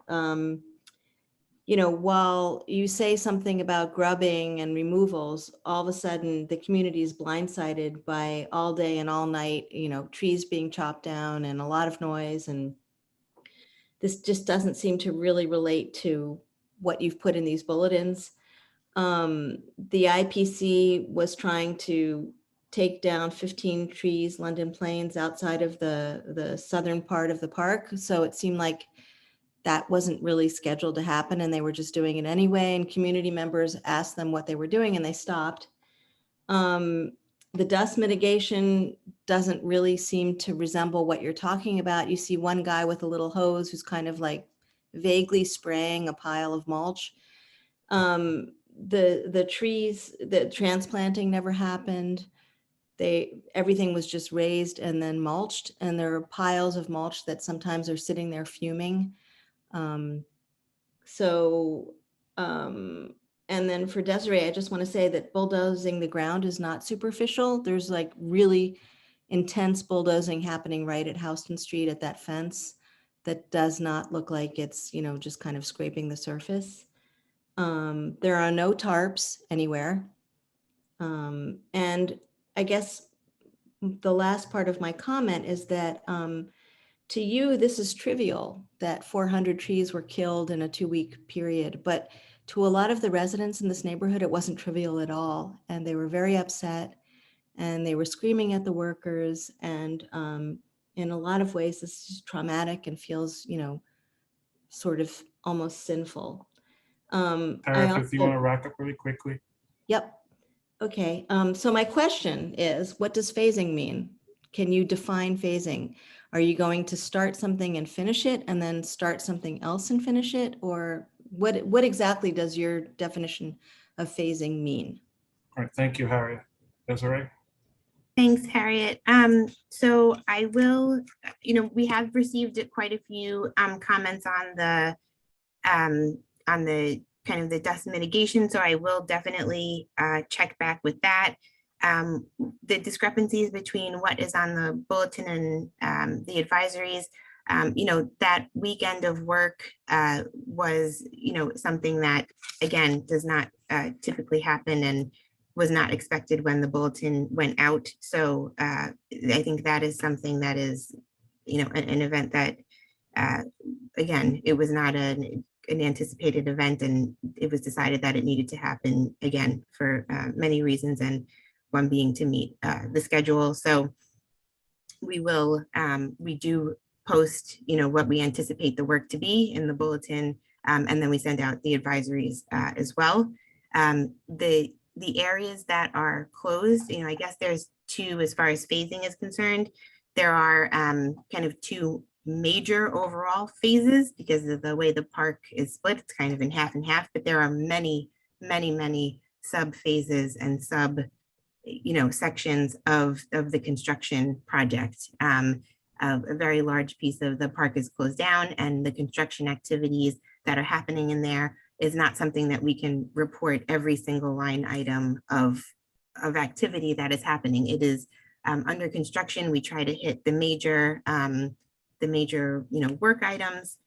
While you say something about grubbing and removals, all of a sudden the community is blindsided by all day and all night, trees being chopped down and a lot of noise. And this just doesn't seem to really relate to what you've put in these bulletins. The IPC was trying to take down 15 trees, London Plains, outside of the southern part of the park. So it seemed like that wasn't really scheduled to happen and they were just doing it anyway. And community members asked them what they were doing and they stopped. The dust mitigation doesn't really seem to resemble what you're talking about. You see one guy with a little hose who's kind of like vaguely spraying a pile of mulch. The trees, the transplanting never happened. Everything was just raised and then mulched, and there are piles of mulch that sometimes are sitting there fuming. And then for Desiree, I just want to say that bulldozing the ground is not superficial. There's like really intense bulldozing happening right at Houston Street at that fence that does not look like it's, just kind of scraping the surface. There are no tarps anywhere. And I guess the last part of my comment is that to you, this is trivial that 400 trees were killed in a 2-week period, but to a lot of the residents in this neighborhood, it wasn't trivial at all. And they were very upset and they were screaming at the workers. And in a lot of ways, this is traumatic and feels, sort of almost sinful. If you want to wrap up really quickly. Yep. Okay. So my question is, what does phasing mean? Can you define phasing? Are you going to start something and finish it and then start something else and finish it? Or what exactly does your definition of phasing mean? All right. Thank you, Harriet. Desiree? Thanks, Harriet. So I will, we have received quite a few comments on the kind of the dust mitigation. So I will definitely check back with that. The discrepancies between what is on the bulletin and the advisories, that weekend of work was, something that, again, does not typically happen and was not expected when the bulletin went out. So I think that is something that is, an event that, again, it was not an anticipated event, and it was decided that it needed to happen again for many reasons, and one being to meet the schedule. So we will, we do post, what we anticipate the work to be in the bulletin And then we send out the advisories as well. The areas that are closed, I guess there's two as far as phasing is concerned. There are kind of two major overall phases because of the way the park is split. It's kind of in half and half, but there are many sub phases and sub sections of the construction project. A very large piece of the park is closed down, and the construction activities that are happening in there is not something that we can report every single line item of activity that is happening. It is under construction. We try to hit the major work items.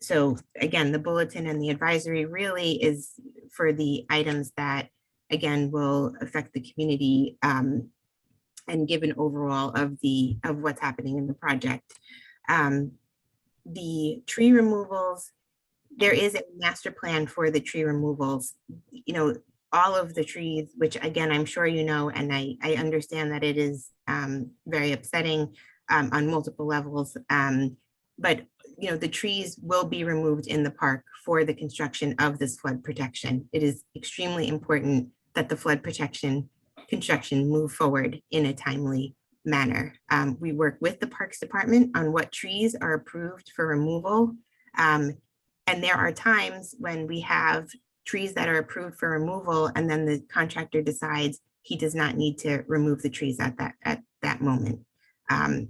So again, the bulletin and the advisory really is for the items that, again, will affect the community and give an overall of what's happening in the project. The tree removals, there is a master plan for the tree removals. All of the trees, which again, I'm sure you know, and I understand that it is very upsetting on multiple levels. But the trees will be removed in the park for the construction of this flood protection. It is extremely important that the flood protection construction move forward in a timely manner. We work with the Parks Department on what trees are approved for removal. And there are times when we have trees that are approved for removal, and then the contractor decides he does not need to remove the trees at that moment.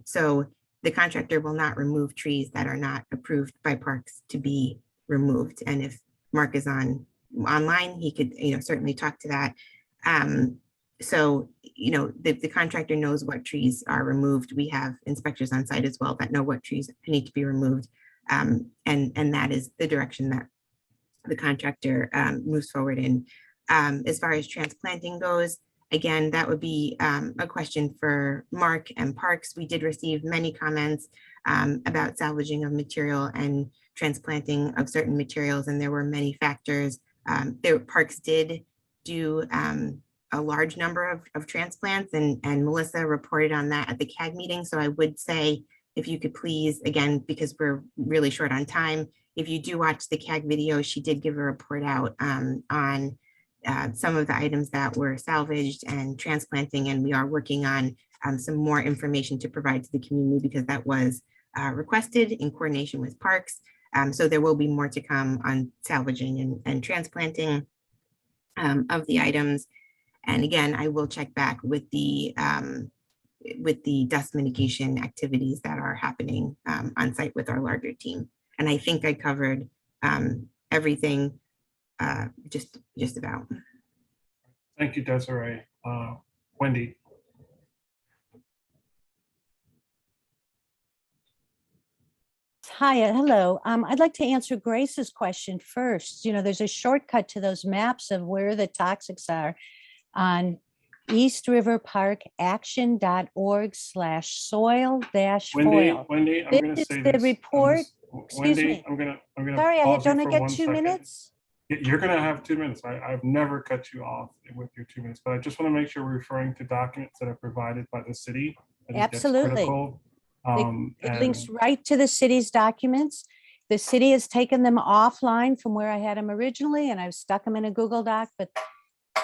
So the contractor will not remove trees that are not approved by parks to be removed. And if Mark is online, he could certainly talk to that. So the contractor knows what trees are removed. We have inspectors on site as well that know what trees need to be removed. And that is the direction that the contractor moves forward in. As far as transplanting goes, again, that would be a question for Mark and Parks. We did receive many comments about salvaging of material and transplanting of certain materials, and there were many factors. Parks did do a large number of transplants, and Melissa reported on that at the CAG meeting. So I would say, if you could please, again, because we're really short on time, if you do watch the CAG video, she did give a report out on some of the items that were salvaged and transplanting, and we are working on some more information to provide to the community because that was requested in coordination with Parks. So there will be more to come on salvaging and transplanting of the items. And again, I will check back with the dust mitigation activities that are happening on site with our larger team. And I think I covered everything just about. Thank you, Desiree. Wendy. Hi, hello. I'd like to answer Grace's question first. There's a shortcut to those maps of where the toxics are on eastriverparkaction.org/soil-foil. Wendy, I'm going to say the this. report. Excuse Wendy, me. I'm going to Sorry, pause you don't I for get 1 2 second. minutes? You're going to have 2 minutes. I've never cut you off with your 2 minutes, but I just want to make sure we're referring to documents that are provided by the city. I think that's Absolutely. critical. It links right to the city's documents. The city has taken them offline from where I had them originally, and I've stuck them in a Google Doc, but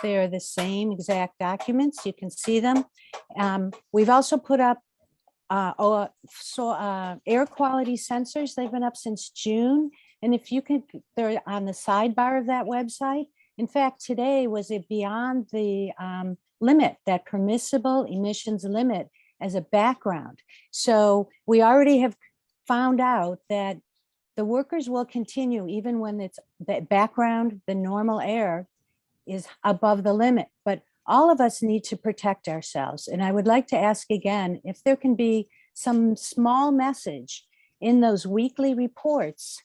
they're the same exact documents. You can see them. We've also put up air quality sensors. They've been up since June. And if you can, they're on the sidebar of that website. In fact, today was it beyond the limit, that permissible emissions limit as a background. So we already have found out that the workers will continue even when it's the background, the normal air is above the limit. But all of us need to protect ourselves. And I would like to ask again, if there can be some small message in those weekly reports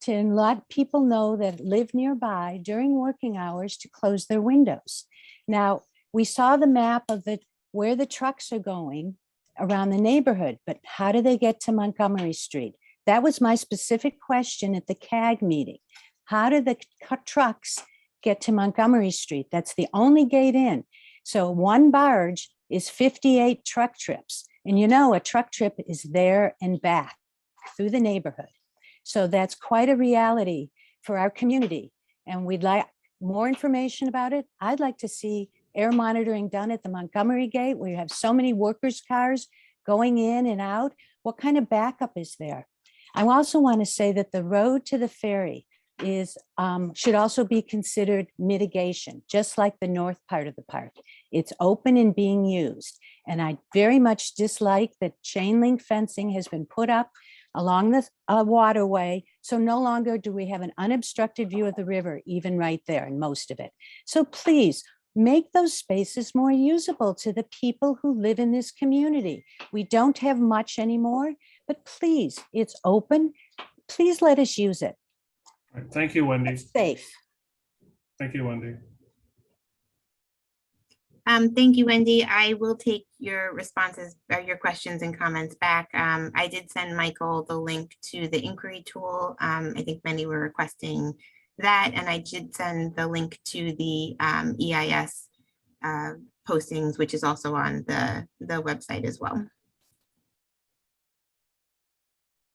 to let people know that live nearby during working hours to close their windows. Now, we saw the map of where the trucks are going around the neighborhood, but how do they get to Montgomery Street? That was my specific question at the CAG meeting. How do the trucks get to Montgomery Street? That's the only gate in. So one barge is 58 truck trips. And a truck trip is there and back through the neighborhood. So that's quite a reality for our community. And we'd like more information about it. I'd like to see air monitoring done at the Montgomery Gate, where you have so many workers' cars going in and out. What kind of backup is there? I also want to say that the road to the ferry is should also be considered mitigation, just like the north part of the park. It's open and being used. And I very much dislike that chain link fencing has been put up along the waterway. So no longer do we have an unobstructed view of the river, even right there in most of it. So please make those spaces more usable to the people who live in this community. We don't have much anymore, but please, it's open. Please let us use it. All right, thank you, Wendy. It's safe. Thank you, Wendy. Thank you, Wendy. I will take your responses or your questions and comments back. I did send Michael the link to the inquiry tool. I think many were requesting that, and I did send the link to the EIS postings, which is also on the website as well.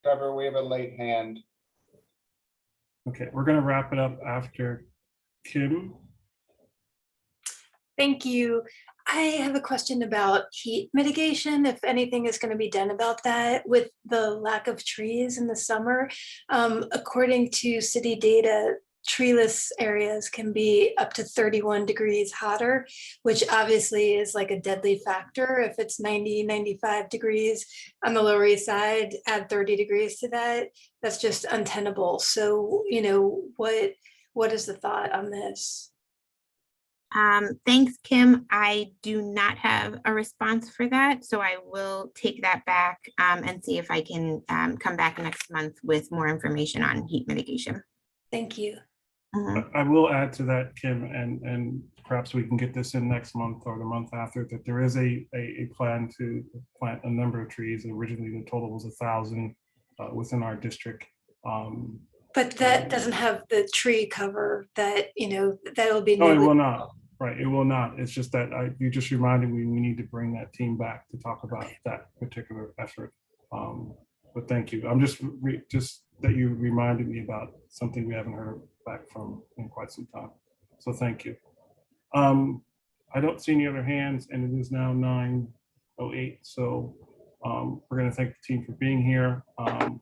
Trevor, we have a late hand. Okay, we're going to wrap it up after Kim. Thank you. I have a question about heat mitigation, if anything is going to be done about that with the lack of trees in the summer. According to city data, treeless areas can be up to 31 degrees hotter, which obviously is like a deadly factor. If it's 90, 95 degrees on the Lower East Side, add 30 degrees to that, that's just untenable. So, you know, what is the thought on this? Thanks, Kim. I do not have a response for that, so I will take that back and see if I can come back next month with more information on heat mitigation. Thank you. I will add to that, Kim, and perhaps we can get this in next month or the month after, that there is a plan to plant a number of trees. Originally, the total was 1,000 within our district. But that doesn't have the tree cover that, you know, that will be. No, it will not. Right, it will not. It's just that you just reminded me we need to bring that team back to talk about that particular effort. But thank you. I'm just that you reminded me about something we haven't heard back from in quite some time. So thank you. I don't see any other hands, and it is now 9:08. So we're going to thank the team for being here.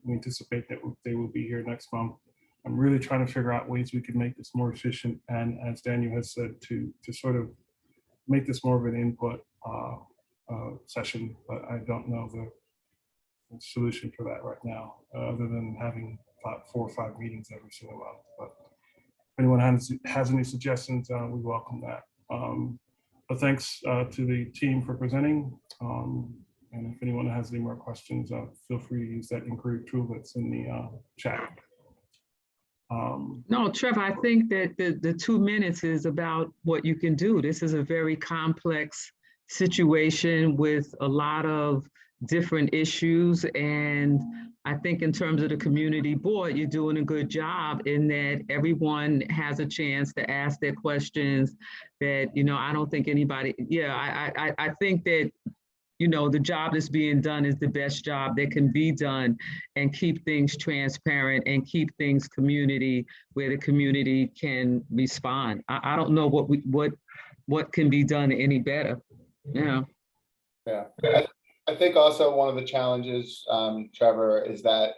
We anticipate that they will be here next month. I'm really trying to figure out ways we can make this more efficient, and as Daniel has said, to sort of make this more of an input session, but I don't know the solution for that right now, other than having 4 or 5 meetings every single month. But if anyone has any suggestions, we welcome that. But thanks to the team for presenting. And if anyone has any more questions, feel free to use that inquiry tool that's in the chat. No, Trevor, I think that the 2 minutes is about what you can do. This is a very complex situation with a lot of different issues. And I think in terms of the community board, you're doing a good job in that everyone has a chance to ask their questions that, you know, I don't think anybody, I think that, you know, the job that's being done is the best job that can be done, and keep things transparent and keep things community where the community can respond. I don't know what can be done any better. Yeah. I think also one of the challenges, Trevor, is that,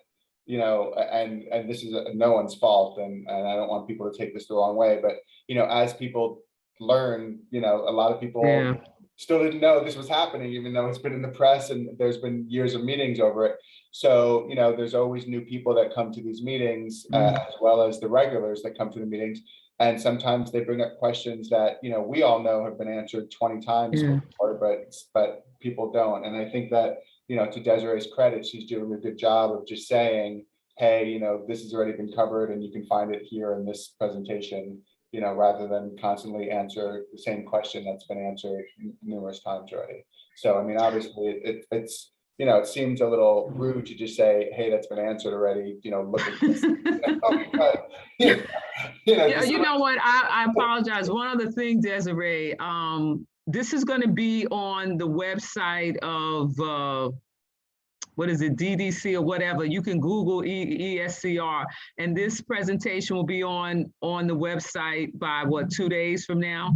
you know, and this is no one's fault, and I don't want people to take this the wrong way, but, you know, as people learn, you know, a lot of people still didn't know this was happening, even though it's been in the press and there's been years of meetings over it. So, you know, there's always new people that come to these meetings, as well as the regulars that come to the meetings. And sometimes they bring up questions that, you know, we all know have been answered 20 times before, but people don't. And I think that, you know, to Desiree's credit, she's doing a good job of just saying, hey, you know, this has already been covered and you can find it here in this presentation, you know, rather than constantly answer the same question that's been answered numerous times already. So, I mean, obviously it's, you know, it seems a little rude to just say, hey, that's been answered already, you know, look at this. You know what, I apologize. One other thing, Desiree, this is going to be on the website of what is it, DDC or whatever. You can Google ESCR, and this presentation will be on the website by what, 2 days from now?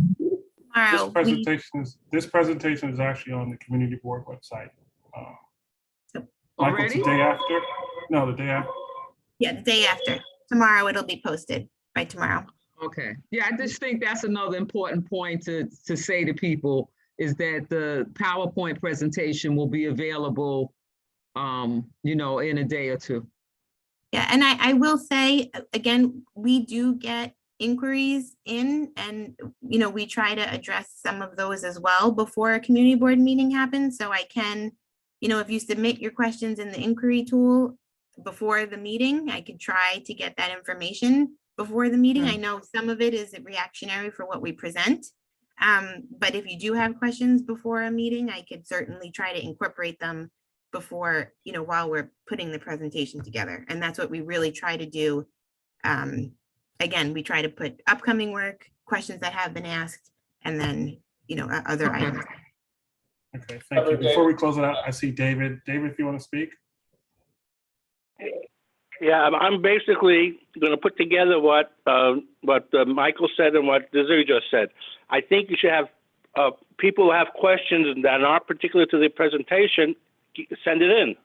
This presentation is actually on the community board website. Michael, it's Already? the day after? No, the day after. Yeah, the day after. Tomorrow it'll be posted by tomorrow. Okay. Yeah, I just think that's another important point to say to people is that the PowerPoint presentation will be available, you know, in a day or two. Yeah, and I will say, again, we do get inquiries in, and, you know, we try to address some of those as well before a community board meeting happens. So I can, you know, if you submit your questions in the inquiry tool before the meeting, I could try to get that information before the meeting. I know some of it is reactionary for what we present. But if you do have questions before a meeting, I could certainly try to incorporate them before, you know, while we're putting the presentation together. And that's what we really try to do. Again, we try to put upcoming work, questions that have been asked, and then, you know, other items. Okay, thank you. Before we close it out, I see David. David, if you want to speak. Yeah, I'm basically going to put together what Michael said and what Desiree just said. I think you should have people who have questions that aren't particular to the presentation, send it in.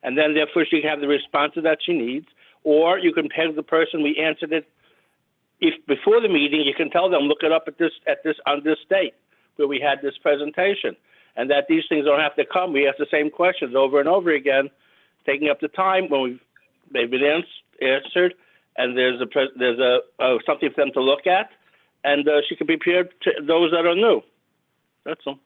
And then therefore she can have the responses that she needs. Or you can peg the person, we answered it. If before the meeting, you can tell them, look it up on this date where we had this presentation. And that these things don't have to come. We ask the same questions over and over again, taking up the time when they've been answered, and there's something for them to look at, and she can be prepared to those that are new. That's all.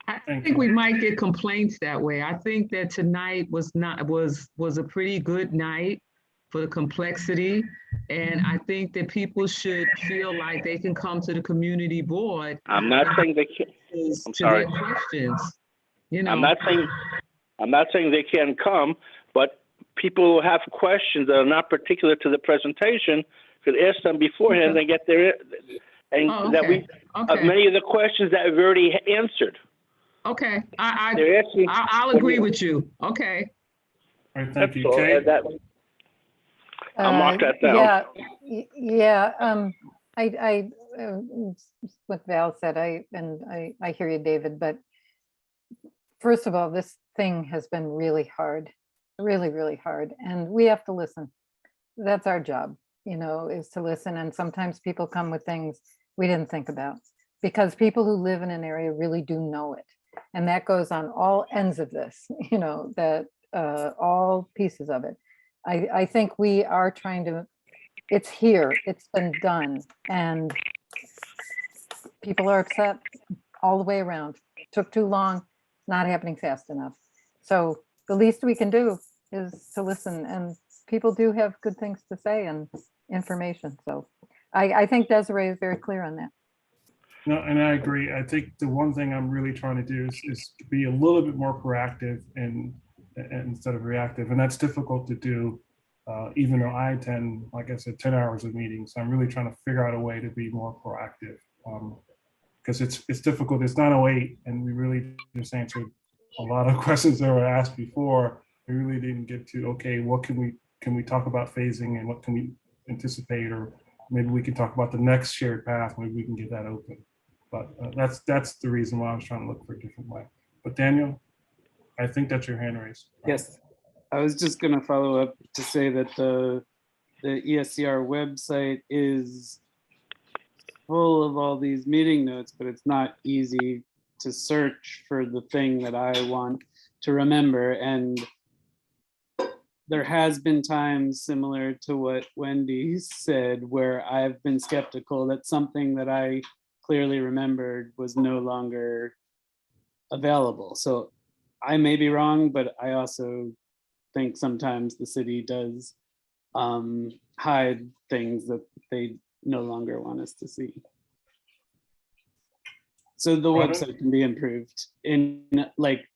I think we might get complaints that way. I think that tonight was a pretty good night for the complexity, and I think that people should feel like they can come to the community board. I'm not saying they can't. I'm sorry. Questions. You know. I'm not saying they can't come, but people who have questions that are not particular to the presentation could ask them beforehand and get their, and many of the questions that we've already answered. Okay, I'll agree with you. Okay. All right, thank you. Kay? I'll mark that down. I what Val said, I hear you, David, but first of all, this thing has been really hard, really hard, and we have to listen. That's our job, you know, is to listen. And sometimes people come with things we didn't think about, because people who live in an area really do know it. And that goes on all ends of this, you know, that all pieces of it. I think we are trying to, it's here, it's been done, and people are upset all the way around. Took too long, not happening fast enough. So the least we can do is to listen, and people do have good things to say and information. So I think Desiree is very clear on that. No, and I agree. I think the one thing I'm really trying to do is to be a little bit more proactive and instead of reactive. And that's difficult to do, even though I attend, like I said, 10 hours of meetings. I'm really trying to figure out a way to be more proactive, because it's difficult. It's 9:08, and we really just answered a lot of questions that were asked before. We really didn't get to, okay, what can we talk about phasing, and what can we anticipate, or maybe we can talk about the next shared path. Maybe we can get that open. But that's the reason why I was trying to look for a different way. But Daniel, I think that's your hand raised. Right? Yes, I was just going to follow up to say that the ESCR website is full of all these meeting notes, but it's not easy to search for the thing that I want to remember. And there has been times similar to what Wendy said, where I've been skeptical that something that I clearly remembered was no longer available. So I may be wrong, but I also think sometimes the city does hide things that they no longer want us to see. So the website can be improved in, like,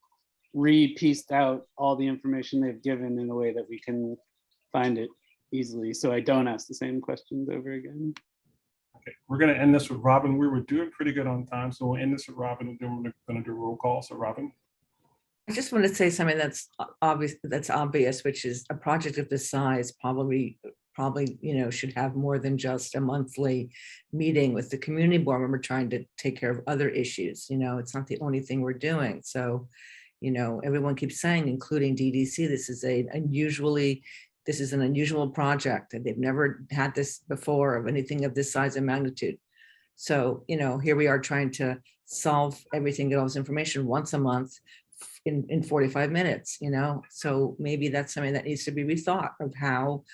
re-pieced out all the information they've given in a way that we can find it easily, so I don't ask the same questions over again. Okay, we're going to end this with Robin. We were doing pretty good on time, so we'll end this with Robin, and then we're going to do a roll call. So Robin. I just want to say something that's obvious, which is a project of this size probably, should have more than just a monthly meeting with the community board when we're trying to take care of other issues. It's not the only thing we're doing. So, everyone keeps saying, including DDC, this is an unusual project, and they've never had this before of anything of this size and magnitude. So, here we are trying to solve everything, get all this information once a month in 45 minutes, so maybe that's something that needs to be rethought of how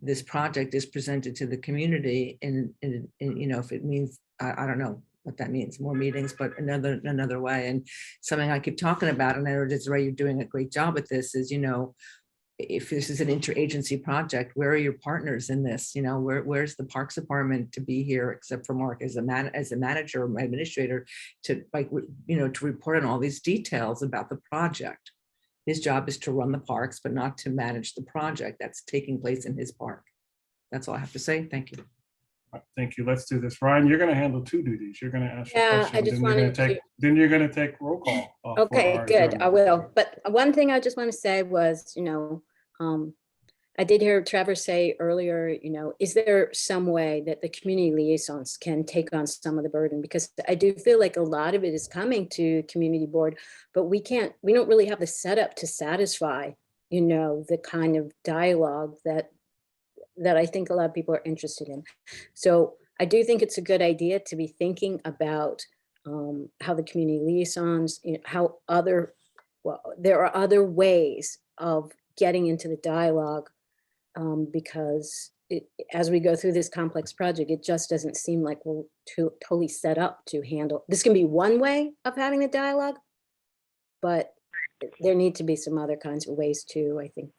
this project is presented to the community. And if it means, I don't know what that means, more meetings, but another way. And something I keep talking about, and I know Desiree, you're doing a great job at this, is, if this is an interagency project, where are your partners in this? Where's the Parks Department to be here, except for Mark as a manager or administrator, to to report on all these details about the project. His job is to run the parks, but not to manage the project that's taking place in his park. That's all I have to say. Thank you. Thank you. Let's do this. Ryan, you're going to handle two duties. You're going to ask your question, I just wanted to. Then you're going to take roll call. Okay, good. I will. But one thing I just want to say was, I did hear Trevor say earlier, is there some way that the community liaisons can take on some of the burden? Because I do feel like a lot of it is coming to community board, but we don't really have the setup to satisfy, the kind of dialogue that I think a lot of people are interested in. So I do think it's a good idea to be thinking about how the community liaisons, there are other ways of getting into the dialogue, because as we go through this complex project, it just doesn't seem like we're totally set up to handle. This can be one way of having the dialogue, but there need to be some other kinds of ways too. I think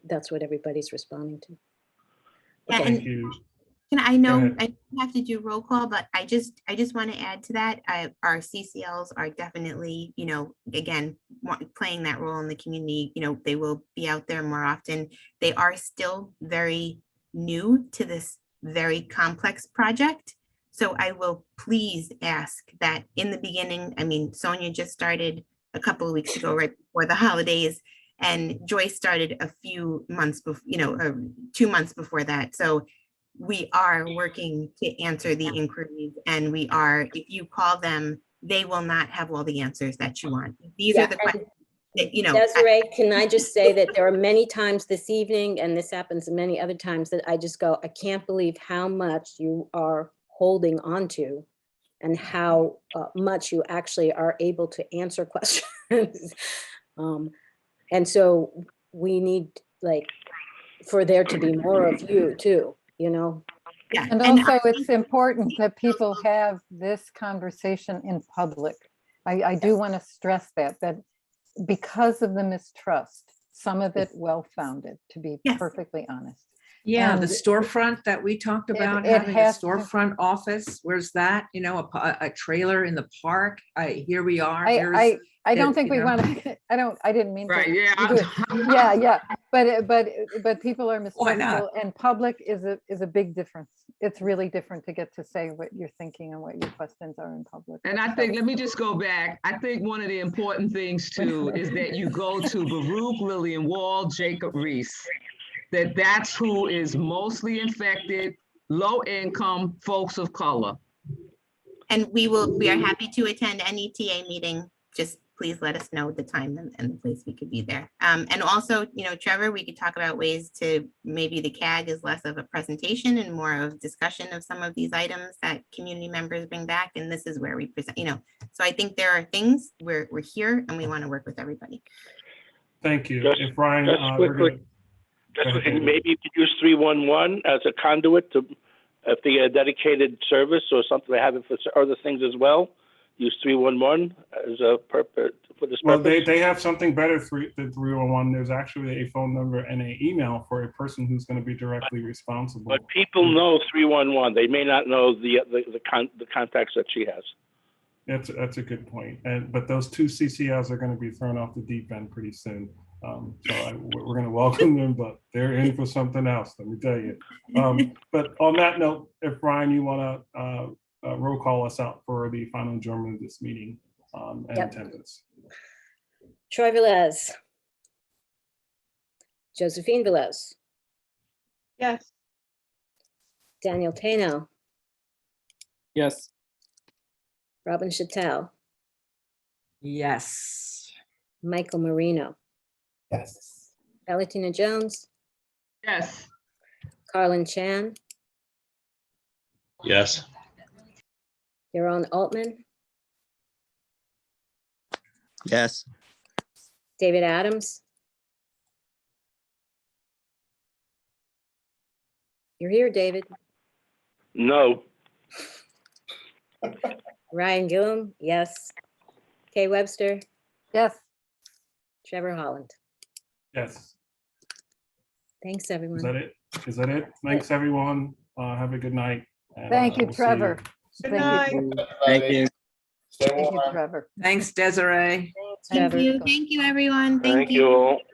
that's what everybody's responding to. Yeah, Thank you. I know I have to do roll call, but I just want to add to that. Our CCLs are definitely, again, playing that role in the community. They will be out there more often. They are still very new to this very complex project. So I will please ask that in the beginning, Sonia just started a couple of weeks ago, right before the holidays, and Joyce started a few months before, 2 months before that. So we are working to answer the inquiries, and if you call them, they will not have all the answers that you want. These are the questions that, Desiree, can I just say that there are many times this evening, and this happens many other times, that I just go, I can't believe how much you are holding on to and how much you actually are able to answer questions. And so we need, for there to be more of you too. Yeah. And also it's important that people have this conversation in public. I do want to stress that because of the mistrust, some of it well-founded, to be perfectly honest. Yeah, And the storefront that we talked about, it having a has to- storefront office, where's that? A trailer in the park. Here we are. I don't think we want to, I didn't mean Right, to. yeah. Yeah. But people are mistrustful, and public is a big difference. It's really different to get to say what you're thinking and what your questions are in public. And I think, let me just go back. I think one of the important things too is that you go to Baruch, Lillian Wall, Jacob Reese. That's who is mostly infected, low income folks of color. And we are happy to attend any TA meeting. Just please let us know the time and the place we could be there. And also, Trevor, we could talk about ways to, maybe the CAG is less of a presentation and more of discussion of some of these items that community members bring back. And this is where we present, so I think there are things we're here and we want to work with everybody. Thank you. If Ryan, maybe you could use 311 as a conduit to, if they get a dedicated service or something, they have it for other things as well. Use 311 as a purpose for this purpose. Well, they have something better than 311. There's actually a phone number and an email for a person who's going to be directly responsible. But people know 311. They may not know the contacts that she has. That's a good point. But those two CCLs are going to be thrown off the deep end pretty soon. We're going to welcome them, but they're in for something else, let me tell you. But on that note, if Ryan, you want to roll call us out for the final adjournment of this meeting and attendance. Troy Velez. Josephine Velez. Yes. Daniel Tano. Yes. Robin Chattel. Yes. Michael Marino. Yes. Valentina Jones. Yes. Carlin Chan. Yes. Yaron Altman. Yes. David Adams. You're here, David. No. Ryan Gillum, yes. Kay Webster. Yes. Trevor Holland. Yes. Thanks, Is everyone. that it? Is that it? Thanks, everyone. Have a good night. and, Thank you, we'll see you. Trevor. Good night. Thank you. Stay Thank you, warm. Trevor. Thanks, Desiree. Thank Trevor. you. Thank you, everyone. Thank you all.